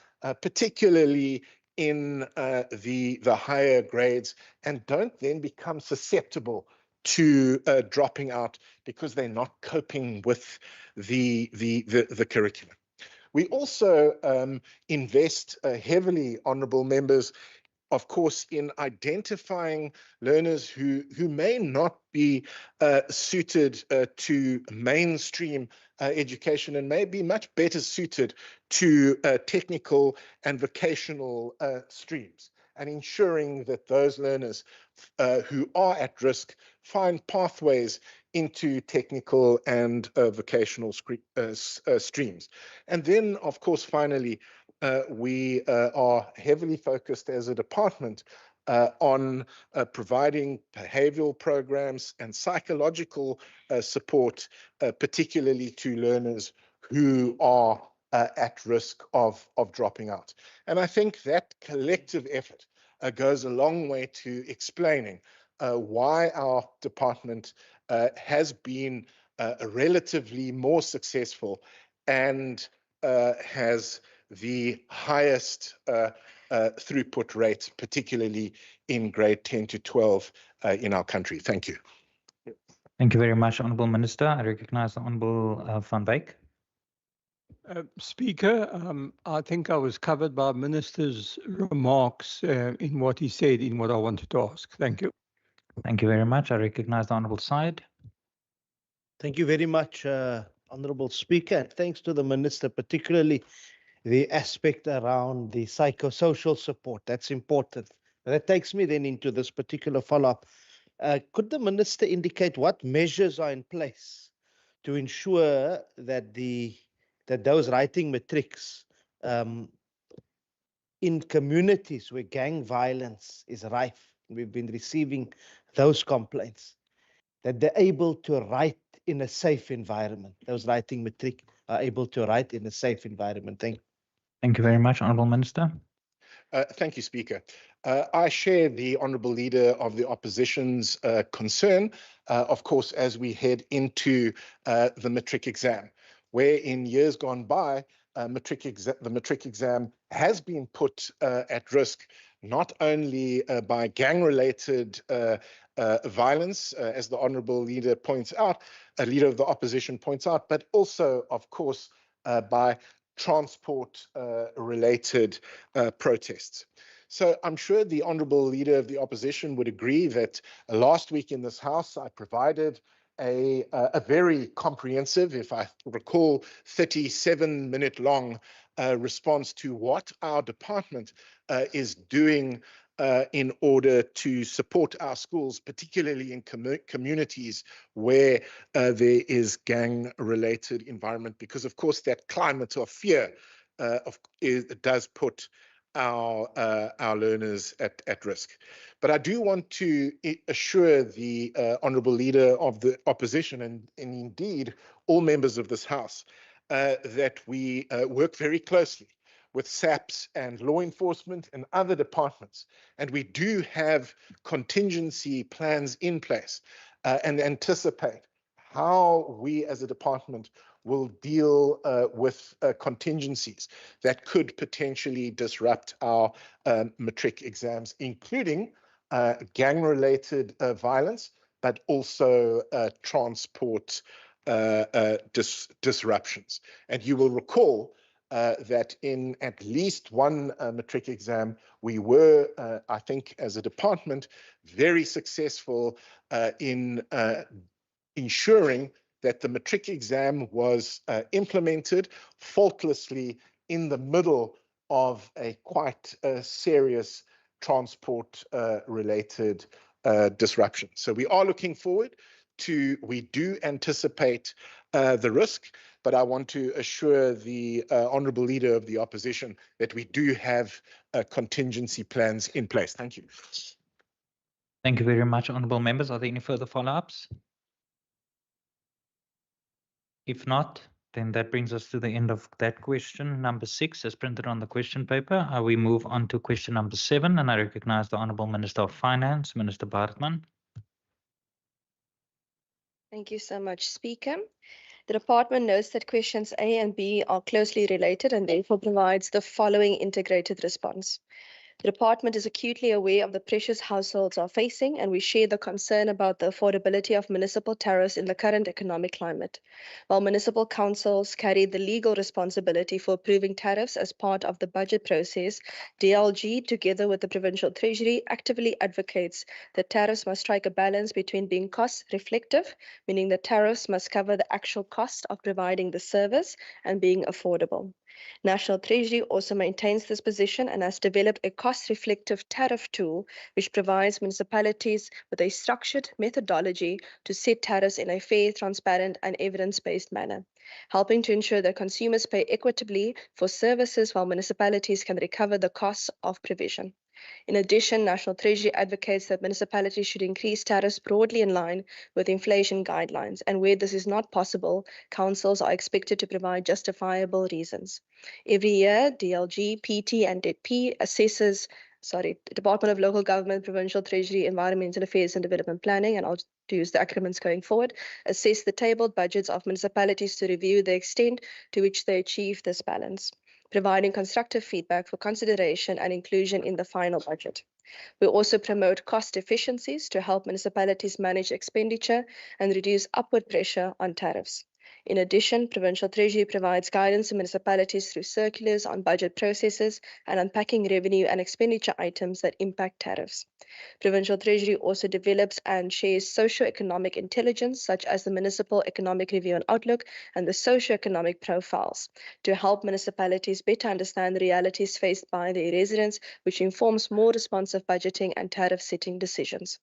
R: particularly in the higher grades, and don't then become susceptible to dropping out because they're not coping with the curriculum. We also invest heavily, honourable members, of course, in identifying learners who may not be suited to mainstream education and may be much better suited to technical and vocational streams, and ensuring that those learners who are at risk find pathways into technical and vocational streams. And then, of course, finally, we are heavily focused as a department on providing behavioral programs and psychological support, particularly to learners who are at risk of dropping out. And I think that collective effort goes a long way to explaining why our department has been relatively more successful and has the highest throughput rate, particularly in grade 10 to 12 in our country. Thank you.
A: Thank you very much, Honourable Minister. I recognize the Honourable Van Wyk.
S: Speaker, I think I was covered by Minister's remarks in what he said, in what I wanted to ask. Thank you.
A: Thank you very much. I recognize the Honourable Syed.
D: Thank you very much, Honourable Speaker, and thanks to the Minister, particularly the aspect around the psychosocial support. That's important. That takes me then into this particular follow-up. Could the Minister indicate what measures are in place to ensure that those writing matrics in communities where gang violence is rife, we've been receiving those complaints, that they're able to write in a safe environment? Those writing matric are able to write in a safe environment.
A: Thank you very much, Honourable Minister.
R: Thank you, Speaker. I share the Honourable Leader of the Opposition's concern, of course, as we head into the matric exam, where in years gone by, the matric exam has been put at risk, not only by gang-related violence, as the Honourable Leader points out, Leader of the Opposition points out, but also, of course, by transport related protests. So I'm sure the Honourable Leader of the Opposition would agree that last week in this House, I provided a very comprehensive, if I recall, 37-minute long response to what our department is doing in order to support our schools, particularly in communities where there is gang-related environment, because of course that climate of fear does put our learners at risk. But I do want to assure the Honourable Leader of the Opposition and indeed all members of this House that we work very closely with SAPS and law enforcement and other departments. And we do have contingency plans in place and anticipate how we as a department will deal with contingencies that could potentially disrupt our matric exams, including gang-related violence, but also transport disruptions. And you will recall that in at least one matric exam, we were, I think, as a department, very successful in ensuring that the matric exam was implemented faultlessly in the middle of a quite serious transport related disruption. So we are looking forward to, we do anticipate the risk, but I want to assure the Honourable Leader of the Opposition that we do have contingency plans in place. Thank you.
A: Thank you very much, Honourable Members. Are there any further follow-ups? If not, then that brings us to the end of that question number 6 as printed on the question paper. We move on to question number 7, and I recognize the Honourable Minister of Finance, Minister Baartman.
J: Thank you so much, Speaker. The department notes that questions A and B are closely related and therefore provides the following integrated response. The department is acutely aware of the pressures households are facing, and we share the concern about the affordability of municipal tariffs in the current economic climate. While municipal councils carry the legal responsibility for approving tariffs as part of the budget process, DLG, together with the Provincial Treasury, actively advocates that tariffs must strike a balance between being cost reflective, meaning that tariffs must cover the actual cost of providing the service, and being affordable. National Treasury also maintains this position and has developed a cost-reflective tariff tool which provides municipalities with a structured methodology to set tariffs in a fair, transparent, and evidence-based manner, helping to ensure that consumers pay equitably for services while municipalities can recover the costs of provision. In addition, National Treasury advocates that municipalities should increase tariffs broadly in line with inflation guidelines, and where this is not possible, councils are expected to provide justifiable reasons. Every year, DLG, PT, and DEP the Department of Local Government, Provincial Treasury, Environmental Affairs and Development Planning, and I'll use the acronyms going forward, assess the tabled budgets of municipalities to review the extent to which they achieve this balance, providing constructive feedback for consideration and inclusion in the final budget. We also promote cost efficiencies to help municipalities manage expenditure and reduce upward pressure on tariffs. In addition, Provincial Treasury provides guidance to municipalities through circulars on budget processes and unpacking revenue and expenditure items that impact tariffs. Provincial Treasury also develops and shares socio-economic intelligence, such as the Municipal Economic Review and Outlook and the socio-economic profiles, to help municipalities better understand the realities faced by their residents, which informs more responsive budgeting and tariff setting decisions.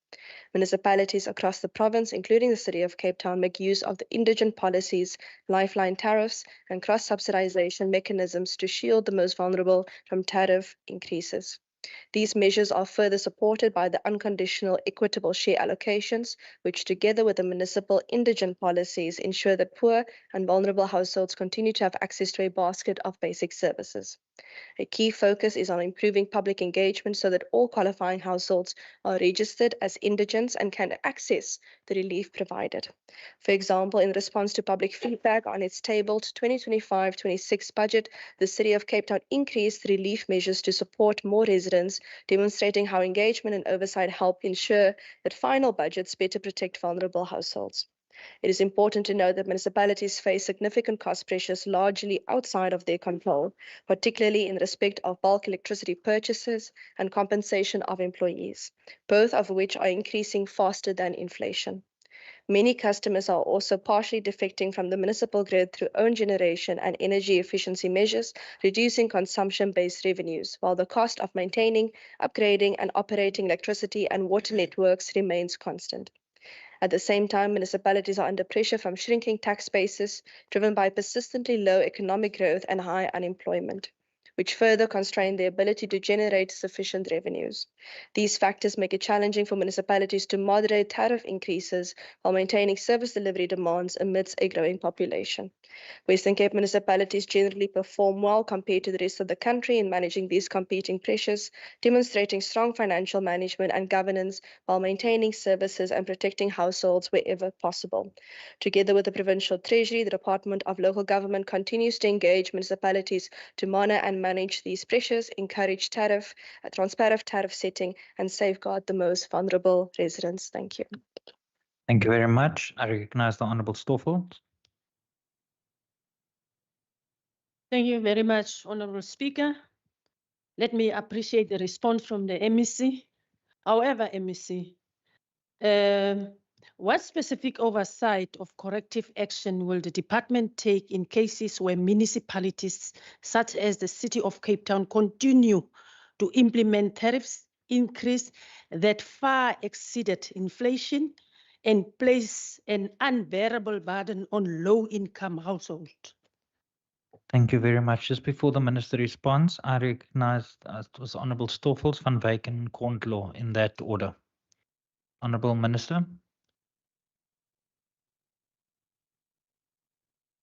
J: Municipalities across the province, including the City of Cape Town, make use of the indigent policies, lifeline tariffs, and cross-subsidization mechanisms to shield the most vulnerable from tariff increases. These measures are further supported by the unconditional equitable share allocations, which together with the municipal indigent policies ensure that poor and vulnerable households continue to have access to a basket of basic services. A key focus is on improving public engagement so that all qualifying households are registered as indigents and can access the relief provided. For example, in response to public feedback on its tabled 2025-26 budget, the City of Cape Town increased relief measures to support more residents, demonstrating how engagement and oversight help ensure that final budgets better protect vulnerable households. It is important to note that municipalities face significant cost pressures largely outside of their control, particularly in respect of bulk electricity purchases and compensation of employees, both of which are increasing faster than inflation. Many customers are also partially defecting from the municipal grid through own generation and energy efficiency measures, reducing consumption-based revenues, while the cost of maintaining, upgrading, and operating electricity and water networks remains constant. At the same time, municipalities are under pressure from shrinking tax bases driven by persistently low economic growth and high unemployment, which further constrain their ability to generate sufficient revenues. These factors make it challenging for municipalities to moderate tariff increases while maintaining service delivery demands amidst a growing population. Western Cape municipalities generally perform well compared to the rest of the country in managing these competing pressures, demonstrating strong financial management and governance while maintaining services and protecting households wherever possible. Together with the Provincial Treasury, the Department of Local Government continues to engage municipalities to monitor and manage these pressures, encourage transparent tariff setting, and safeguard the most vulnerable residents. Thank you.
A: Thank you very much. I recognize the Honourable Stoffel.
N: Thank you very much, Honourable Speaker. Let me appreciate the response from the MEC. However, MEC, what specific oversight of corrective action will the department take in cases where municipalities, such as the City of Cape Town, continue to implement tariffs increase that far exceeded inflation and place an unbearable burden on low-income households?
A: Thank you very much. Just before the Minister responds, I recognize it was Honourable Stoffels, Van Wyk and Kondlo in that order. Honourable Minister.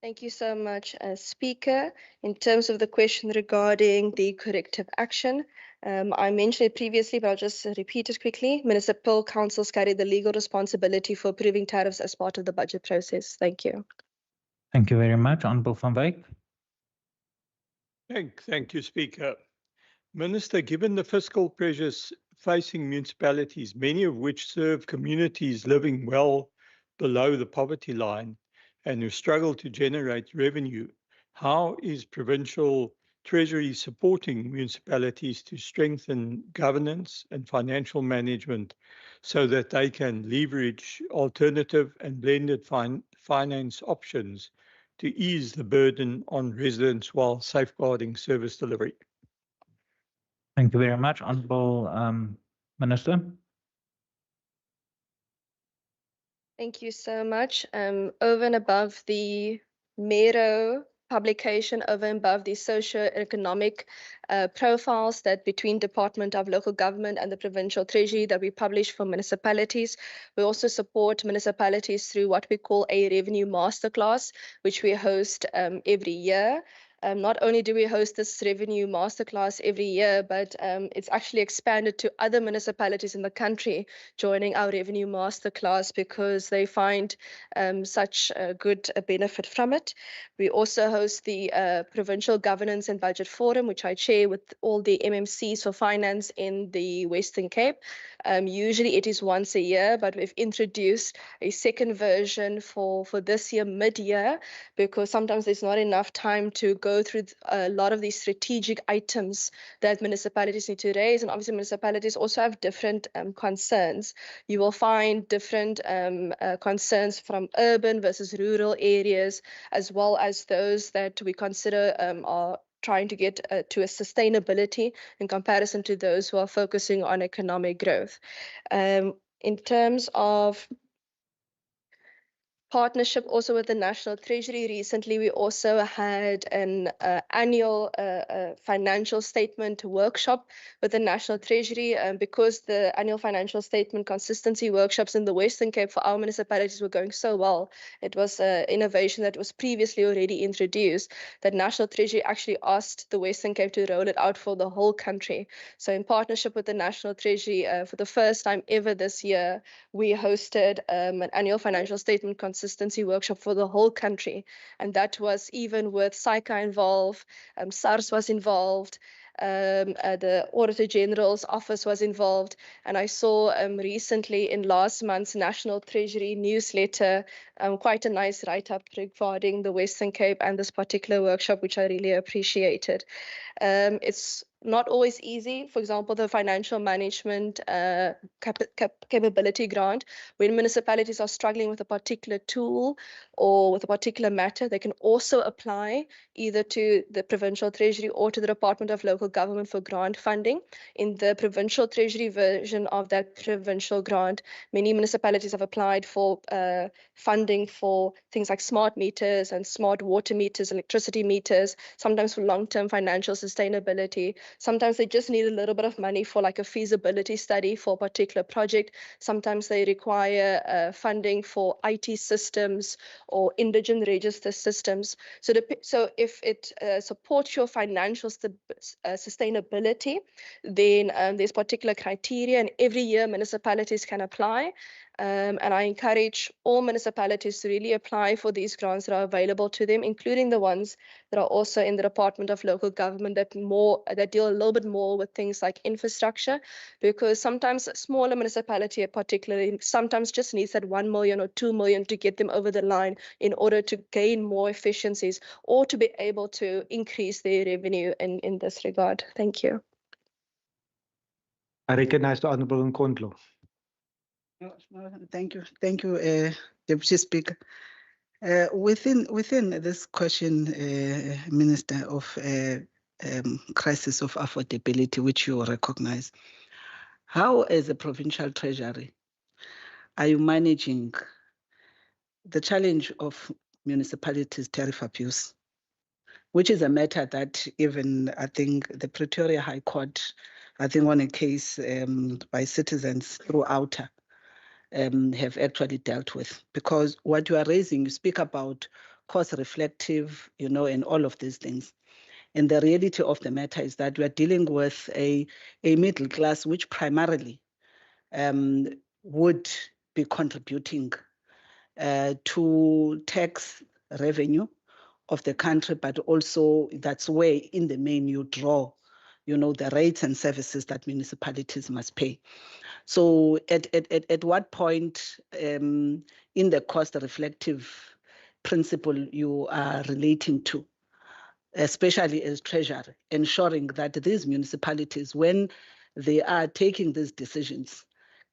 J: Thank you so much, Speaker. In terms of the question regarding the corrective action, I mentioned it previously, but I'll just repeat it quickly. Municipal councils carry the legal responsibility for approving tariffs as part of the budget process. Thank you.
A: Thank you very much. Honourable Van Wyk.
S: Thank you, Speaker. Minister, given the fiscal pressures facing municipalities, many of which serve communities living well below the poverty line and who struggle to generate revenue, how is Provincial Treasury supporting municipalities to strengthen governance and financial management so that they can leverage alternative and blended finance options to ease the burden on residents while safeguarding service delivery?
A: Thank you very much, Honourable Minister.
J: Thank you so much. Over and above the MERO publication, over and above the socio-economic profiles that between Department of Local Government and the Provincial Treasury that we publish for municipalities, we also support municipalities through what we call a revenue masterclass, which we host every year. Not only do we host this revenue masterclass every year, but it's actually expanded to other municipalities in the country joining our revenue masterclass because they find such a good benefit from it. We also host the Provincial Governance and Budget Forum, which I chair with all the MMCs for finance in the Western Cape. Usually it is once a year, but we've introduced a second version for this year, mid-year, because sometimes there's not enough time to go through a lot of these strategic items that municipalities need to raise. And obviously municipalities also have different concerns. You will find different concerns from urban versus rural areas, as well as those that we consider are trying to get to a sustainability in comparison to those who are focusing on economic growth. In terms of partnership also with the National Treasury, recently we also had an annual financial statement workshop with the National Treasury, because the annual financial statement consistency workshops in the Western Cape for our municipalities were going so well. It was an innovation that was previously already introduced, that National Treasury actually asked the Western Cape to roll it out for the whole country. So in partnership with the National Treasury, for the first time ever this year, we hosted an annual financial statement consistency workshop for the whole country. And that was even with SAICA involved, SARS was involved, the Auditor General's office was involved. And I saw recently in last month's National Treasury newsletter quite a nice write-up regarding the Western Cape and this particular workshop, which I really appreciated. It's not always easy. For example, the financial management capability grant, when municipalities are struggling with a particular tool or with a particular matter, they can also apply either to the Provincial Treasury or to the Department of Local Government for grant funding. In the Provincial Treasury version of that provincial grant, many municipalities have applied for funding for things like smart meters and smart water meters, electricity meters, sometimes for long-term financial sustainability. Sometimes they just need a little bit of money for like a feasibility study for a particular project. Sometimes they require funding for IT systems or indigent register systems. So if it supports your financial sustainability, then there's particular criteria, and every year municipalities can apply. And I encourage all municipalities to really apply for these grants that are available to them, including the ones that are also in the Department of Local Government that deal a little bit more with things like infrastructure, because sometimes smaller municipality particularly sometimes just needs that 1 million or 2 million to get them over the line in order to gain more efficiencies or to be able to increase their revenue in this regard. Thank you.
T: I recognize the Honourable Nkondlo.
U: Thank you, Deputy Speaker. Within this question, Minister, of crisis of affordability, which you recognize, how, as a provincial treasury, are you managing the challenge of municipalities' tariff abuse, which is a matter that even I think the Pretoria High Court, I think on a case by citizens throughout, have actually dealt with? Because what you are raising, you speak about cost reflective, and all of these things. And the reality of the matter is that we are dealing with a middle class which primarily would be contributing to tax revenue of the country, but also that's where in the main you draw the rates and services that municipalities must pay. So at what point in the cost reflective principle you are relating to, especially as treasurer, ensuring that these municipalities, when they are taking these decisions,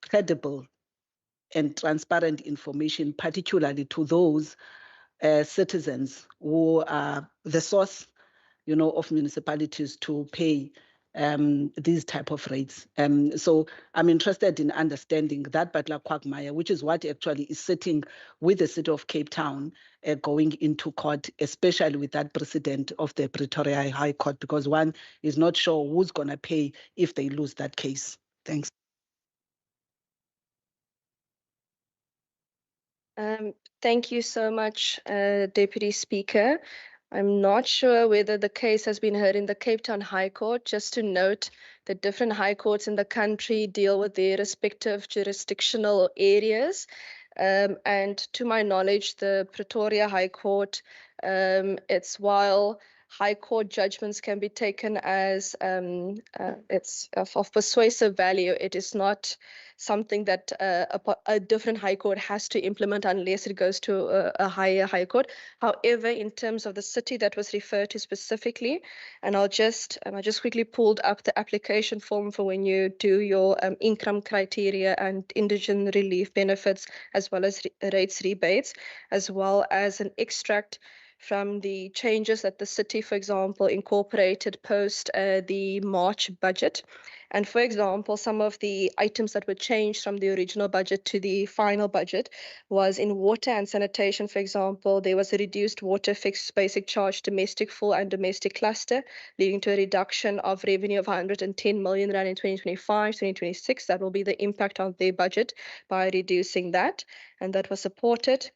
U: credible and transparent information, particularly to those citizens who are the source, of municipalities to pay these type of rates. So I'm interested in understanding that particular quagmire, which is what actually is sitting with the city of Cape Town going into court, especially with that precedent of the Pretoria High Court, because one is not sure who's going to pay if they lose that case. Thanks.
J: Thank you so much, Deputy Speaker. I'm not sure whether the case has been heard in the Cape Town High Court. Just to note, the different high courts in the country deal with their respective jurisdictional areas. And to my knowledge, the Pretoria High Court, it's while high court judgments can be taken as it's of persuasive value, it is not something that a different high court has to implement unless it goes to a higher high court. However, in terms of the city that was referred to specifically, and I just quickly pulled up the application form for when you do your income criteria and indigent relief benefits, as well as rates rebates, as well as an extract from the changes that the city, for example, incorporated post the March budget. And for example, some of the items that were changed from the original budget to the final budget was in water and sanitation. For example, there was a reduced water fixed basic charge domestic full and domestic cluster, leading to a reduction of revenue of 110 million rand in 2025, 2026. That will be the impact of their budget by reducing that. And that was supported.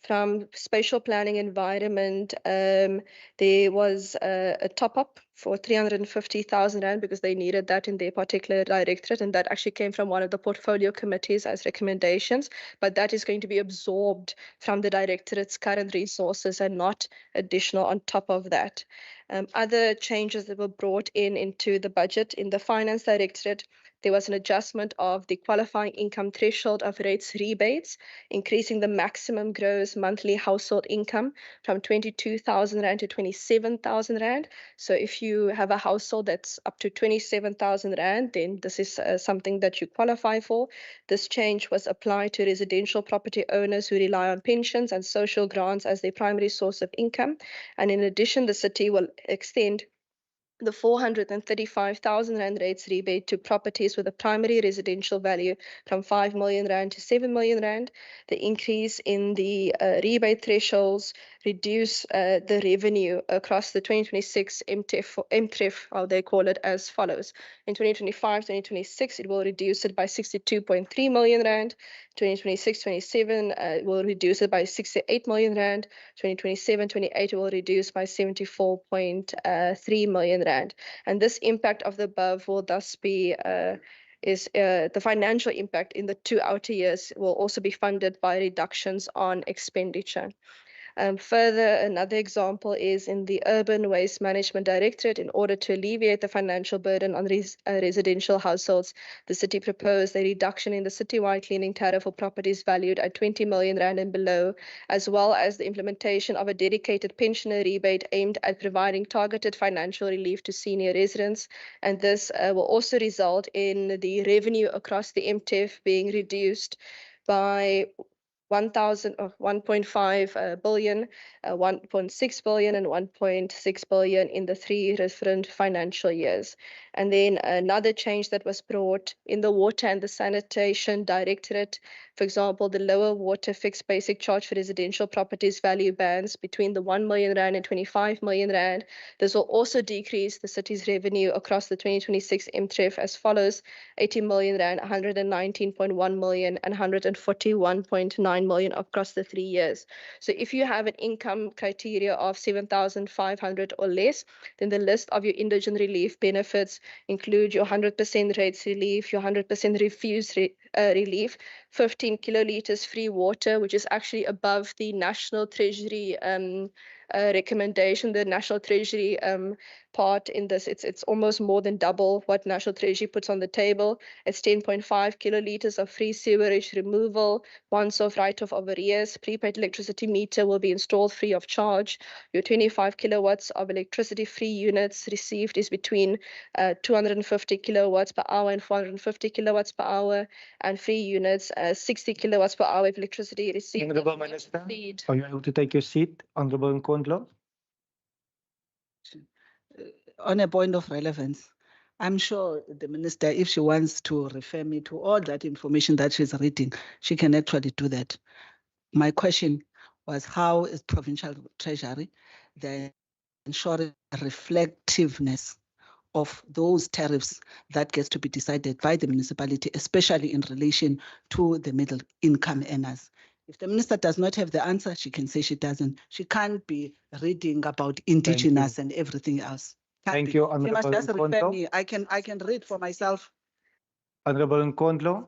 J: From spatial planning environment, there was a top-up for 350,000 rand because they needed that in their particular directorate, and that actually came from one of the portfolio committees as recommendations, but that is going to be absorbed from the directorate's current resources and not additional on top of that. Other changes that were brought into the budget in the finance directorate, there was an adjustment of the qualifying income threshold of rates rebates, increasing the maximum gross monthly household income from 22,000 rand to 27,000 rand. So if you have a household that's up to 27,000 rand, then this is something that you qualify for. This change was applied to residential property owners who rely on pensions and social grants as their primary source of income. And in addition, the city will extend the 435,000 rand rates rebate to properties with a primary residential value from 5 million rand to 7 million rand. The increase in the rebate thresholds reduce the revenue across the 2026 MTREF, how they call it, as follows. In 2025, 2026, it will reduce it by 62.3 million rand. 2026-27, it will reduce it by 68 million rand. 2027-28, it will reduce by 74.3 million rand. And this impact of the above will thus be the financial impact in the 2 outer years will also be funded by reductions on expenditure. Further, another example is in the Urban Waste Management Directorate. In order to alleviate the financial burden on residential households, the city proposed a reduction in the citywide cleaning tariff for properties valued at 20 million rand and below, as well as the implementation of a dedicated pensioner rebate aimed at providing targeted financial relief to senior residents. And this will also result in the revenue across the MTEF being reduced by 1.5 billion, 1.6 billion, and 1.6 billion in the 3 different financial years. And then another change that was brought in the water and the sanitation directorate, for example, the lower water fixed basic charge for residential properties value bands between the 1 million rand and 25 million rand. This will also decrease the city's revenue across the 2026 MTREF as follows: 80 million rand, 119.1 million, and 141.9 million across the 3 years. So if you have an income criteria of 7,500 or less, then the list of your indigent relief benefits include your 100% rates relief, your 100% refuse relief, 15 kiloliters free water, which is actually above the National Treasury recommendation, the National Treasury part in this. It's almost more than double what National Treasury puts on the table. It's 10.5 kiloliters of free sewerage removal, once-off write-off of arrears, prepaid electricity meter will be installed free of charge. Your 25 kilowatts of electricity-free units received is between 250 kilowatts per hour and 450 kilowatts per hour, and free units 60 kilowatts per hour of electricity received.
T: Honourable Minister, are you able to take your seat? Honourable Nkondlo.
U: On a point of relevance, I'm sure the minister, if she wants to refer me to all that information that she's reading, she can actually do that. My question was, how is Provincial Treasury then ensuring reflectiveness of those tariffs that gets to be decided by the municipality, especially in relation to the middle income earners? If the minister does not have the answer, she can say she doesn't. She can't be reading about indigenous and everything else.
T: Thank you,
U: She must
T: Honourable
U: just refer
T: Nkondlo.
U: me. I can read for myself.
T: Honourable Nkondlo.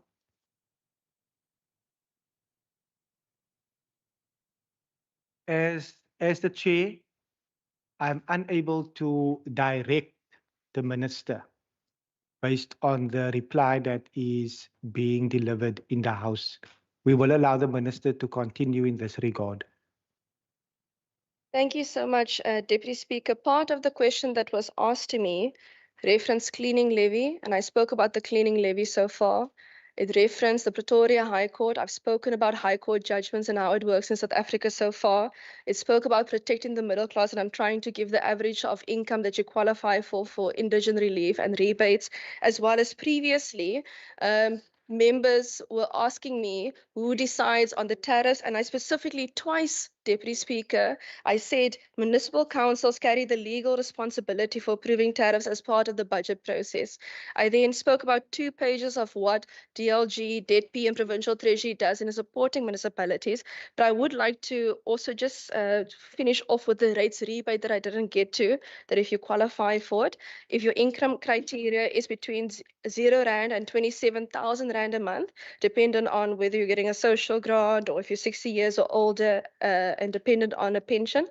T: As the chair, I'm unable to direct the minister based on the reply that is being delivered in the House. We will allow the minister to continue in this regard.
J: Thank you so much, Deputy Speaker. Part of the question that was asked to me referenced cleaning levy, and I spoke about the cleaning levy so far. It referenced the Pretoria High Court. I've spoken about High Court judgments and how it works in South Africa so far. It spoke about protecting the middle class, and I'm trying to give the average of income that you qualify for indigent relief and rebates, as well as previously. Members were asking me who decides on the tariffs, and I specifically twice, Deputy Speaker, I said municipal councils carry the legal responsibility for approving tariffs as part of the budget process. I then spoke about 2 pages of what DLG, DETP, and Provincial Treasury does in supporting municipalities, but I would like to also just finish off with the rates rebate that I didn't get to, that if you qualify for it, if your income criteria is between R0 and 27,000 Rand a month, dependent on whether you're getting a social grant or if you're 60 years or older and dependent on a pension,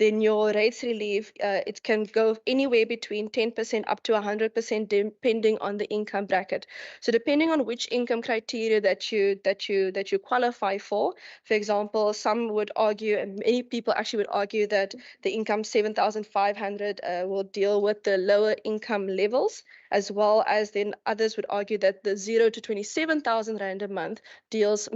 J: then your rates relief, it can go anywhere between 10% up to 100% depending on the income bracket. So depending on which income criteria that you qualify for example, some would argue, and many people actually would argue, that the income 7,500 will deal with the lower income levels, as well as then others would argue that the 0 to 27,000 Rand a month deals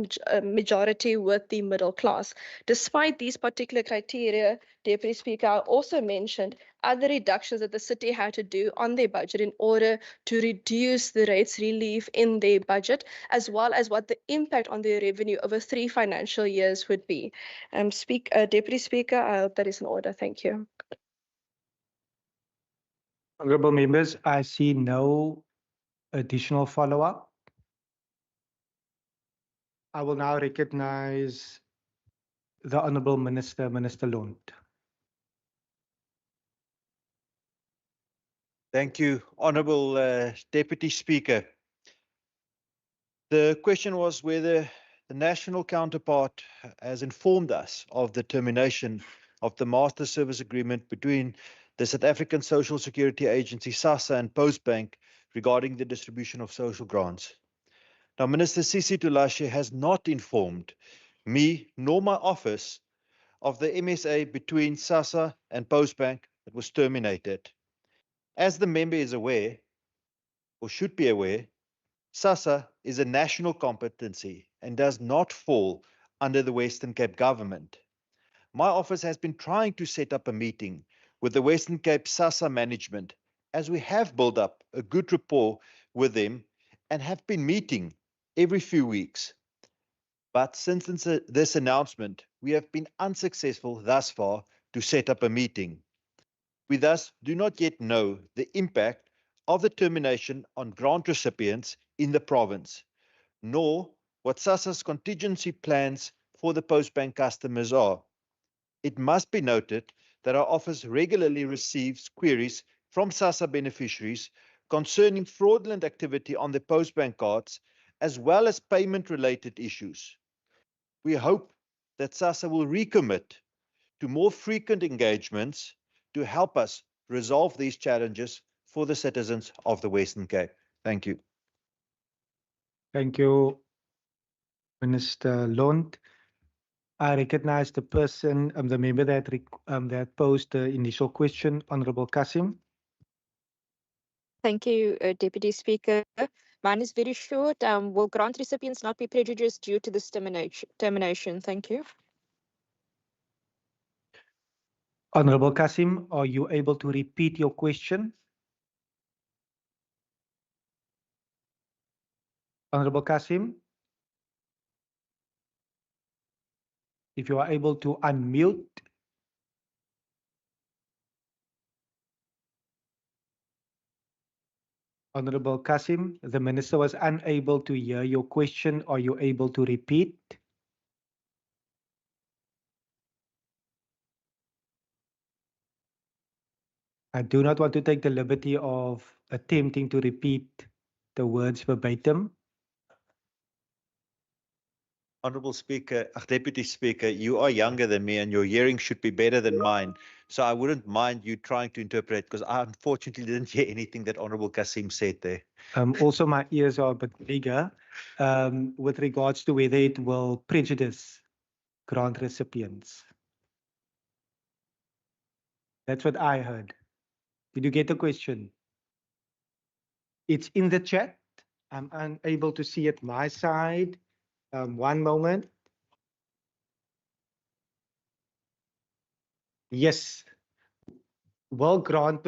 J: majority with the middle class. Despite these particular criteria, Deputy Speaker, I also mentioned other reductions that the city had to do on their budget in order to reduce the rates relief in their budget, as well as what the impact on their revenue over 3 financial years would be. Deputy Speaker, I hope that is in order. Thank you.
T: Honourable members, I see no additional follow-up. I will now recognize the Honourable Minister, Minister Lund.
E: Thank you, Honourable Deputy Speaker. The question was whether the national counterpart has informed us of the termination of the Master Service Agreement between the South African Social Security Agency, SASSA, and Postbank regarding the distribution of social grants. Now, Minister Sisi Tulashe has not informed me nor my office of the MSA between SASSA and Postbank that was terminated. As the member is aware, or should be aware, SASSA is a national competency and does not fall under the Western Cape government. My office has been trying to set up a meeting with the Western Cape SASSA management, as we have built up a good rapport with them and have been meeting every few weeks. But since this announcement, we have been unsuccessful thus far to set up a meeting. We thus do not yet know the impact of the termination on grant recipients in the province, nor what SASSA's contingency plans for the Postbank customers are. It must be noted that our office regularly receives queries from SASSA beneficiaries concerning fraudulent activity on the Postbank cards, as well as payment-related issues. We hope that SASSA will recommit to more frequent engagements to help us resolve these challenges for the citizens of the Western Cape. Thank you.
T: Thank you, Minister Lund. I recognize the person, the member that posed the initial question, Honorable Kasim.
B: Thank you, Deputy Speaker. Mine is very short. Will grant recipients not be prejudiced due to this termination? Thank you.
T: Honorable Kasim, are you able to repeat your question? Honorable Kasim, if you are able to unmute. Honorable Kasim, the minister was unable to hear your question. Are you able to repeat? I do not want to take the liberty of attempting to repeat the words verbatim.
E: Honourable Speaker, Deputy Speaker, you are younger than me and your hearing should be better than mine. So I wouldn't mind you trying to interpret because I unfortunately didn't hear anything that Honourable Kasim said there.
T: Also, my ears are a bit bigger with regards to whether it will prejudice grant recipients. That's what I heard. Did you get the question? It's in the chat. I'm unable to see it my side. One moment. Yes. Will grant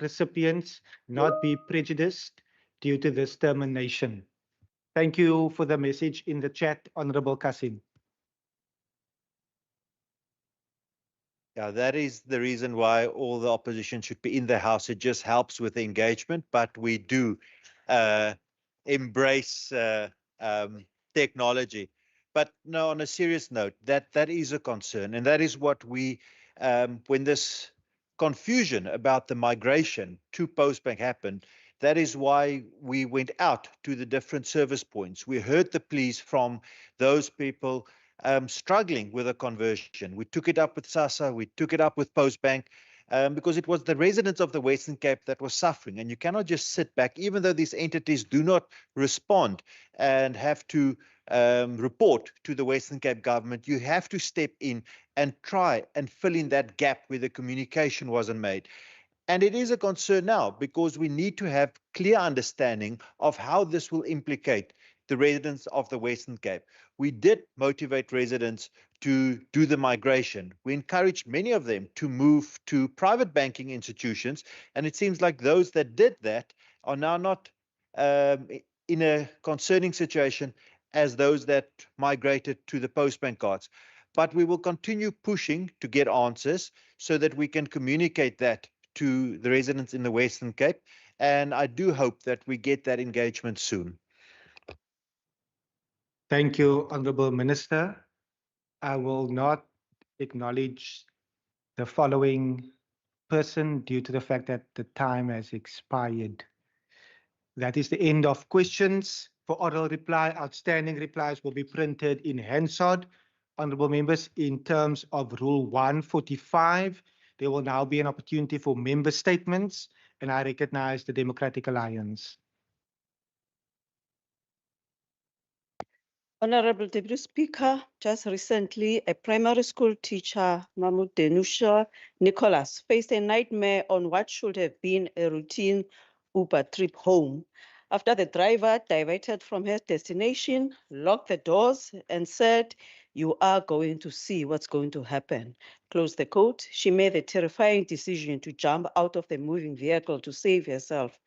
T: recipients not be prejudiced due to this termination? Thank you for the message in the chat, Honorable Kasim.
E: Yeah, that is the reason why all the opposition should be in the House. It just helps with the engagement, but we do embrace technology. But no, on a serious note, that is a concern. And that is what we, when this confusion about the migration to Postbank happened, that is why we went out to the different service points. We heard the pleas from those people struggling with a conversion. We took it up with SASSA, we took it up with Postbank, because it was the residents of the Western Cape that were suffering. And you cannot just sit back, even though these entities do not respond and have to report to the Western Cape government, you have to step in and try and fill in that gap where the communication wasn't made. And it is a concern now because we need to have clear understanding of how this will implicate the residents of the Western Cape. We did motivate residents to do the migration. We encouraged many of them to move to private banking institutions. And it seems like those that did that are now not in a concerning situation as those that migrated to the Postbank cards. But we will continue pushing to get answers so that we can communicate that to the residents in the Western Cape. And I do hope that we get that engagement soon.
T: Thank you, Honorable Minister. I will not acknowledge the following person due to the fact that the time has expired. That is the end of questions. For oral reply, outstanding replies will be printed in Hansard. Honorable members, in terms of Rule 145, there will now be an opportunity for member statements, and I recognize the Democratic Alliance.
N: Honorable Deputy Speaker, just recently, a primary school teacher, Mahmoud Denusha Nicholas, faced a nightmare on what should have been a routine Uber trip home after the driver diverted from her destination, locked the doors, and said, "You are going to see what's going to happen." Close the quote. She made the terrifying decision to jump out of the moving vehicle to save herself.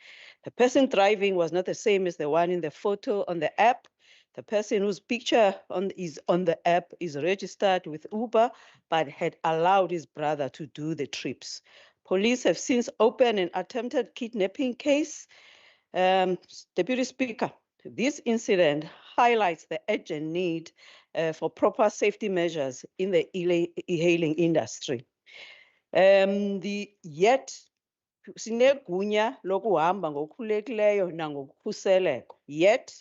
N: The person driving was not the same as the one in the photo on the app. The person whose picture is on the app is registered with Uber, but had allowed his brother to do the trips. Police have since opened an attempted kidnapping case. Deputy Speaker, this incident highlights the urgent need for proper safety measures in the e-hailing industry. Yet, sinegunya lokuhamba ngokukhululekileyo nangokukhuseleko. Yet,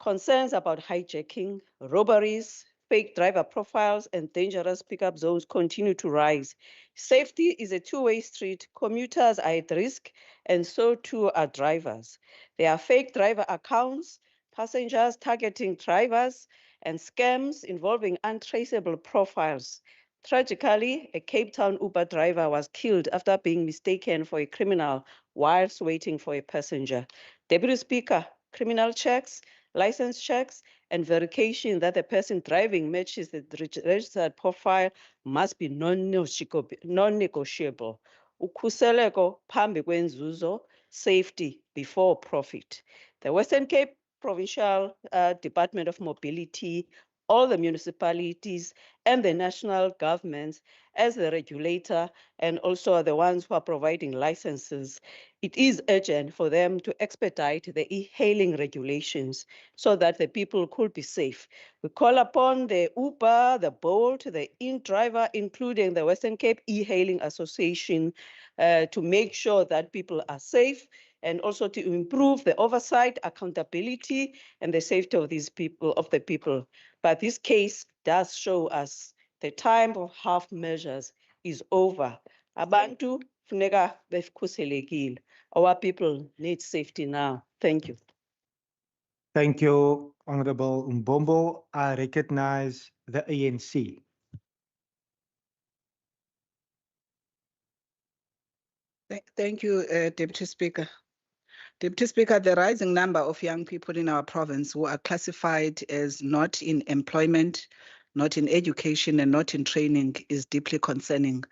N: concerns about hijacking, robberies,
H: fake driver profiles and dangerous pickup zones continue to rise. Safety is a two-way street. Commuters are at risk, and so too are drivers. There are fake driver accounts, passengers targeting drivers, and scams involving untraceable profiles. Tragically, a Cape Town Uber driver was killed after being mistaken for a criminal whilst waiting for a passenger. Deputy Speaker, criminal checks, license checks, and verification that the person driving matches the registered profile must be non-negotiable. Ukhuseleko phambi kwenzuzo, safety before profit. The Western Cape Provincial Department of Mobility, all the municipalities and the national governments as the regulator and also the ones who are providing licenses, it is urgent for them to expedite the e-hailing regulations so that the people could be safe. We call upon the Uber, the Bolt, the InDriver, including the Western Cape E-Hailing Association, to make sure that people are safe and also to improve the oversight, accountability, and the safety of these people, of the people. But this case does show us the time of half measures is over. Abantu funeka bekhuselekile. Our people need safety now. Thank you.
T: Thank you, Honorable Mbombo. I recognize the ANC.
U: Thank you, Deputy Speaker. Deputy Speaker, the rising number of young people in our province who are classified as not in employment, not in education, and not in training is deeply concerning.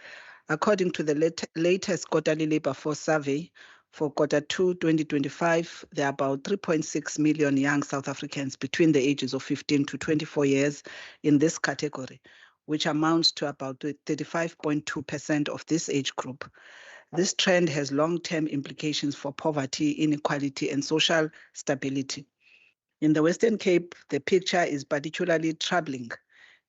U: According to the latest quarterly labor force survey for Q2 2025, there are about 3.6 million young South Africans between the ages of 15 to 24 years in this category, which amounts to about 35.2% of this age group. This trend has long-term implications for poverty, inequality, and social stability. In the Western Cape, the picture is particularly troubling.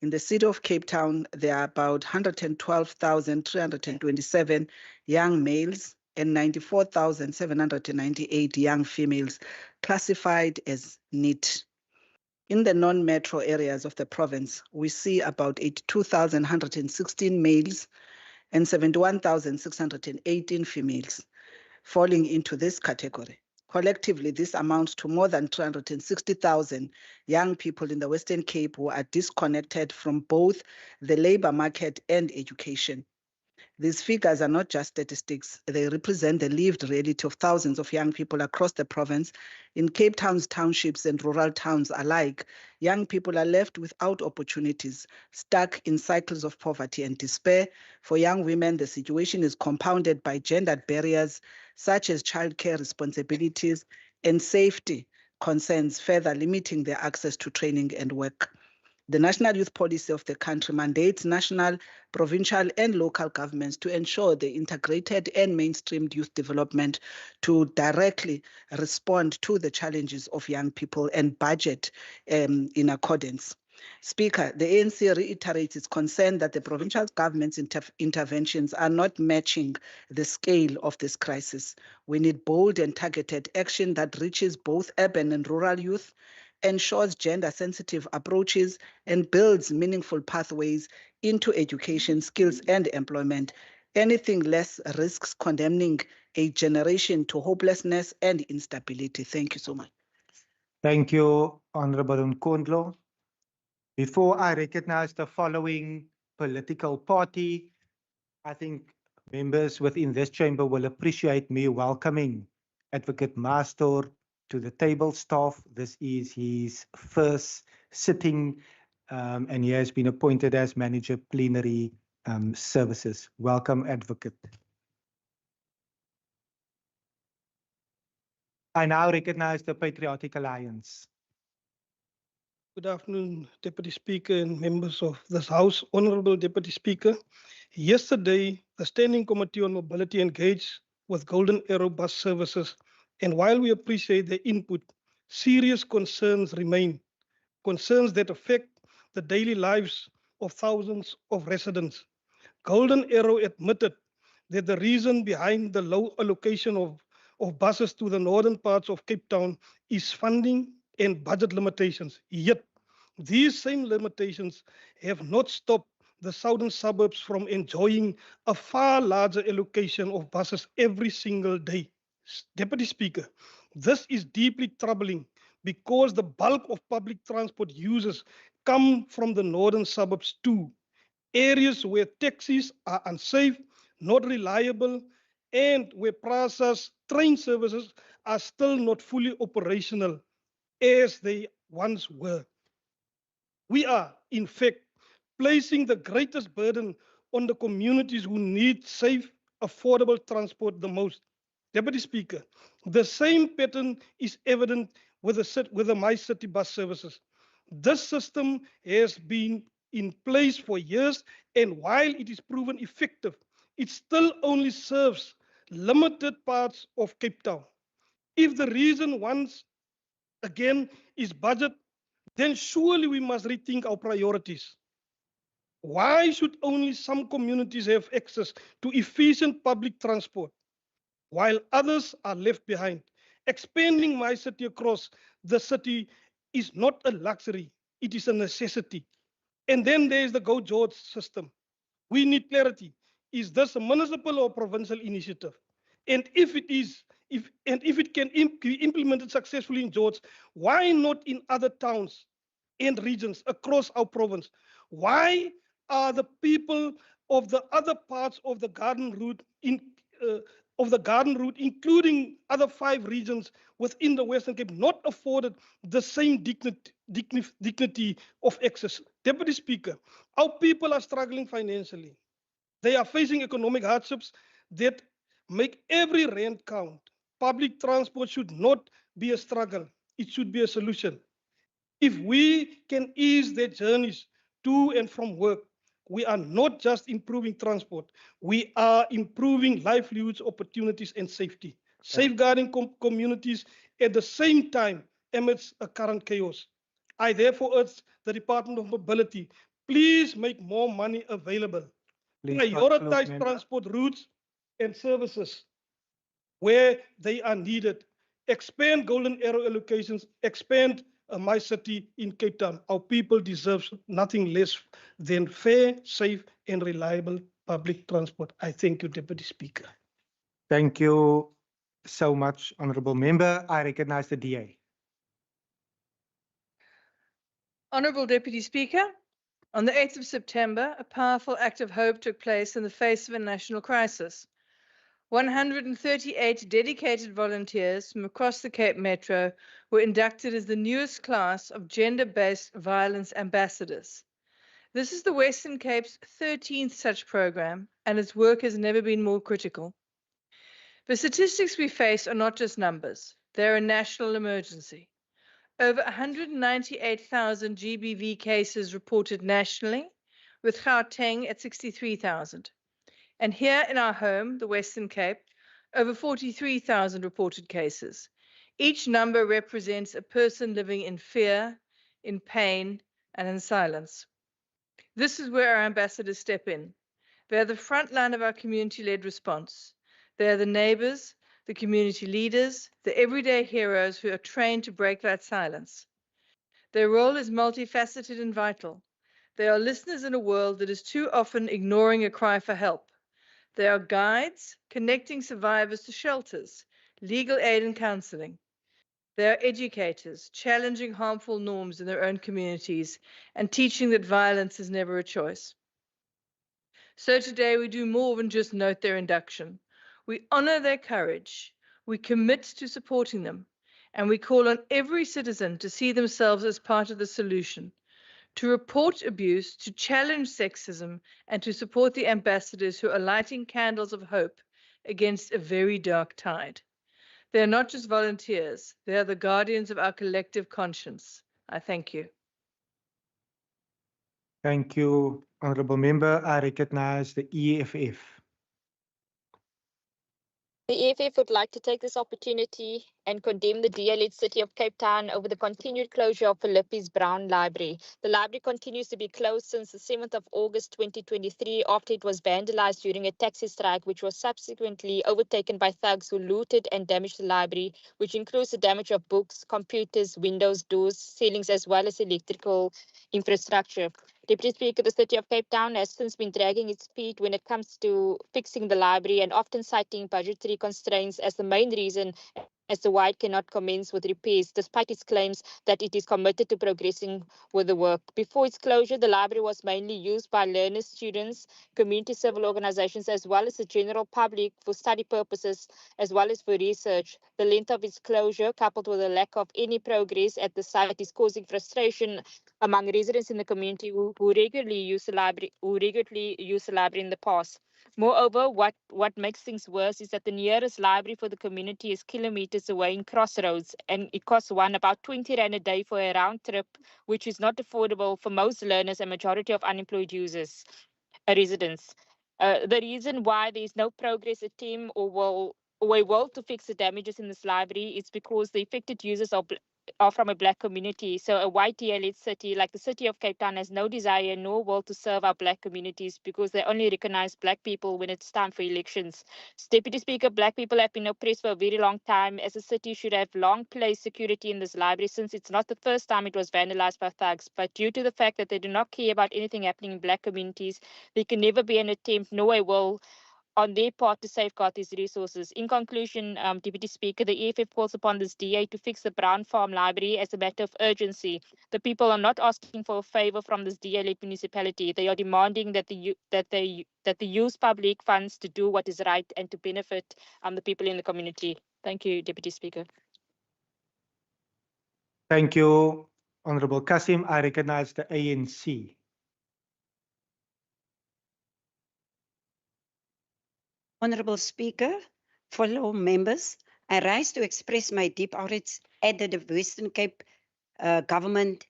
U: In the city of Cape Town, there are about 112,327 young males and 94,798 young females classified as NEET. In the non-metro areas of the province, we see about 82,116 males and 71,618 females falling into this category. Collectively, this amounts to more than 360,000 young people in the Western Cape who are disconnected from both the labor market and education. These figures are not just statistics. They represent the lived reality of thousands of young people across the province. In Cape Town's townships and rural towns alike, young people are left without opportunities, stuck in cycles of poverty and despair. For young women, the situation is compounded by gendered barriers such as childcare responsibilities and safety concerns, further limiting their access to training and work. The national youth policy of the country mandates national, provincial, and local governments to ensure the integrated and mainstreamed youth development to directly respond to the challenges of young people and budget in accordance. Speaker, the ANC reiterates its concern that the provincial government's interventions are not matching the scale of this crisis. We need bold and targeted action that reaches both urban and rural youth, ensures gender-sensitive approaches, and builds meaningful pathways into education, skills, and employment. Anything less risks condemning a generation to hopelessness and instability. Thank you so much.
T: Thank you, Honorable Nkondlo. Before I recognize the following political party, I think members within this chamber will appreciate me welcoming Advocate Master to the table staff. This is his first sitting, and he has been appointed as Manager Plenary Services. Welcome, Advocate. I now recognize the Patriotic Alliance.
V: Good afternoon, Deputy Speaker and members of this House. Honorable Deputy Speaker, yesterday, the Standing Committee on Mobility engaged with Golden Arrow Bus Services, and while we appreciate their input, serious concerns remain, concerns that affect the daily lives of thousands of residents. Golden Arrow admitted that the reason behind the low allocation of buses to the northern parts of Cape Town is funding and budget limitations. Yet, These same limitations have not stopped the southern suburbs from enjoying a far larger allocation of buses every single day. Deputy Speaker, this is deeply troubling because the bulk of public transport users come from the northern suburbs too, areas where taxis are unsafe, not reliable, and where PRASA's train services are still not fully operational as they once were. We are, in fact, placing the greatest burden on the communities who need safe, affordable transport the most. Deputy Speaker, the same pattern is evident with the My City bus services. This system has been in place for years, and while it is proven effective, it still only serves limited parts of Cape Town. If the reason once again is budget, then surely we must rethink our priorities. Why should only some communities have access to efficient public transport while others are left behind? Expanding My City across the city is not a luxury, it is a necessity. And then there is the Go George system. We need clarity. Is this a municipal or provincial initiative? And if it is, if it can be implemented successfully in George, why not in other towns and regions across our province? Why are the people of the other parts of the Garden Route including other 5 regions within the Western Cape, not afforded the same dignity of access? Deputy Speaker, our people are struggling financially. They are facing economic hardships that make every rand count. Public transport should not be a struggle. It should be a solution. If we can ease their journeys to and from work, we are not just improving transport, we are improving livelihoods, opportunities, and safety, safeguarding communities at the same time amidst a current chaos. I therefore urge the Department of Mobility, please make more money available. Prioritize transport routes and services where they are needed. Expand Golden Arrow allocations, expand My City in Cape Town. Our people deserve nothing less than fair, safe, and reliable public transport. I thank you, Deputy Speaker.
T: Thank you so much, Honourable Member. I recognise the DA.
F: Honourable Deputy Speaker, on the 8th of September, a powerful act of hope took place in the face of a national crisis. 138 dedicated volunteers from across the Cape Metro were inducted as the newest class of gender-based violence ambassadors. This is the Western Cape's 13th such program, and its work has never been more critical. The statistics we face are not just numbers. They're a national emergency. Over 198,000 GBV cases reported nationally, with Gauteng at 63,000. And here in our home, the Western Cape, over 43,000 reported cases. Each number represents a person living in fear, in pain, and in silence. This is where our ambassadors step in. They are the front line of our community-led response. They are the neighbors, the community leaders, the everyday heroes who are trained to break that silence. Their role is multifaceted and vital. They are listeners in a world that is too often ignoring a cry for help. They are guides connecting survivors to shelters, legal aid and counseling. They are educators challenging harmful norms in their own communities and teaching that violence is never a choice. So today we do more than just note their induction. We honor their courage, we commit to supporting them, and we call on every citizen to see themselves as part of the solution, to report abuse, to challenge sexism, and to support the ambassadors who are lighting candles of hope against a very dark tide. They are not just volunteers, they are the guardians of our collective conscience. I thank you.
T: Thank you, Honourable Member. I recognise the EFF.
B: The EFF would like to take this opportunity and condemn the DA-led City of Cape Town over the continued closure of Philippi's Brown Library. The library continues to be closed since the 7th of August 2023 after it was vandalized during a taxi strike, which was subsequently overtaken by thugs who looted and damaged the library, which includes the damage of books, computers, windows, doors, ceilings, as well as electrical infrastructure. Deputy Speaker, the City of Cape Town has since been dragging its feet when it comes to fixing the library and often citing budgetary constraints as the main reason as to why it cannot commence with repairs, despite its claims that it is committed to progressing with the work. Before its closure, the library was mainly used by learners, students, community civil organizations, as well as the general public for study purposes, as well as for research. The length of its closure, coupled with the lack of any progress at the site, is causing frustration among residents in the community who regularly use the library in the past. Moreover, what makes things worse is that the nearest library for the community is kilometers away in Crossroads, and it costs one about 20 Rand a day for a round trip, which is not affordable for most learners and majority of unemployed users, residents. The reason why there is no progress attempt or a will to fix the damages in this library is because the affected users are from a black community. So a white DA-led city like the City of Cape Town has no desire nor will to serve our black communities because they only recognize black people when it's time for elections. Deputy Speaker, black people have been oppressed for a very long time, as a city should have long placed security in this library since it's not the first time it was vandalized by thugs. But due to the fact that they do not care about anything happening in black communities, there can never be an attempt nor a will on their part to safeguard these resources. In conclusion, Deputy Speaker, the EFF calls upon this DA to fix the Brown Farm Library as a matter of urgency. The people are not asking for a favor from this DA-led municipality. They are demanding that they use public funds to do what is right and to benefit the people in the community. Thank you, Deputy Speaker.
T: Thank you, Honorable Kasim. I recognize the ANC.
I: Honorable Speaker, fellow members, I rise to express my deep outrage at the Western Cape government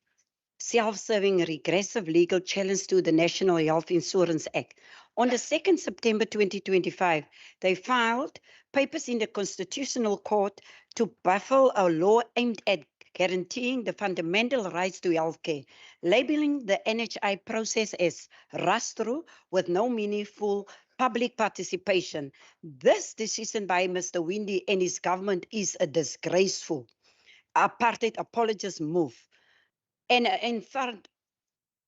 I: self-serving regressive legal challenge to the National Health Insurance Act. On the 2nd September 2025, they filed papers in the Constitutional Court to baffle a law aimed at guaranteeing the fundamental rights to healthcare, labeling the NHI process as rush-through with no meaningful public participation. This decision by Mr. Windy and his government is a disgraceful apartheid apologist move and in front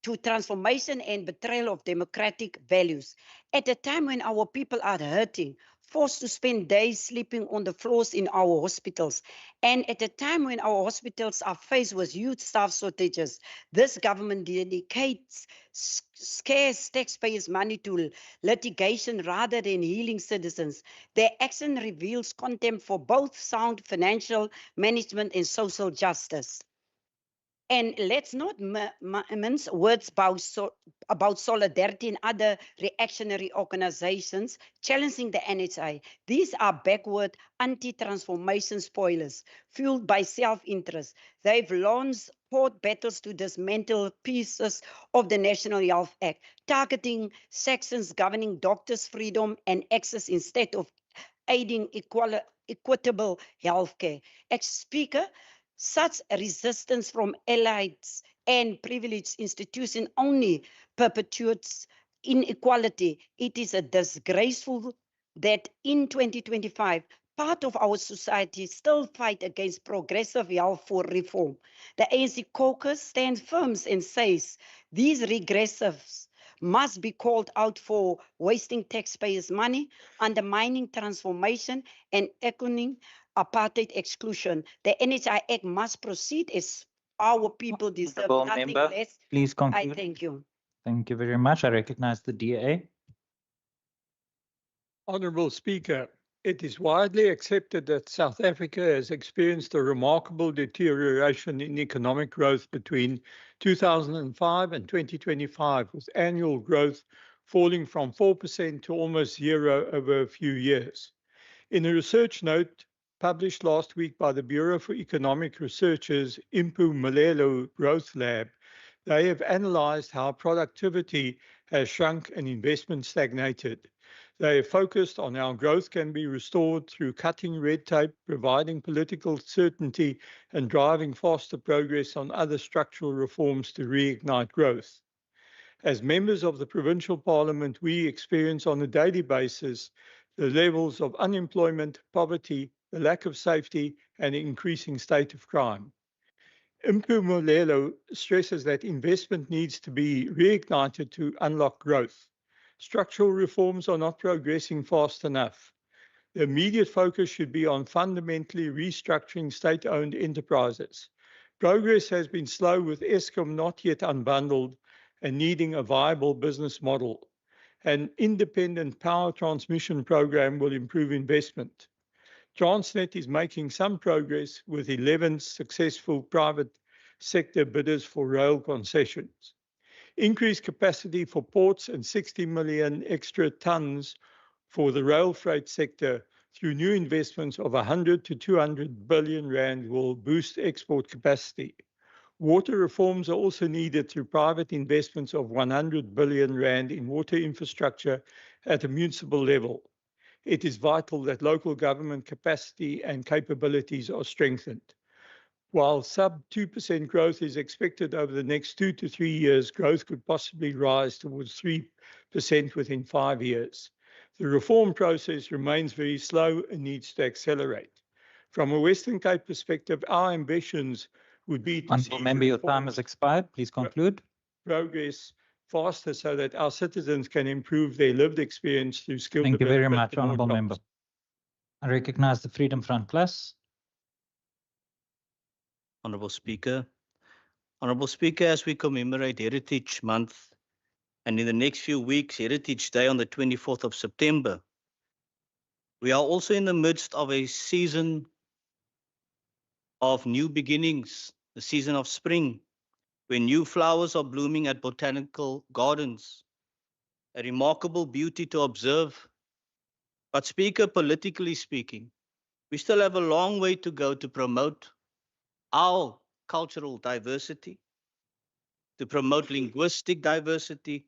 I: to transformation and betrayal of democratic values. At a time when our people are hurting, forced to spend days sleeping on the floors in our hospitals, and at a time when our hospitals are faced with huge staff shortages, this government dedicates scarce taxpayers' money to litigation rather than healing citizens. Their action reveals contempt for both sound financial management and social justice. And let's not mince words about solidarity and other reactionary organizations challenging the NHI. These are backward anti-transformation spoilers fueled by self-interest. They've launched fought battles to dismantle pieces of the National Health Act, targeting sections governing doctors' freedom and access instead of aiding equitable healthcare. Speaker, such resistance from elites and privileged institutions only perpetuates inequality. It is a disgraceful that in 2025, part of our society still fight against progressive health for reform. The ANC caucus stands firm and says these regressives must be called out for wasting taxpayers' money, undermining transformation, and echoing apartheid exclusion. The NHI Act must proceed as our people deserve nothing less.
A: Please conclude.
I: I thank you.
A: Thank you very much. I recognize the DA.
S: Honourable Speaker, it is widely accepted that South Africa has experienced a remarkable deterioration in economic growth between 2005 and 2025, with annual growth falling from 4% to almost zero over a few years. In a research note published last week by the Bureau for Economic Research's Impumelelo Growth Lab, they have analyzed how productivity has shrunk and investment stagnated. They focused on how growth can be restored through cutting red tape, providing political certainty, and driving faster progress on other structural reforms to reignite growth. As members of the Provincial Parliament, we experience on a daily basis the levels of unemployment, poverty, the lack of safety, and increasing state of crime. Impumelelo stresses that investment needs to be reignited to unlock growth. Structural reforms are not progressing fast enough. The immediate focus should be on fundamentally restructuring state-owned enterprises. Progress has been slow, with Eskom not yet unbundled and needing a viable business model. An independent power transmission program will improve investment. Transnet is making some progress with 11 successful private sector bidders for rail concessions. Increased capacity for ports and 60 million extra tons for the rail freight sector through new investments of 100 to 200 billion rand will boost export capacity. Water reforms are also needed through private investments of 100 billion rand in water infrastructure at a municipal level. It is vital that local government capacity and capabilities are strengthened. While sub 2% growth is expected over the next 2 to 3 years, growth could possibly rise towards 3% within 5 years. The reform process remains very slow and needs to accelerate. From a Western Cape perspective, our ambitions would be to see
A: Honourable Member, your time has expired. Please conclude.
S: Progress faster so that our citizens can improve their lived experience through skill
A: Thank you very
S: development
A: much,
S: and more
A: Honourable
S: jobs.
A: Member. I recognize the Freedom Front Plus.
Q: Honourable Speaker. Honourable Speaker, as we commemorate Heritage Month and in the next few weeks, Heritage Day on the 24th of September, we are also in the midst of a season of new beginnings, the season of spring, when new flowers are blooming at botanical gardens, a remarkable beauty to observe. But Speaker, politically speaking, we still have a long way to go to promote our cultural diversity, to promote linguistic diversity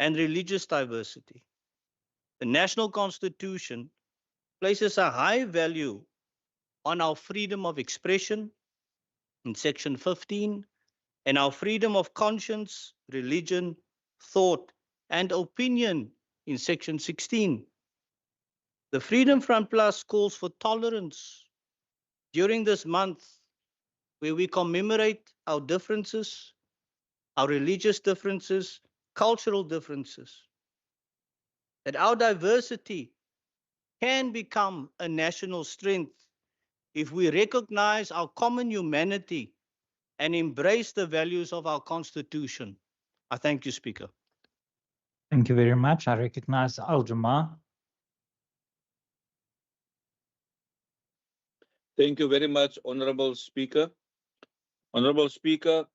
Q: and religious diversity. The National Constitution places a high value on our freedom of expression in Section 15 and our freedom of conscience, religion, thought, and opinion in Section 16. The Freedom Front Plus calls for tolerance during this month where we commemorate our differences, our religious differences, cultural differences, that our diversity can become a national strength if we recognize our common humanity and embrace the values of our Constitution. I thank you, Speaker.
A: Thank you very much. I recognize Al-Jamaa.
C: Thank you very much, Honorable Speaker. Honorable Speaker,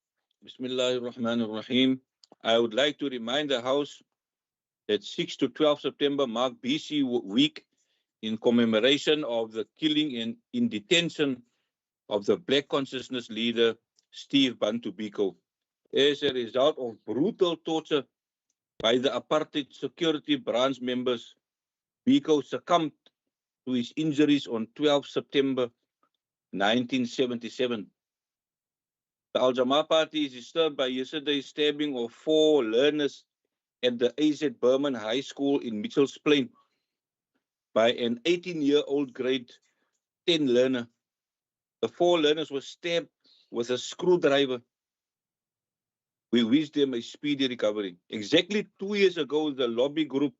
C: Bismillahir Rahmanir Rahim. I would like to remind the House that 6 to 12 September mark BC Week in commemoration of the killing and in detention of the Black consciousness leader, Steve Bantu Biko. As a result of brutal torture by the apartheid security branch members, Biko succumbed to his injuries on 12 September 1977. The Al-Jamaa Party is disturbed by yesterday's stabbing of 4 learners at the AZ Berman High School in Mitchell's Plain by an 18-year-old grade 10 learner. The 4 learners were stabbed with a screwdriver. We wish them a speedy recovery. Exactly 2 years ago, the lobby group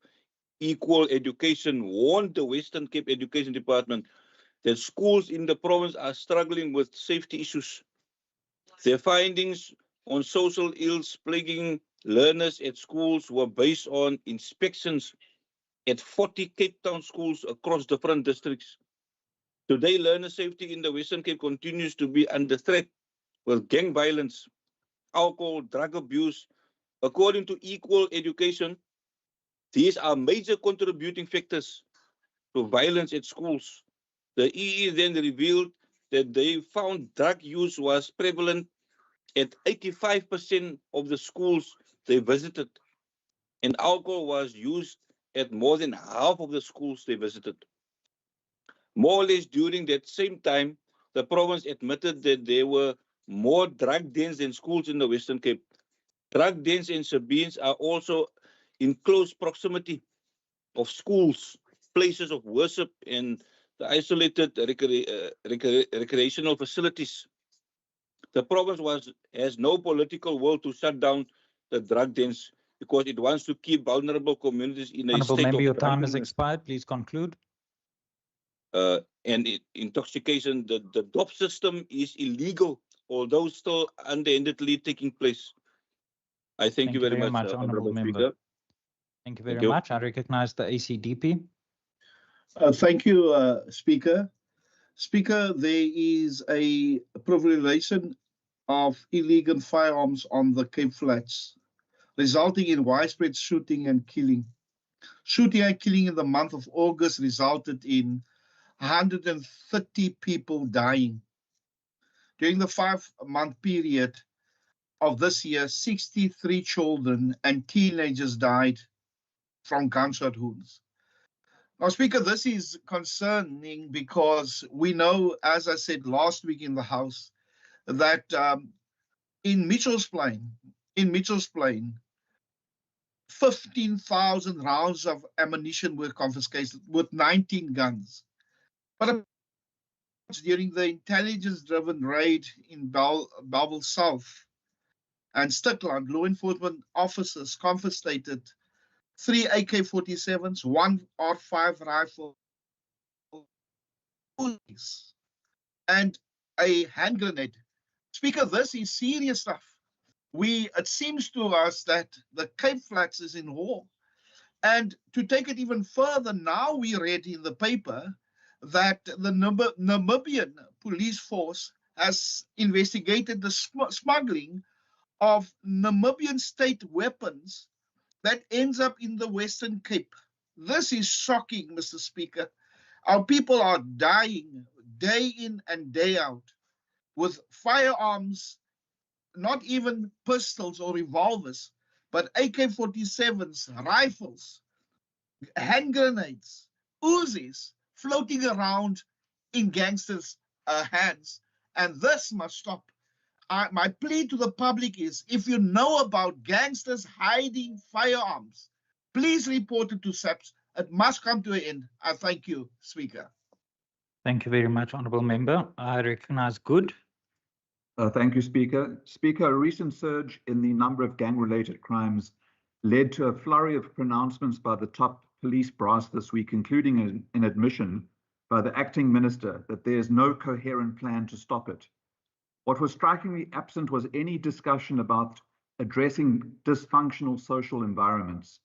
C: Equal Education warned the Western Cape Education Department that schools in the province are struggling with safety issues. Their findings on social ills plaguing learners at schools were based on inspections at 40 Cape Town schools across different districts. Today, learner safety in the Western Cape continues to be under threat with gang violence, alcohol, drug abuse. According to Equal Education, these are major contributing factors to violence at schools. The EE then revealed that they found drug use was prevalent at 85% of the schools they visited, and alcohol was used at more than half of the schools they visited. More or less during that same time, the province admitted that there were more drug dens than schools in the Western Cape. Drug dens and Sabines are also in close proximity of schools, places of worship, and the isolated recreational facilities. The province has no political will to shut down the drug dens because it wants to keep vulnerable communities in a
A: Honourable
C: state
A: Member,
C: of
A: your time has
C: drunkenness.
A: expired. Please conclude.
C: And intoxication, the DOP system is illegal, although still unendedly taking place. I thank you very much, Honourable Speaker.
A: Thank you very much. I recognize the ACDP.
G: Thank you, Speaker. Speaker, there is a proliferation of illegal firearms on the Cape Flats, resulting in widespread shooting and killing. Shooting and killing in the month of August resulted in 130 people dying. During the 5-month period of this year, 63 children and teenagers died from gunshot wounds. Now, Speaker, this is concerning because we know, as I said last week in the House, that in Mitchell's Plain, 15,000 rounds of ammunition were confiscated with 19 guns. But during the intelligence-driven raid in Bellville South and Stikland, law enforcement officers confiscated 3 AK-47s, 1 R5 rifle, and a hand grenade. Speaker, this is serious stuff. It seems to us that the Cape Flats is in war. And to take it even further, now we read in the paper that the Namibian police force has investigated the smuggling of Namibian state weapons that ends up in the Western Cape. This is shocking, Mr. Speaker. Our people are dying day in and day out with firearms, not even pistols or revolvers, but AK-47s, rifles, hand grenades, Uzis floating around in gangsters' hands. And this must stop. My plea to the public is, if you know about gangsters hiding firearms, please report it to SAPS. It must come to an end. I thank you, Speaker.
A: Thank you very much, Honourable Member. I recognize Good.
L: Thank you, Speaker. Speaker, a recent surge in the number of gang-related crimes led to a flurry of pronouncements by the top police brass this week, including an admission by the acting minister that there is no coherent plan to stop it. What was strikingly absent was any discussion about addressing dysfunctional social environments.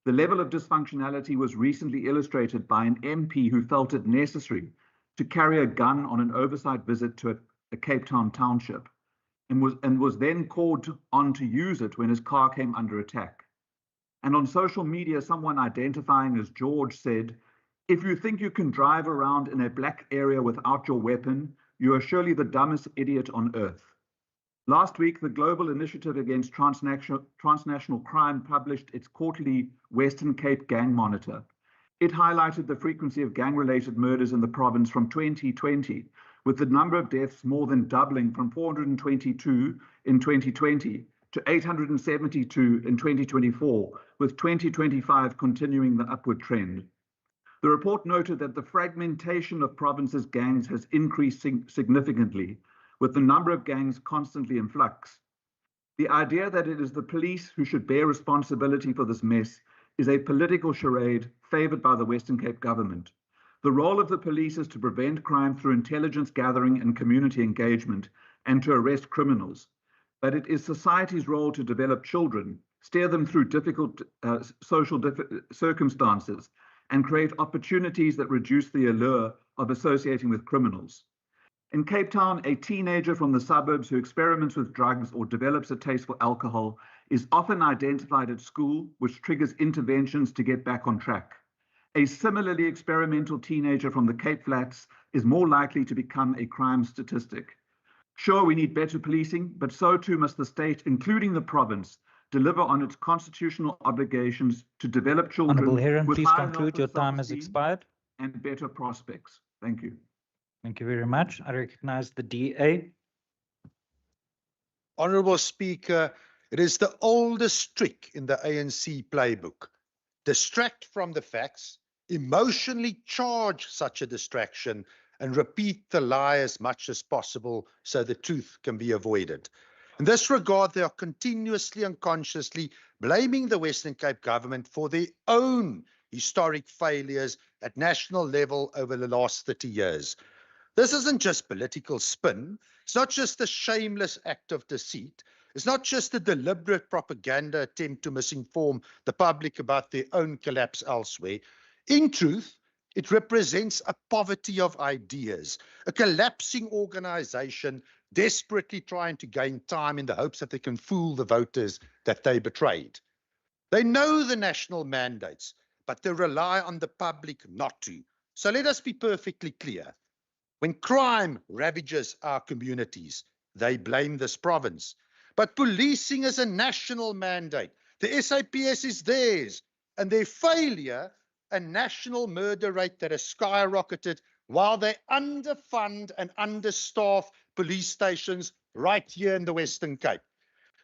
L: The level of dysfunctionality was recently illustrated by an MP who felt it necessary to carry a gun on an oversight visit to a Cape Town township and was then called on to use it when his car came under attack. And on social media, someone identifying as George said, "If you think you can drive around in a black area without your weapon, you are surely the dumbest idiot on earth." Last week, the Global Initiative Against Transnational Crime published its quarterly Western Cape Gang Monitor. It highlighted the frequency of gang-related murders in the province from 2020, with the number of deaths more than doubling from 422 in 2020 to 872 in 2024, with 2025 continuing the upward trend. The report noted that the fragmentation of provinces' gangs has increased significantly, with the number of gangs constantly in flux. The idea that it is the police who should bear responsibility for this mess is a political charade favoured by the Western Cape government. The role of the police is to prevent crime through intelligence gathering and community engagement and to arrest criminals. But it is society's role to develop children, steer them through difficult social circumstances, and create opportunities that reduce the allure of associating with criminals. In Cape Town, a teenager from the suburbs who experiments with drugs or develops a taste for alcohol is often identified at school, which triggers interventions to get back on track. A similarly experimental teenager from the Cape Flats is more likely to become a crime statistic. Sure, we need better policing, but so too must the state, including the province, deliver on its constitutional obligations to develop children
A: Honourable Heron,
L: with
A: please
L: higher
A: conclude.
L: health
A: Your
L: and
A: time has
L: self-esteem
A: expired.
L: and better prospects. Thank you.
A: Thank you very much. I recognize the DA.
E: Honourable Speaker, it is the oldest trick in the ANC playbook. Distract from the facts, emotionally charge such a distraction, and repeat the lie as much as possible so the truth can be avoided. In this regard, they are continuously and consciously blaming the Western Cape government for their own historic failures at national level over the last 30 years. This isn't just political spin. It's not just a shameless act of deceit. It's not just a deliberate propaganda attempt to misinform the public about their own collapse elsewhere. In truth, it represents a poverty of ideas, a collapsing organization desperately trying to gain time in the hopes that they can fool the voters that they betrayed. They know the national mandates, but they rely on the public not to. So let us be perfectly clear. When crime ravages our communities, they blame this province. But policing is a national mandate. The SAPS is theirs, and their failure, a national murder rate that has skyrocketed while they underfund and understaff police stations right here in the Western Cape.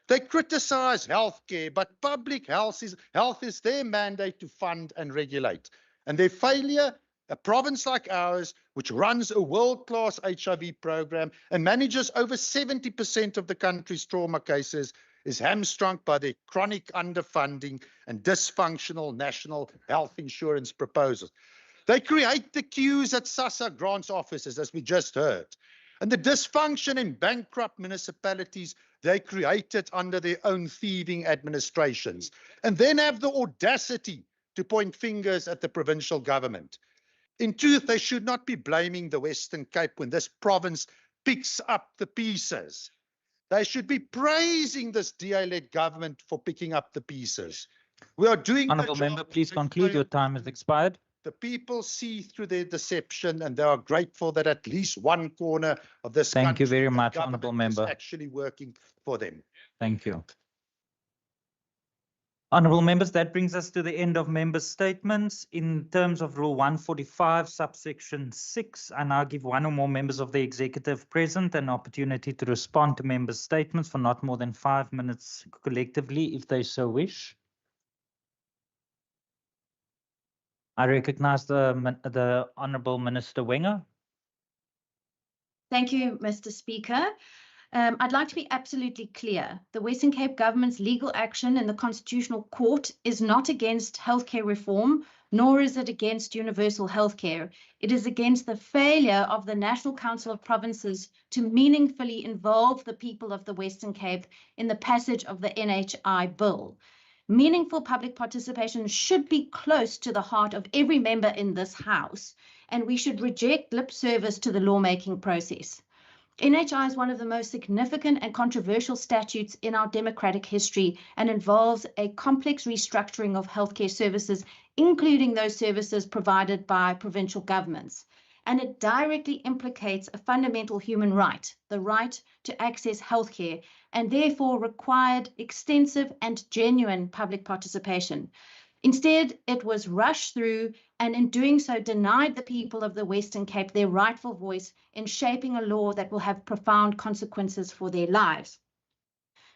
E: They criticize healthcare, but public health is their mandate to fund and regulate. And their failure, a province like ours, which runs a world-class HIV program and manages over 70% of the country's trauma cases, is hamstrung by their chronic underfunding and dysfunctional national health insurance proposals. They create the queues at SASSA grants offices, as we just heard. And the dysfunction in bankrupt municipalities they created under their own thieving administrations, and then have the audacity to point fingers at the provincial government. In truth, they should not be blaming the Western Cape when this province picks up the pieces. They should be praising this DA-led government for picking up the pieces. We are doing the
A: Honourable
E: job.
A: Member, please conclude. Your time has expired.
E: The people see through their deception, and they are grateful that at least one corner of this
A: Thank you
E: country,
A: very
E: the
A: much,
E: government
A: Honourable
E: is
A: Member.
E: actually working for them.
A: Thank you. Honourable members, that brings us to the end of member statements. In terms of Rule 145, subsection 6, I now give one or more members of the executive present an opportunity to respond to members' statements for not more than 5 minutes collectively, if they so wish. I recognize the Honourable Minister Wenger.
K: Thank you, Mr. Speaker. I'd like to be absolutely clear. The Western Cape government's legal action in the Constitutional Court is not against healthcare reform, nor is it against universal healthcare. It is against the failure of the National Council of Provinces to meaningfully involve the people of the Western Cape in the passage of the NHI bill. Meaningful public participation should be close to the heart of every member in this House, and we should reject lip service to the lawmaking process. NHI is one of the most significant and controversial statutes in our democratic history and involves a complex restructuring of healthcare services, including those services provided by provincial governments. And it directly implicates a fundamental human right, the right to access healthcare, and therefore required extensive and genuine public participation. Instead, it was rushed through and in doing so denied the people of the Western Cape their rightful voice in shaping a law that will have profound consequences for their lives.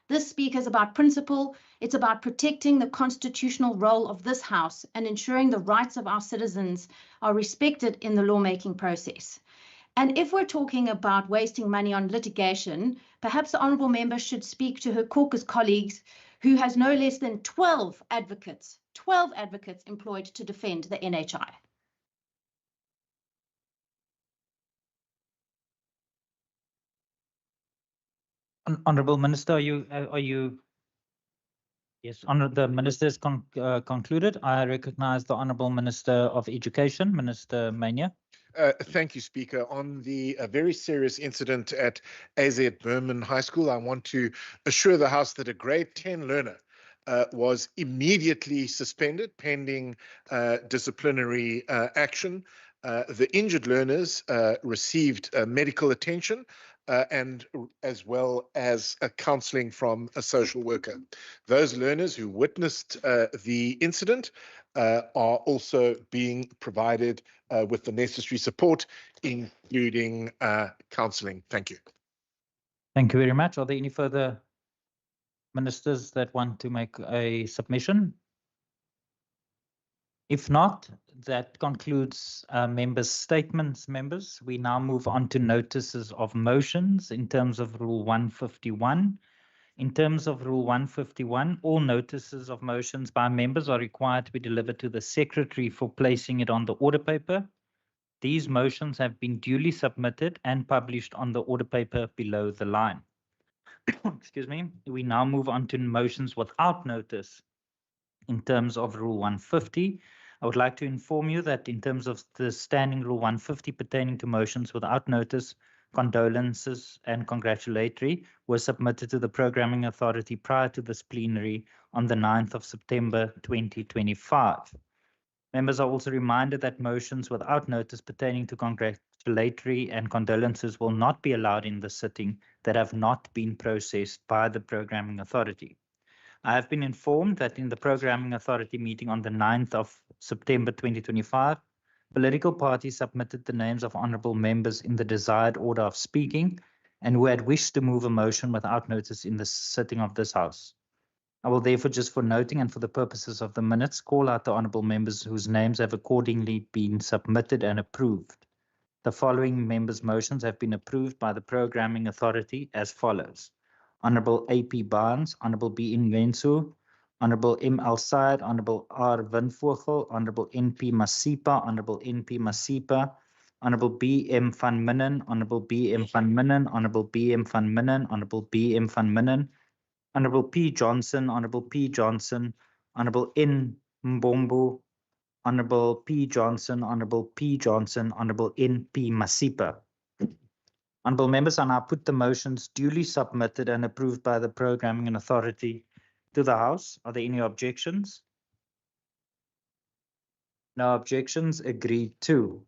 K: This speaks about principle. It's about protecting the constitutional role of this House and ensuring the rights of our citizens are respected in the lawmaking process. And if we're talking about wasting money on litigation, perhaps the honourable member should speak to her caucus colleagues who has no less than 12 advocates employed to defend the NHI.
A: Honourable Minister, are you? Yes, the Minister has concluded. I recognize the Honourable Minister of Education, Minister Mania.
R: Thank you, Speaker. On the very serious incident at AZ Berman High School, I want to assure the House that a grade 10 learner was immediately suspended pending disciplinary action. The injured learners received medical attention and as well as counseling from a social worker. Those learners who witnessed the incident are also being provided with the necessary support, including counseling. Thank you.
A: Thank you very much. Are there any further ministers that want to make a submission? If not, that concludes members' statements, members. We now move on to notices of motions in terms of Rule 151. In terms of Rule 151, all notices of motions by members are required to be delivered to the Secretary for placing it on the order paper. These motions have been duly submitted and published on the order paper below the line. Excuse me. We now move on to motions without notice. In terms of Rule 150, I would like to inform you that in terms of the Standing Rule 150 pertaining to motions without notice, condolences and congratulatory were submitted to the Programming Authority prior to this plenary on the 9th of September 2025. Members are also reminded that motions without notice pertaining to congratulatory and condolences will not be allowed in the sitting that have not been processed by the Programming Authority. I have been informed that in the Programming Authority meeting on the 9th of September 2025, political parties submitted the names of honourable members in the desired order of speaking and who had wished to move a motion without notice in the sitting of this House. I will therefore, just for noting and for the purposes of the minutes, call out the honourable members whose names have accordingly been submitted and approved. The following members' motions have been approved by the Programming Authority as follows. Honourable A.P. Barnes, Honourable B. Ngensu, Honourable M. Al-Sayed, Honourable R. Winvogel, Honourable N.P. Masipa, Honourable N.P. Masipa, Honourable B. M. van Minnen, Honourable B. M. van Minnen, Honourable B. M. van Minnen, Honourable B. M. van Minnen, Honourable P. Johnson, Honourable P. Johnson, Honourable N. Mbombo, Honourable P. Johnson, Honourable P. Johnson, Honourable N.P. Masipa. Honourable members, I now put the motions duly submitted and approved by the Programming Authority to the House. Are there any objections? No objections. Agreed to.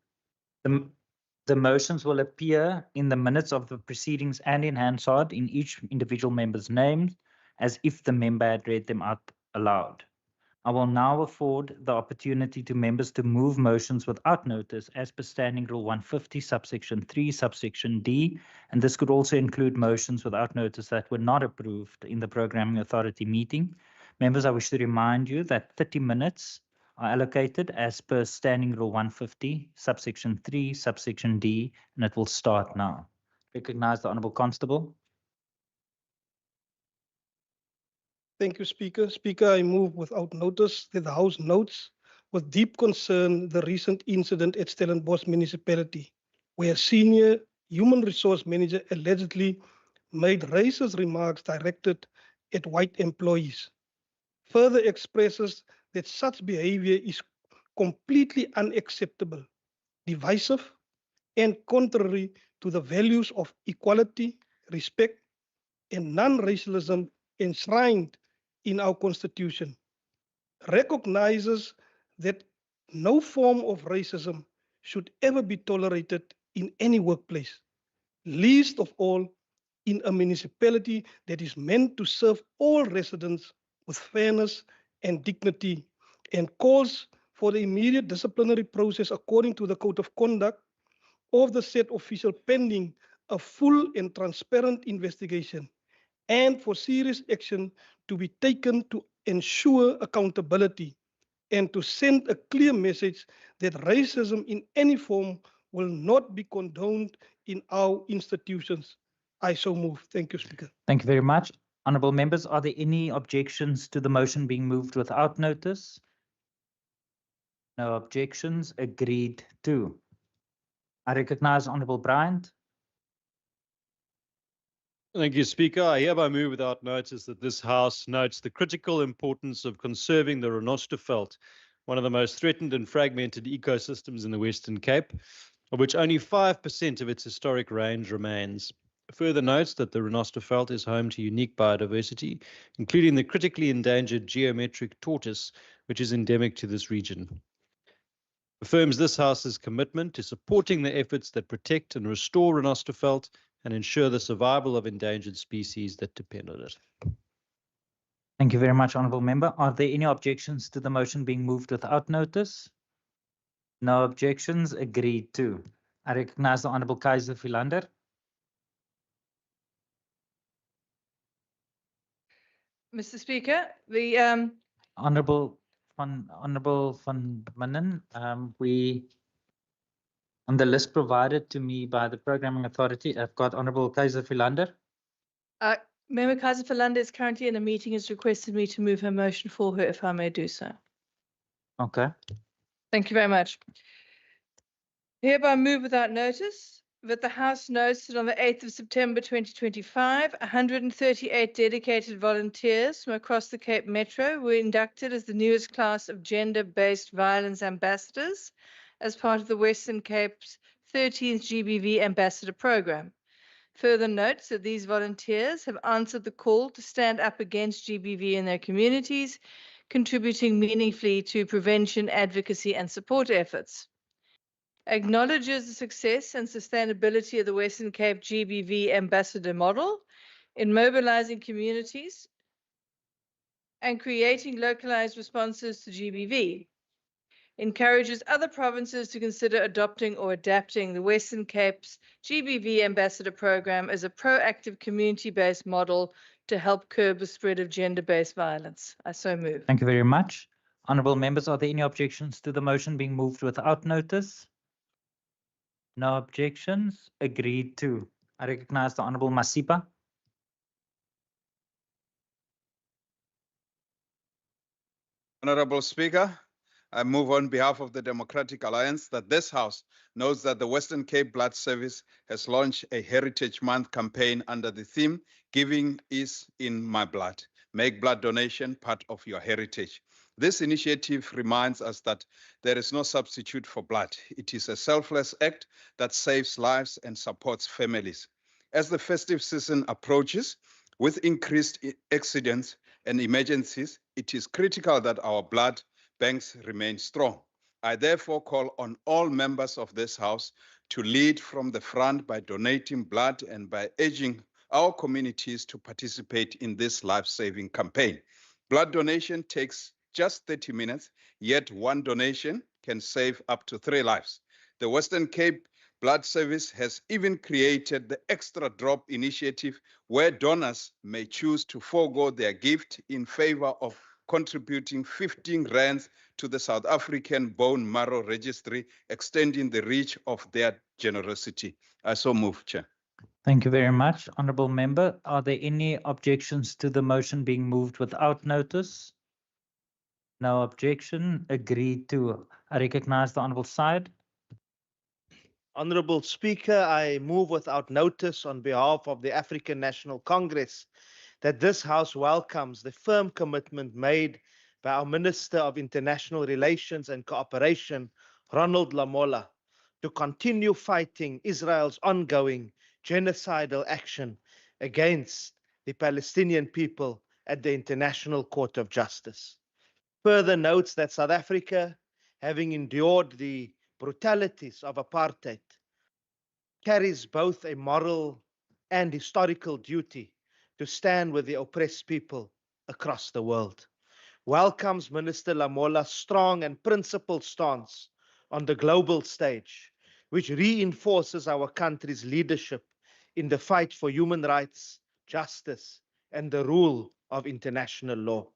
A: The motions will appear in the minutes of the proceedings and in Hansard in each individual member's name as if the member had read them out aloud. I will now afford the opportunity to members to move motions without notice as per Standing Rule 150, subsection 3, subsection D, and this could also include motions without notice that were not approved in the Programming Authority meeting. Members, I wish to remind you that 30 minutes are allocated as per Standing Rule 150, subsection 3, subsection D, and it will start now. Recognize the Honourable Constable.
V: Thank you, Speaker. Speaker, I move without notice that the House notes with deep concern the recent incident at Stellenbosch Municipality, where a senior human resource manager allegedly made racist remarks directed at white employees. Further expresses that such behavior is completely unacceptable, divisive, and contrary to the values of equality, respect, and non-racialism enshrined in our Constitution, recognizes that no form of racism should ever be tolerated in any workplace, least of all in a municipality that is meant to serve all residents with fairness and dignity, and calls for the immediate disciplinary process according to the Code of Conduct of the said official pending a full and transparent investigation, and for serious action to be taken to ensure accountability and to send a clear message that racism in any form will not be condoned in our institutions. I so move. Thank you, Speaker.
A: Thank you very much. Honourable members, are there any objections to the motion being moved without notice? No objections. Agreed to. I recognize Honourable Bryant.
M: Thank you, Speaker. I hereby move without notice that this House notes the critical importance of conserving the Renosterveld, one of the most threatened and fragmented ecosystems in the Western Cape, of which only 5% of its historic range remains. Further notes that the Renosterveld is home to unique biodiversity, including the critically endangered geometric tortoise, which is endemic to this region. Affirms this House's commitment to supporting the efforts that protect and restore Renosterveld and ensure the survival of endangered species that depend on it.
A: Thank you very much, Honourable Member. Are there any objections to the motion being moved without notice? No objections. Agreed to. I recognize the Honourable Kaiser Philander.
F: Mr. Speaker,
A: Honourable van Manen, we on the list provided to me by the Programming Authority, I've got Honourable Kaiser Philander.
F: Member Kaiser Philander is currently in a meeting, has requested me to move her motion for her, if I may do so.
A: Okay.
F: Thank you very much. Hereby move without notice that the House notes that on the 8th of September 2025, 138 dedicated volunteers from across the Cape Metro were inducted as the newest class of gender-based violence ambassadors as part of the Western Cape's 13th GBV Ambassador Program. Further notes that these volunteers have answered the call to stand up against GBV in their communities, contributing meaningfully to prevention, advocacy, and support efforts. Acknowledges the success and sustainability of the Western Cape GBV Ambassador model in mobilizing communities and creating localized responses to GBV. Encourages other provinces to consider adopting or adapting the Western Cape's GBV Ambassador Program as a proactive community-based model to help curb the spread of gender-based violence. I so move.
A: Thank you very much. Honourable members, are there any objections to the motion being moved without notice? No objections. Agreed to. I recognize the Honourable Masipa.
O: Honourable Speaker, I move on behalf of the Democratic Alliance that this House knows that the Western Cape Blood Service has launched a Heritage Month campaign under the theme, Giving is in my blood. Make blood donation part of your heritage. This initiative reminds us that there is no substitute for blood. It is a selfless act that saves lives and supports families. As the festive season approaches, with increased accidents and emergencies, it is critical that our blood banks remain strong. I therefore call on all members of this House to lead from the front by donating blood and by urging our communities to participate in this life-saving campaign. Blood donation takes just 30 minutes, yet one donation can save up to 3 lives. The Western Cape Blood Service has even created the Extra Drop initiative, where donors may choose to forego their gift in favor of contributing 15 rands to the South African Bone Marrow Registry, extending the reach of their generosity. I so move, Chair.
A: Thank you very much. Honourable Member, are there any objections to the motion being moved without notice? No objection. Agreed to. I recognize the Honourable Syed.
D: Honourable Speaker, I move without notice on behalf of the African National Congress that this House welcomes the firm commitment made by our Minister of International Relations and Cooperation, Ronald Lamola, to continue fighting Israel's ongoing genocidal action against the Palestinian people at the International Court of Justice. Further notes that South Africa, having endured the brutalities of apartheid, carries both a moral and historical duty to stand with the oppressed people across the world. Welcomes Minister Lamola's strong and principled stance on the global stage, which reinforces our country's leadership in the fight for human rights, justice, and the rule of international law.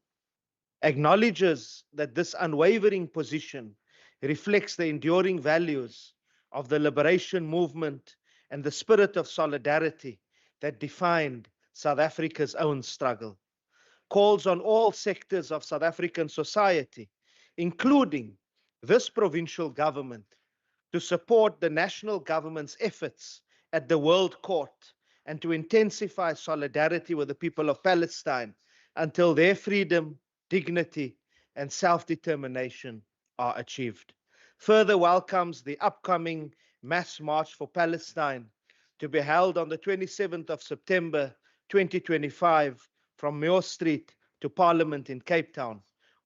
D: Acknowledges that this unwavering position reflects the enduring values of the liberation movement and the spirit of solidarity that defined South Africa's own struggle. Calls on all sectors of South African society, including this provincial government, to support the national government's efforts at the World Court and to intensify solidarity with the people of Palestine until their freedom, dignity, and self-determination are achieved. Further welcomes the upcoming Mass March for Palestine to be held on the 27th of September 2025 from Muir Street to Parliament in Cape Town,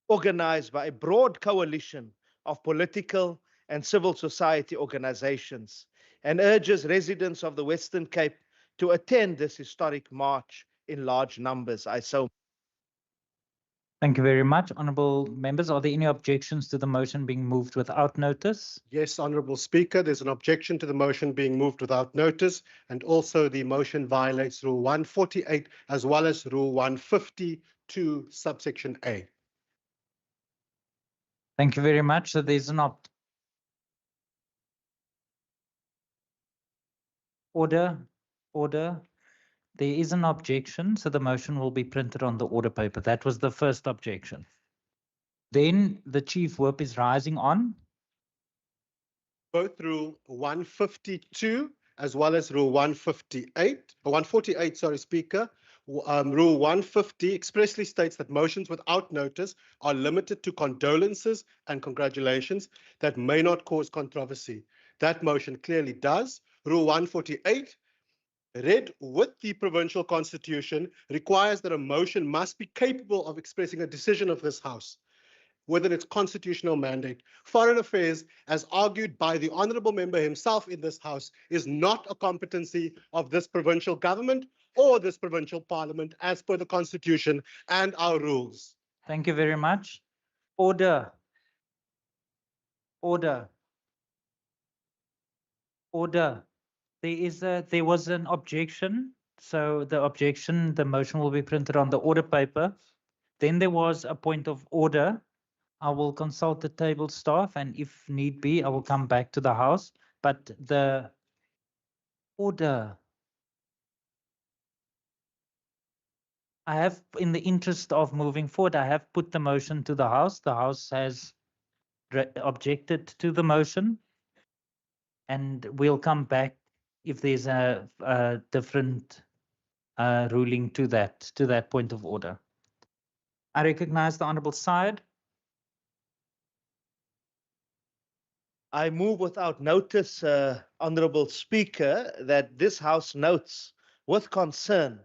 D: organized by a broad coalition of political and civil society organizations, and urges residents of the Western Cape to attend this historic march in large numbers. I so.
A: Thank you very much. Honourable members, are there any objections to the motion being moved without notice?
J: Yes, Honourable Speaker, there's an objection to the motion being moved without notice, and also the motion violates Rule 148 as well as Rule 152, subsection A.
A: Thank you very much. So there's an order. There is an objection, so the motion will be printed on the order paper. That was the first objection. Then the Chief Whip is rising on.
J: Both Rule 152 as well as Rule 148, sorry, Speaker. Rule 150 expressly states that motions without notice are limited to condolences and congratulations that may not cause controversy. That motion clearly does. Rule 148, read with the provincial constitution, requires that a motion must be capable of expressing a decision of this House within its constitutional mandate. Foreign affairs, as argued by the honourable member himself in this House, is not a competency of this provincial government or this provincial parliament as per the constitution and our rules.
A: Thank you very much. Order. Order. Order. There was an objection. So the motion will be printed on the order paper. Then there was a point of order. I will consult the table staff, and if need be, I will come back to the House. But the order, I have, in the interest of moving forward, I have put the motion to the House. The House has objected to the motion, and we'll come back if there's a different ruling to that point of order. I recognize the Honourable Syed.
D: I move without notice, Honourable Speaker, that this House notes with concern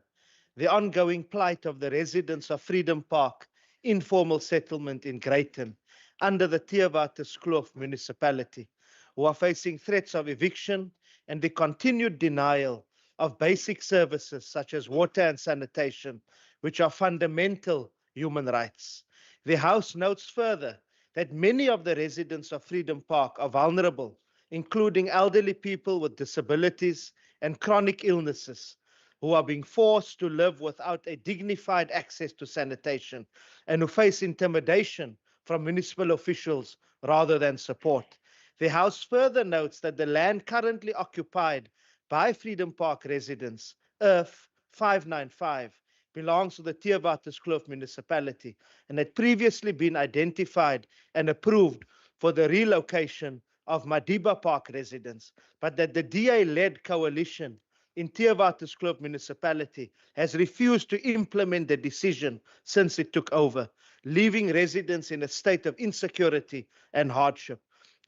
D: the ongoing plight of the residents of Freedom Park informal settlement in Greyton under the Theewaterskloof municipality, who are facing threats of eviction and the continued denial of basic services such as water and sanitation, which are fundamental human rights. The House notes further that many of the residents of Freedom Park are vulnerable, including elderly people with disabilities and chronic illnesses, who are being forced to live without a dignified access to sanitation and who face intimidation from municipal officials rather than support. The House further notes that the land currently occupied by Freedom Park residents, Earth 595, belongs to the Theewaterskloof municipality and had previously been identified and approved for the relocation of Madiba Park residents, but that the DA-led coalition in Theewaterskloof municipality has refused to implement the decision since it took over, leaving residents in a state of insecurity and hardship.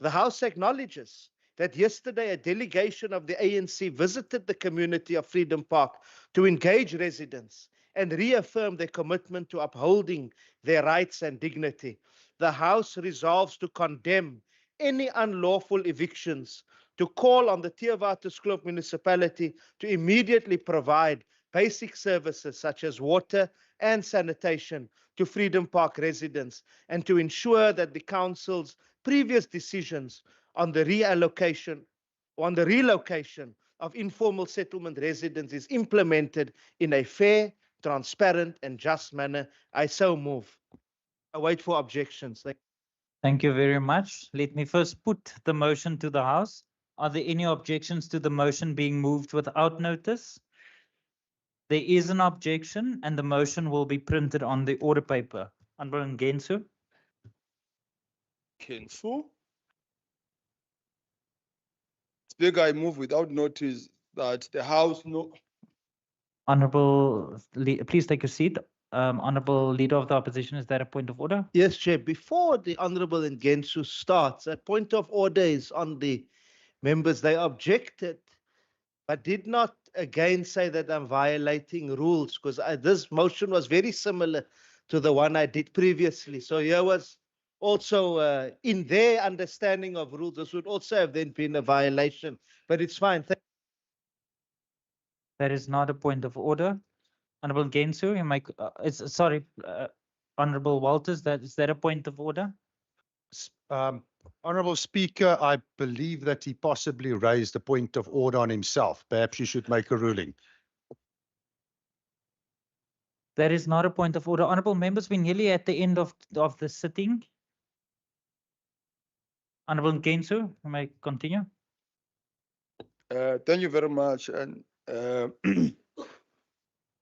D: The House acknowledges that yesterday a delegation of the ANC visited the community of Freedom Park to engage residents and reaffirm their commitment to upholding their rights and dignity. The House resolves to condemn any unlawful evictions, to call on the Theewaterskloof municipality to immediately provide basic services such as water and sanitation to Freedom Park residents, and to ensure that the Council's previous decisions on the relocation of informal settlement residents is implemented in a fair, transparent and just manner. I so move. I wait for objections.
A: Thank you very much. Let me first put the motion to the House. Are there any objections to the motion being moved without notice? There is an objection, and the motion will be printed on the order paper. Honourable Ngensu.
P: Speaker, I move without notice that the House
A: Honourable, please take a seat. Honourable Leader of the Opposition, is that a point of order?
D: Yes, Chair. Before the Honourable Ngensu starts, a point of order is on the members. They objected, but did not again say that I'm violating rules, because this motion was very similar to the one I did previously. So here was also in their understanding of rules, this would also have then been a violation, but it's fine.
A: That is not a point of order. Honorable Gensu, you might, sorry, Honorable Walters, is that a point of order?
E: Honourable Speaker, I believe that he possibly raised a point of order on himself. Perhaps you should make a ruling.
A: That is not a point of order. Honorable members, we're nearly at the end of the sitting. Honorable Gensu, you may continue.
P: Thank you very much. And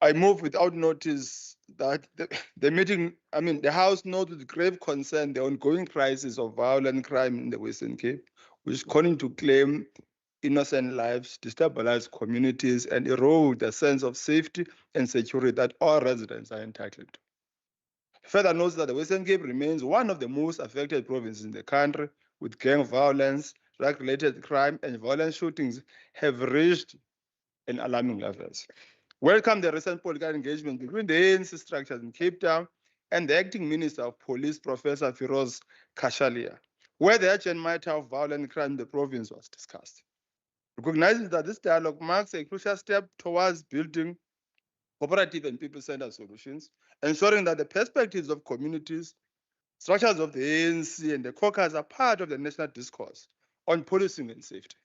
P: I move without notice that the meeting, the House notes with grave concern the ongoing crisis of violent crime in the Western Cape, which is calling to claim innocent lives, destabilize communities, and erode the sense of safety and security that all residents are entitled to. Further notes that the Western Cape remains one of the most affected provinces in the country, with gang violence, drug-related crime, and violent shootings have reached an alarming levels. Welcome the recent political engagement between the ANC structures in Cape Town and the acting Minister of Police, Professor Firoz Kashalia, where the urgent matter of violent crime in the province was discussed. Recognizing that this dialogue marks a crucial step towards building cooperative and people-centered solutions, ensuring that the perspectives of communities, structures of the ANC, and the caucus are part of the national discourse on policing and safety.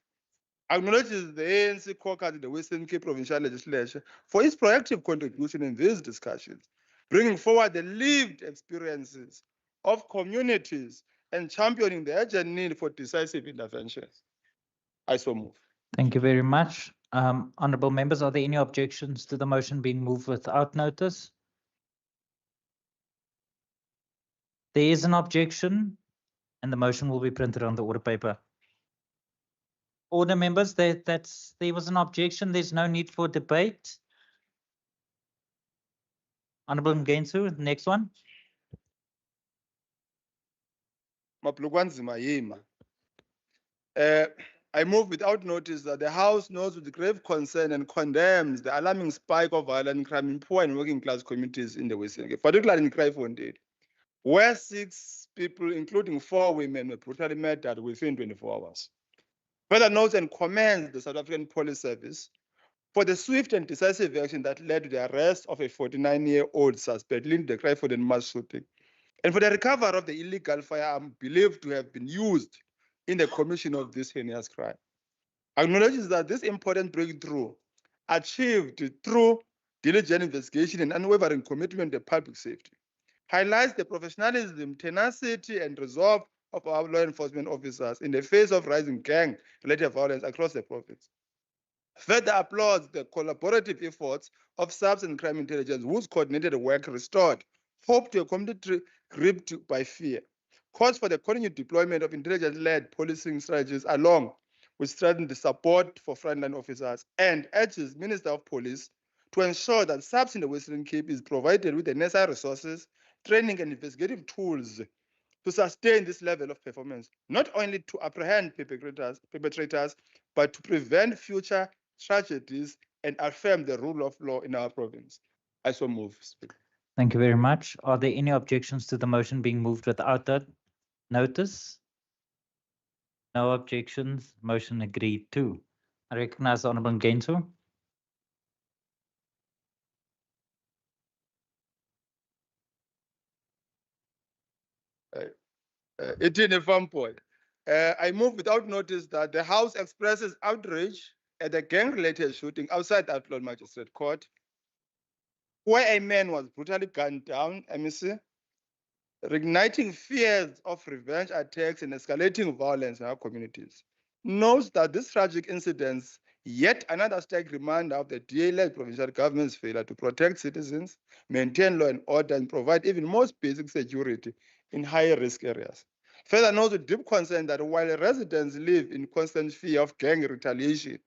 P: Acknowledges the ANC caucus in the Western Cape Provincial Legislature for its proactive contribution in these discussions, bringing forward the lived experiences of communities and championing the urgent need for decisive interventions. I so move.
A: Thank you very much. Honorable members, are there any objections to the motion being moved without notice? There is an objection, and the motion will be printed on the order paper. Order members, there was an objection. There's no need for debate. Honorable Mgensu, next one.
P: Maplukwanzima yima. I move without notice that the House notes with grave concern and condemns the alarming spike of violent crime in poor and working class communities in the Western Cape, particularly in Kraaifontein, where 6 people, including 4 women, were brutally murdered within 24 hours. Further notes and commends the South African Police Service for the swift and decisive action that led to the arrest of a 49-year-old suspect linked to the Kraaifontein mass shooting, and for the recovery of the illegal firearm believed to have been used in the commission of this heinous crime. Acknowledges that this important breakthrough, achieved through diligent investigation and unwavering commitment to public safety, highlights the professionalism, tenacity, and resolve of our law enforcement officers in the face of rising gang-related violence across the province. Further applauds the collaborative efforts of SAPS and crime intelligence, whose coordinated work restored hope to a community gripped by fear. Calls for the continued deployment of intelligence-led policing strategies along with strengthening the support for frontline officers, and urges Minister of Police to ensure that SAPS in the Western Cape is provided with the necessary resources, training, and investigative tools to sustain this level of performance, not only to apprehend perpetrators, but to prevent future tragedies and affirm the rule of law in our province. I so move, Speaker.
A: Thank you very much. Are there any objections to the motion being moved without that notice? No objections. Motion agreed to. I recognize the Honorable Gensu.
P: It in a farm point. I move without notice that the House expresses outrage at the gang-related shooting outside Athlone Magistrate Court, where a man was brutally gunned down, MEC, reigniting fears of revenge attacks and escalating violence in our communities. Notes that this tragic incident, yet another stark reminder of the DA-led provincial government's failure to protect citizens, maintain law and order, and provide even more basic security in high-risk areas. Further notes with deep concern that while residents live in constant fear of gang retaliation,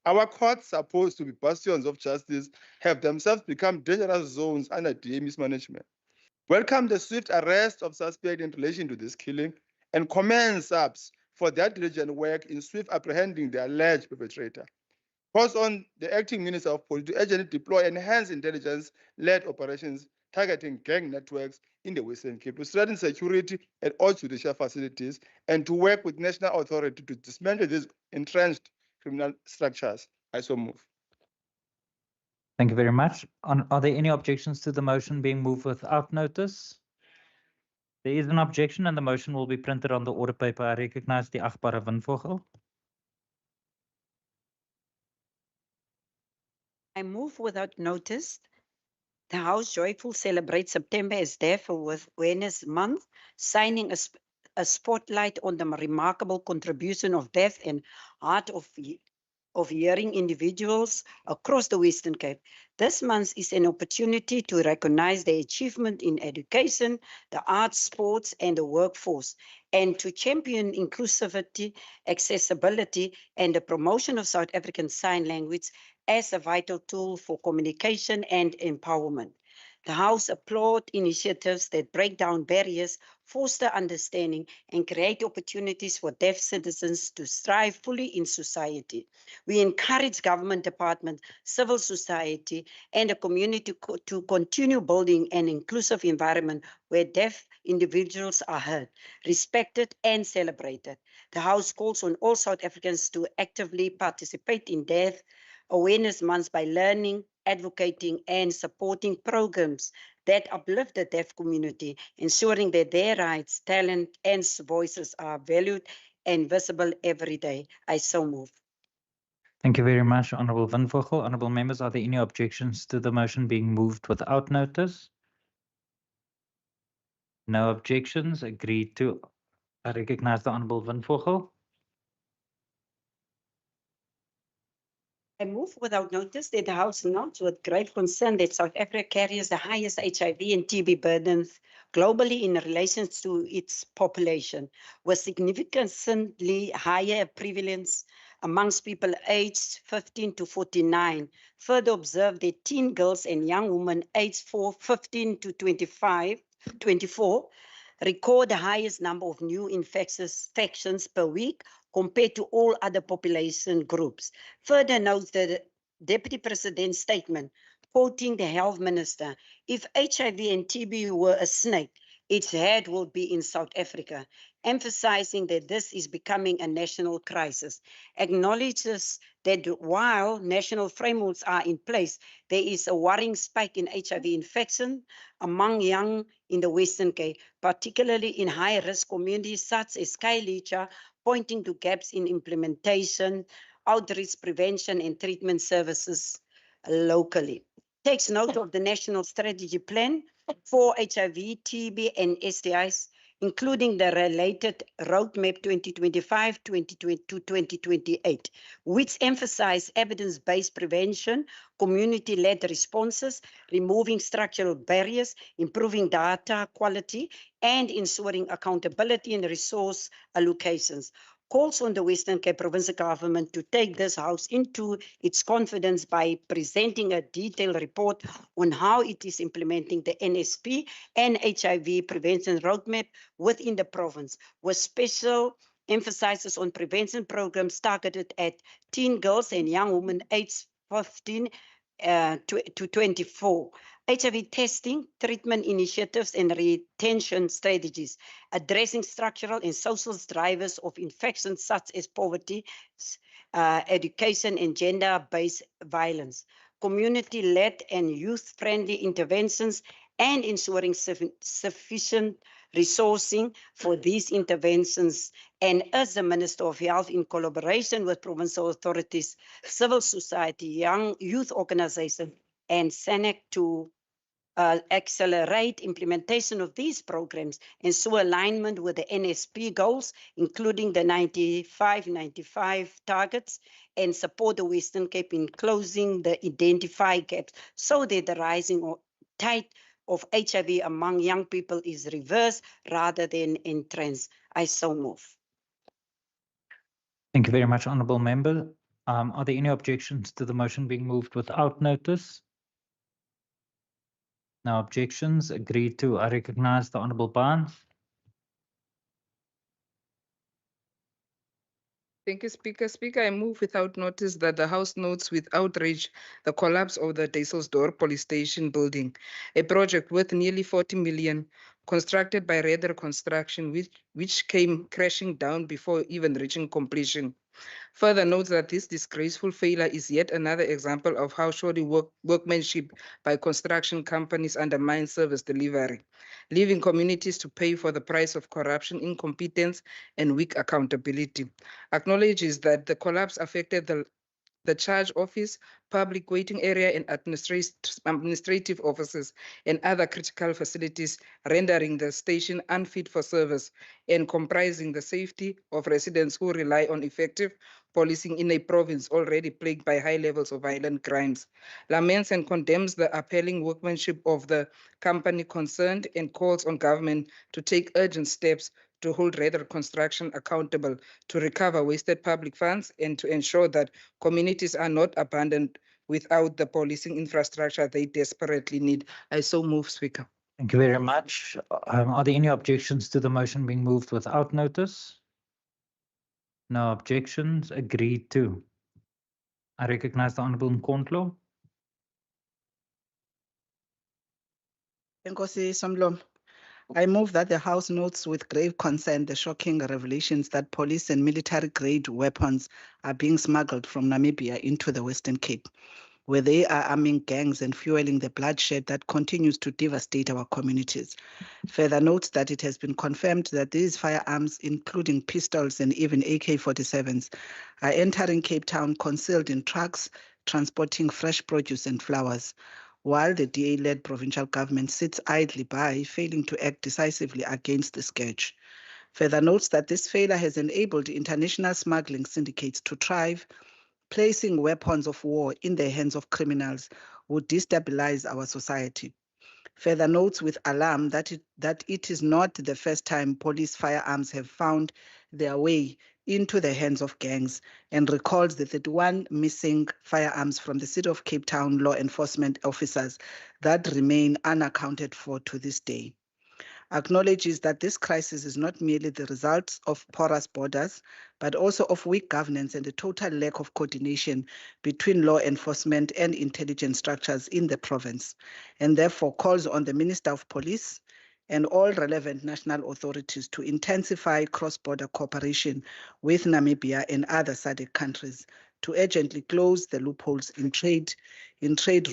P: our courts, supposed to be bastions of justice, have themselves become dangerous zones under DA mismanagement. Welcome the swift arrest of suspects in relation to this killing and commend SAPS for their diligent work in swift apprehending the alleged perpetrator. Calls on the acting Minister of Police to urgently deploy enhanced intelligence-led operations targeting gang networks in the Western Cape to strengthen security at all judicial facilities and to work with national authority to dismantle these entrenched criminal structures. I so move.
A: Thank you very much. Are there any objections to the motion being moved without notice? There is an objection and the motion will be printed on the order paper. I recognize the achtbare Windvogel.
I: I move without notice. The House joyful celebrates September as Deaf Awareness Month, shining a spotlight on the remarkable contribution of deaf and hard of hearing individuals across the Western Cape. This month is an opportunity to recognize their achievement in education, the arts, sports, and the workforce, and to champion inclusivity, accessibility, and the promotion of South African Sign Language as a vital tool for communication and empowerment. The House applaud initiatives that break down barriers, foster understanding, and create opportunities for deaf citizens to thrive fully in society. We encourage government departments, civil society, and the community to continue building an inclusive environment where deaf individuals are heard, respected, and celebrated. The House calls on all South Africans to actively participate in Deaf Awareness Month by learning, advocating, and supporting programs that uplift the deaf community, ensuring that their rights, talent, and voices are valued and visible every day. I so move.
A: Thank you very much, Honourable Windvogel. Honourable members, are there any objections to the motion being moved without notice? No objections. Agreed to. I recognize the Honourable Windvogel.
I: I move without notice that the House notes with great concern that South Africa carries the highest HIV and TB burdens globally in relation to its population, with significantly higher prevalence amongst people aged 15 to 49. Further observe that teen girls and young women aged 15 to 24 record the highest number of new infections per week compared to all other population groups. Further notes the Deputy President's statement, quoting the Health Minister, if HIV and TB were a snake, its head would be in South Africa, emphasizing that this is becoming a national crisis. Acknowledges that while national frameworks are in place, there is a worrying spike in HIV infection among young in the Western Cape, particularly in high-risk communities such as Khayelitsha, pointing to gaps in implementation, outreach, prevention, and treatment services locally. Takes note of the National Strategy Plan for HIV, TB, and STIs, including the related Roadmap 2025 to 2028, which emphasize evidence-based prevention, community-led responses, removing structural barriers, improving data quality, and ensuring accountability and resource allocations. Calls on the Western Cape Provincial Government to take this House into its confidence by presenting a detailed report on how it is implementing the NSP and HIV prevention roadmap within the province, with special emphasis on prevention programs targeted at teen girls and young women aged 15 to 24. HIV testing, treatment initiatives, and retention strategies, addressing structural and social drivers of infections such as poverty, education, and gender-based violence, community-led and youth-friendly interventions, and ensuring sufficient resourcing for these interventions. And as the Minister of Health, in collaboration with provincial authorities, civil society, young youth organizations, and SANEC to accelerate implementation of these programs and so alignment with the NSP goals, including the 95-95 targets, and support the Western Cape in closing the identified gaps so that the rising tide of HIV among young people is reversed rather than entrenched. I so move.
A: Thank you very much, Honourable Member. Are there any objections to the motion being moved without notice? No objections. Agreed to. I recognize the Honourable Barnes.
H: Thank you, Speaker. Speaker, I move without notice that the House notes with outrage the collapse of the Duiselsdorp Police Station building, a project worth nearly 40 million, constructed by Redder Construction, which came crashing down before even reaching completion. Further notes that this disgraceful failure is yet another example of how shoddy workmanship by construction companies undermines service delivery, leaving communities to pay for the price of corruption, incompetence, and weak accountability. Acknowledges that the collapse affected the charge office, public waiting area, and administrative offices and other critical facilities, rendering the station unfit for service and comprising the safety of residents who rely on effective policing in a province already plagued by high levels of violent crimes. Laments and condemns the appalling workmanship of the company concerned and calls on government to take urgent steps to hold Radar Construction accountable, to recover wasted public funds, and to ensure that communities are not abandoned without the policing infrastructure they desperately need. I so move, Speaker.
A: Thank you very much. Are there any objections to the motion being moved without notice? No objections. Agreed to. I recognize the Honourable Nkondlo.
N: Enkosi Somlom, I move that the House notes with grave concern the shocking revelations that police and military-grade weapons are being smuggled from Namibia into the Western Cape, where they are arming gangs and fueling the bloodshed that continues to devastate our communities. Further notes that it has been confirmed that these firearms, including pistols and even AK-47s, are entering Cape Town concealed in trucks transporting fresh produce and flowers, while the DA-led provincial government sits idly by, failing to act decisively against the scourge. Further notes that this failure has enabled international smuggling syndicates to thrive, placing weapons of war in the hands of criminals who destabilize our society. Further notes with alarm that it is not the first time police firearms have found their way into the hands of gangs, and recalls the 31 missing firearms from the City of Cape Town law enforcement officers that remain unaccounted for to this day. Acknowledges that this crisis is not merely the result of porous borders, but also of weak governance and a total lack of coordination between law enforcement and intelligence structures in the province, and therefore calls on the Minister of Police and all relevant national authorities to intensify cross-border cooperation with Namibia and other SADC countries to urgently close the loopholes in trade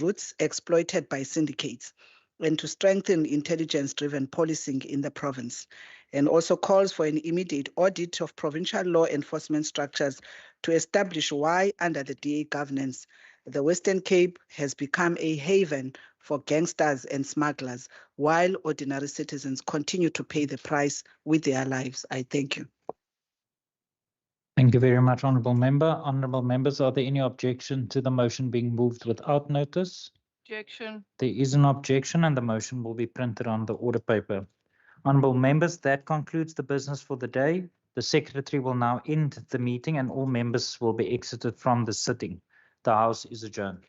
N: routes exploited by syndicates, and to strengthen intelligence-driven policing in the province, and also calls for an immediate audit of provincial law enforcement structures to establish why, under the DA governance, the Western Cape has become a haven for gangsters and smugglers, while ordinary citizens continue to pay the price with their lives. I thank you.
A: Thank you very much, Honourable Member. Honourable Members, are there any objection to the motion being moved without notice?
F: Objection.
A: There is an objection and the motion will be printed on the order paper. Honourable Members, that concludes the business for the day. The Secretary will now end the meeting and all members will be exited from the sitting. The House is adjourned.